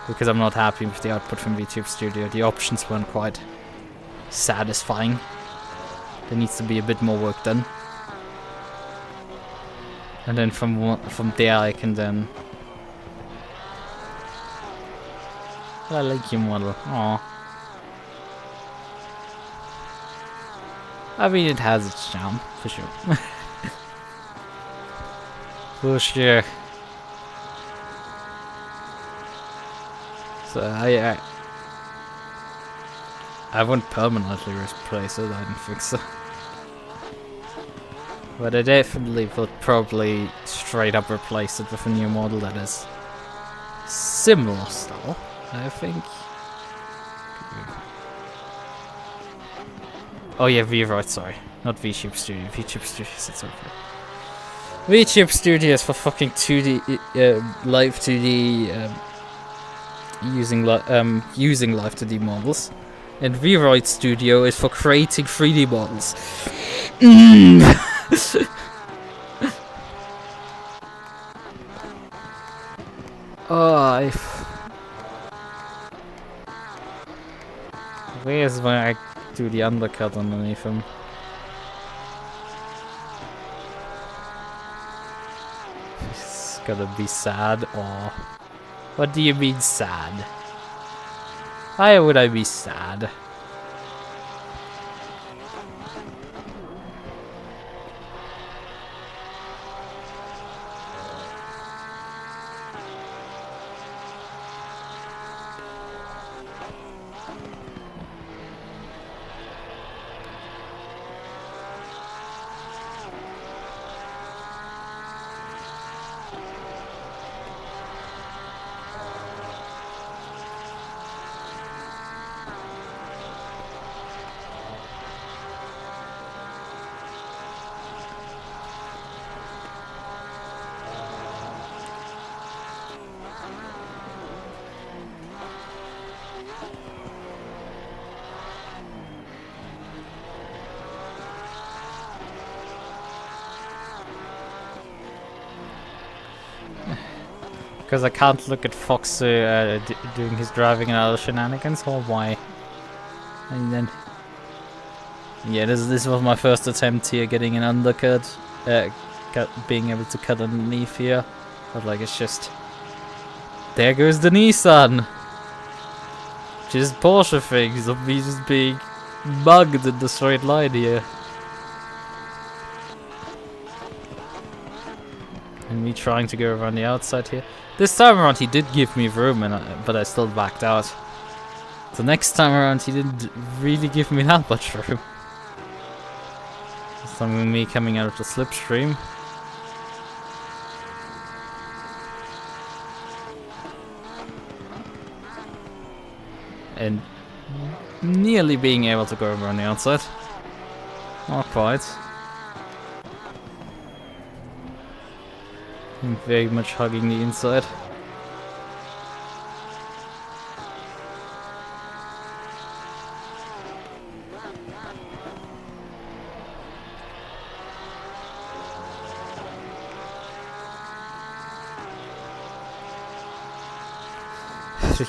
because I'm not happy with the output from VTube Studio. The options weren't quite satisfying. There needs to be a bit more work done. And then from there I can then... I like your model. Aww. I mean, it has its charm, for sure. For sure. So I won't permanently replace it, I don't think so. But I definitely would probably straight up replace it with a new model that is similar style, I think. Oh yeah, VRoid, sorry. Not VTube Studio. VTube Studios, it's okay. VTube Studios for fucking 2D, live 2D, using live 2D models. And VRoid Studio is for creating 3D models. Oh, where's when I do the undercut underneath him? He's gonna be sad, or what do you mean sad? Why would I be sad? Because I can't look at Fox doing his driving and other shenanigans, or why? And then, yeah, this was my first attempt here, getting an undercut, being able to cut underneath here. But like, it's just, there goes the Nissan. Just Porsche things of me just being mugged in the straight line here. And me trying to go around the outside here. This time around he did give me room, but I still backed out. The next time around he didn't really give me that much room. This time with me coming out of the slipstream. And nearly being able to go around the outside. Not quite. I'm very much hugging the inside.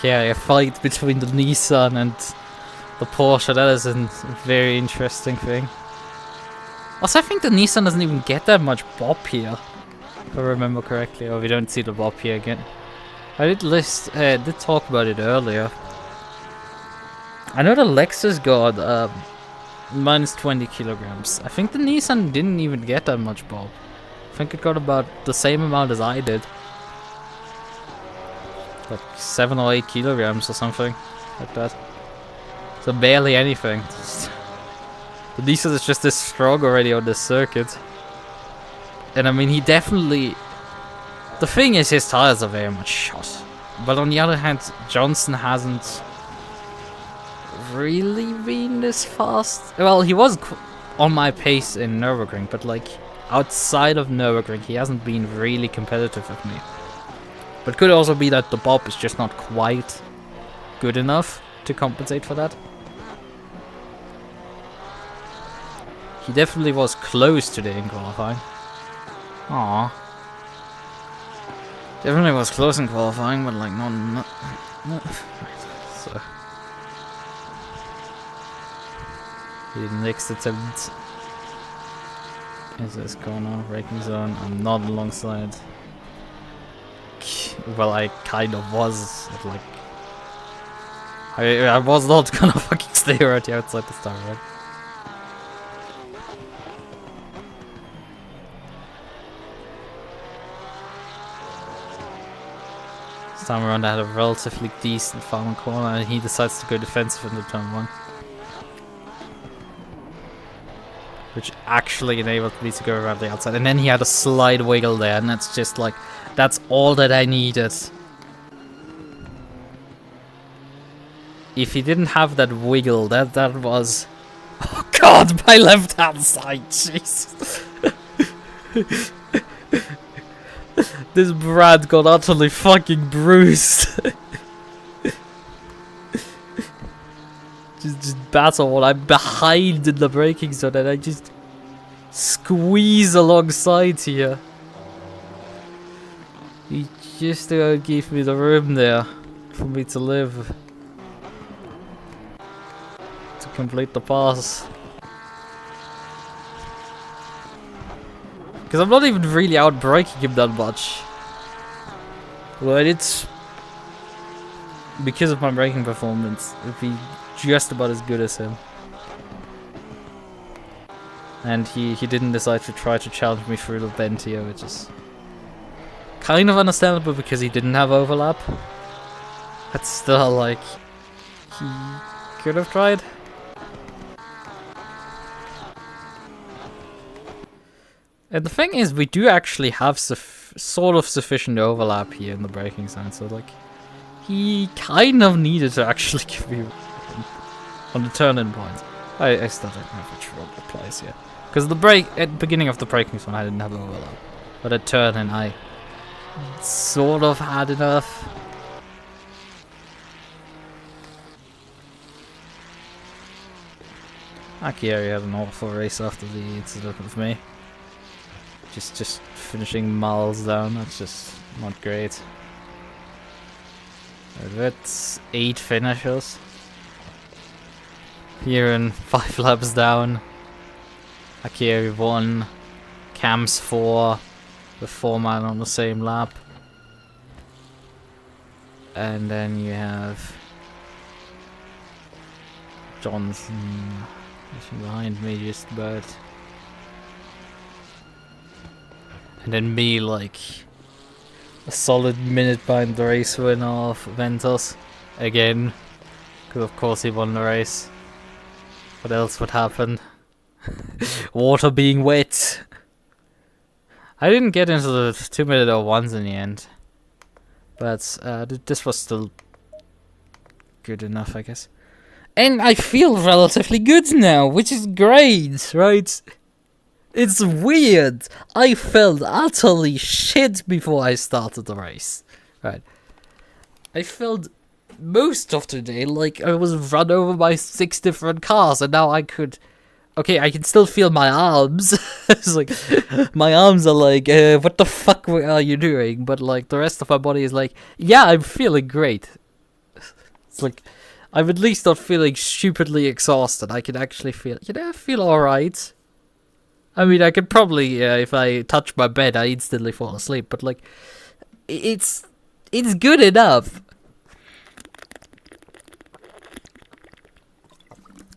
Yeah, a fight between the Nissan and the Porsche, that is a very interesting thing. Also, I think the Nissan doesn't even get that much bop here. If I remember correctly, or we don't see the bop here again. I did talk about it earlier. I know the Lexus got minus 20 kilograms. I think the Nissan didn't even get that much bop. I think it got about the same amount as I did. Like 7 or 8 kilograms or something like that. So barely anything. The Nissan is just this strong already on this circuit. And I mean, he definitely... The thing is, his tires are very much shot. But on the other hand, Johnson hasn't really been this fast. Well, he was on my pace in Nürburgring, but like, outside of Nürburgring, he hasn't been really competitive with me. But could also be that the bop is just not quite good enough to compensate for that. He definitely was close today in qualifying. Aww. Definitely was close in qualifying, but like not. So. The next attempt is this corner, braking zone. I'm not alongside. Well, I kind of was. Like, I was not gonna fucking stay right here outside this time, right? This time around I had a relatively decent final corner and he decides to go defensive into turn 1. Which actually enabled me to go around the outside. And then he had a slight wiggle there, and that's just like, that's all that I needed. If he didn't have that wiggle, that was... Oh god, my left hand side, Jesus. This brat got utterly fucking bruised. just battle while I'm behind in the braking zone and I just squeeze alongside here. He just gave me the room there for me to live. To complete the pass. Because I'm not even really out braking him that much. But it's because of my braking performance, it'd be just about as good as him. And he didn't decide to try to challenge me through the bend here, which is kind of understandable because he didn't have overlap. But still, like, he could have tried. And the thing is, we do actually have sort of sufficient overlap here in the braking zone, so like, he kind of needed to actually give me on the turn-in point. I still don't know which rule applies here. Because at the beginning of the braking zone I didn't have overlap. But at turn-in I sort of had enough. Akieri had an awful race after the incident with me. Just finishing miles down, that's just not great. That's 8 finishers. Here in 5 laps down. Akieri 1, Cam's 4, with 4 man on the same lap. And then you have Johnson behind me just about. And then me, like, a solid minute behind the race winner of Ventus. Again. Because of course he won the race. What else would happen? Water being wet. I didn't get into the 2-minute 01s in the end. But this was still good enough, I guess. And I feel relatively good now, which is great, right? It's weird. I felt utterly shit before I started the race. Right. I felt most of the day like I was run over by 6 different cars, and now I could... Okay, I can still feel my arms. It's like, my arms are like, what the fuck are you doing? But like, the rest of my body is like, yeah, I'm feeling great. It's like, I'm at least not feeling stupidly exhausted. I can actually feel, I feel alright. I mean, I could probably, if I touch my bed, I instantly fall asleep. But like, it's good enough.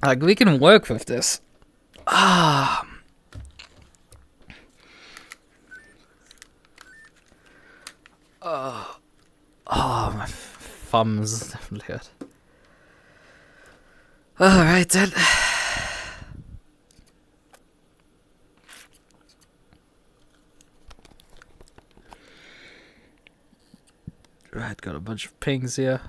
Like, we can work with this. Ah. Oh, my thumbs definitely hurt. Alright then. Right, got a bunch of pings here.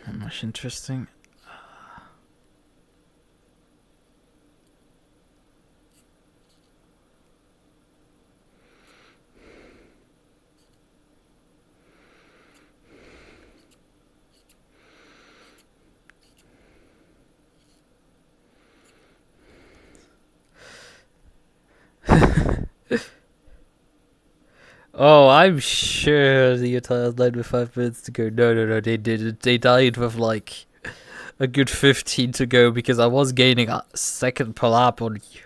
Not much interesting. Oh, I'm sure the entire died with 5 minutes to go. No, they didn't. They died with like a good 15 to go because I was gaining a second per lap on you.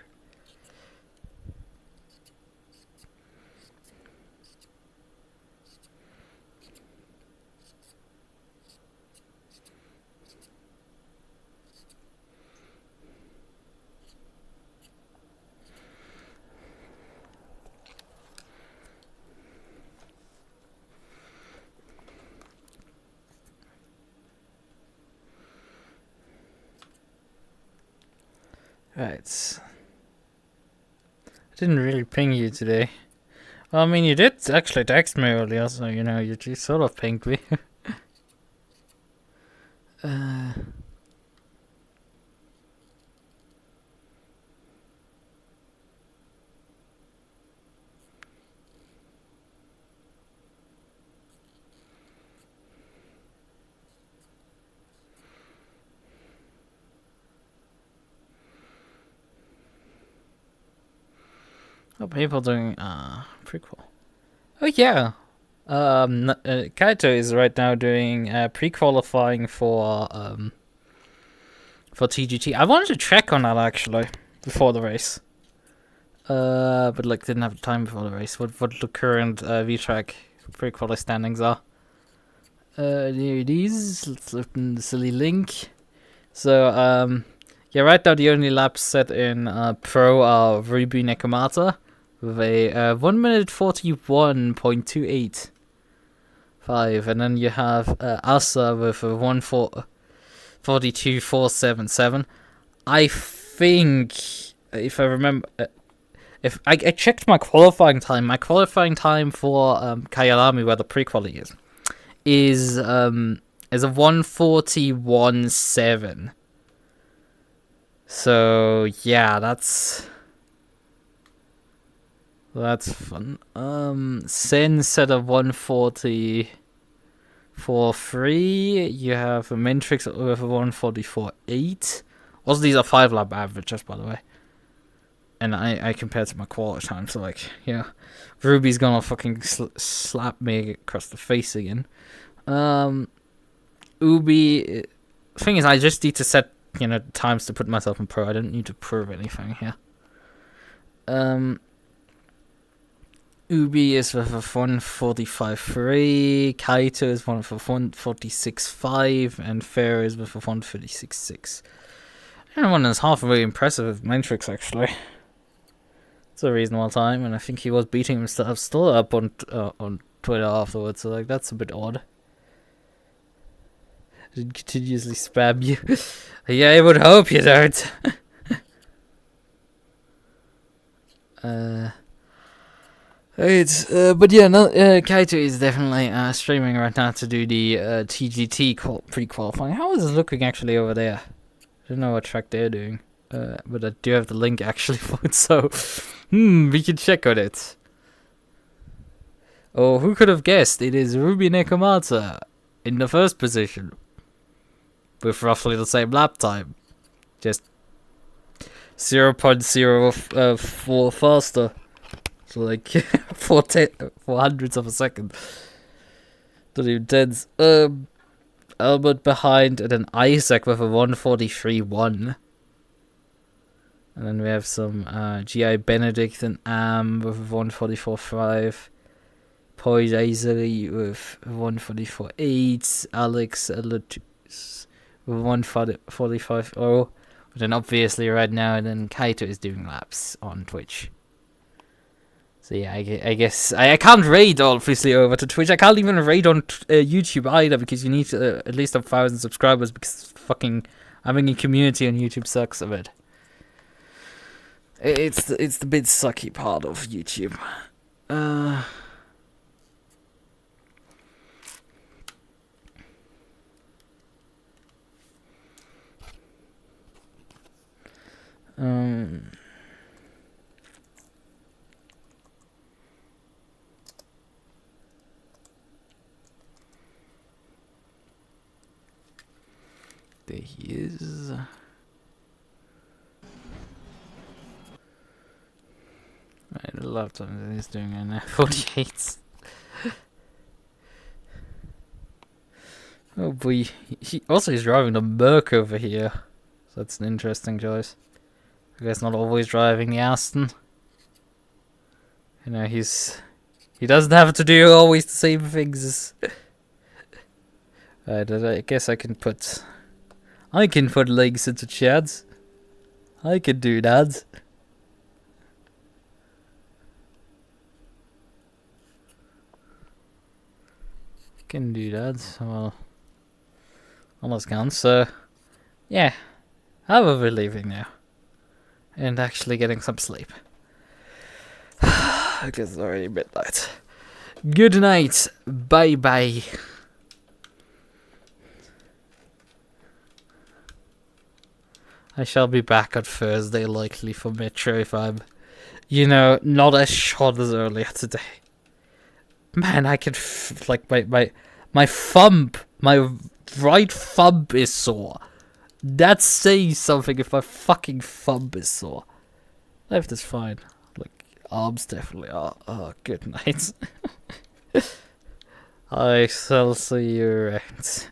Right. I didn't really ping you today. Well, I mean, you did actually text me earlier, so, you know, you sort of pinged me. Uh, oh, people doing prequel. Oh yeah. Kaito is right now doing pre-qualifying for TGT. I wanted to check on that actually before the race. But like didn't have time before the race. What the current VTrack pre-quali standings are. There it is. Let's open the silly link. So yeah, right now the only laps set in Pro are Ruby Nekomata with a 1 minute 41.285, and then you have Asa with a 1:42.477. I think, if I remember, if I checked my qualifying time for Kyalami, where the pre-quali is a 1:41.7. So yeah, that's fun. Sen set of 1:40.43. You have a Mintrix with a 1:44.8. Also, these are 5-lap averages, by the way. And I compared to my quality time, so like, yeah, Ruby's gonna fucking slap me across the face again. Ubi, thing is, I just need to set, times to put myself in Pro. I don't need to prove anything here. Ubi is with a 1:45.3, Kaito is one for 1:46.5, and Fair is with a 1:36.6. Everyone is half really impressive with Matrix, actually. It's a reasonable time, and I think he was beating himself still up on Twitter afterwards, so like that's a bit odd. I didn't continuously spam you. Yeah, I would hope you don't. But yeah, no, Kaito is definitely streaming right now to do the TGT pre-qualifying. How is it looking actually over there? I don't know what track they're doing, but I do have the link actually for it, so we can check on it. Oh, who could have guessed? It is Ruby Nekomata in the first position with roughly the same lap time, just 0.04 faster. So like 4 hundredths of a second. Not even tens. Albert behind, and then Isaac with a 1:43.1. And then we have some GI Benedict and Am with a 1:44.5. Poise Aizari with 1:44.8. Alex Lutus with 1:45.0. But then obviously right now, and then Kaito is doing laps on Twitch. So yeah, I guess I can't raid obviously over to Twitch. I can't even raid on YouTube either, because you need to at least have 1,000 subscribers, because fucking having a community on YouTube sucks a bit. It's the bit sucky part of YouTube. There he is. Right, a lot of times he's doing an 48. Oh boy. He also is driving the Merc over here. So that's an interesting choice. I guess not always driving the Aston. He doesn't have to do always the same things as... I guess I can put links into chats. I can do that. Can do that. Well, almost can. So, yeah, I will be leaving now and actually getting some sleep. Because it's already midnight. Good night. Bye bye. I shall be back on Thursday, likely for Metro if I'm, you know, not as shot as earlier today. Man, I can like my thumb, my right thumb is sore. That's saying something if my fucking thumb is sore. Left is fine. Like, arms definitely are. Oh, good night. I shall see you around.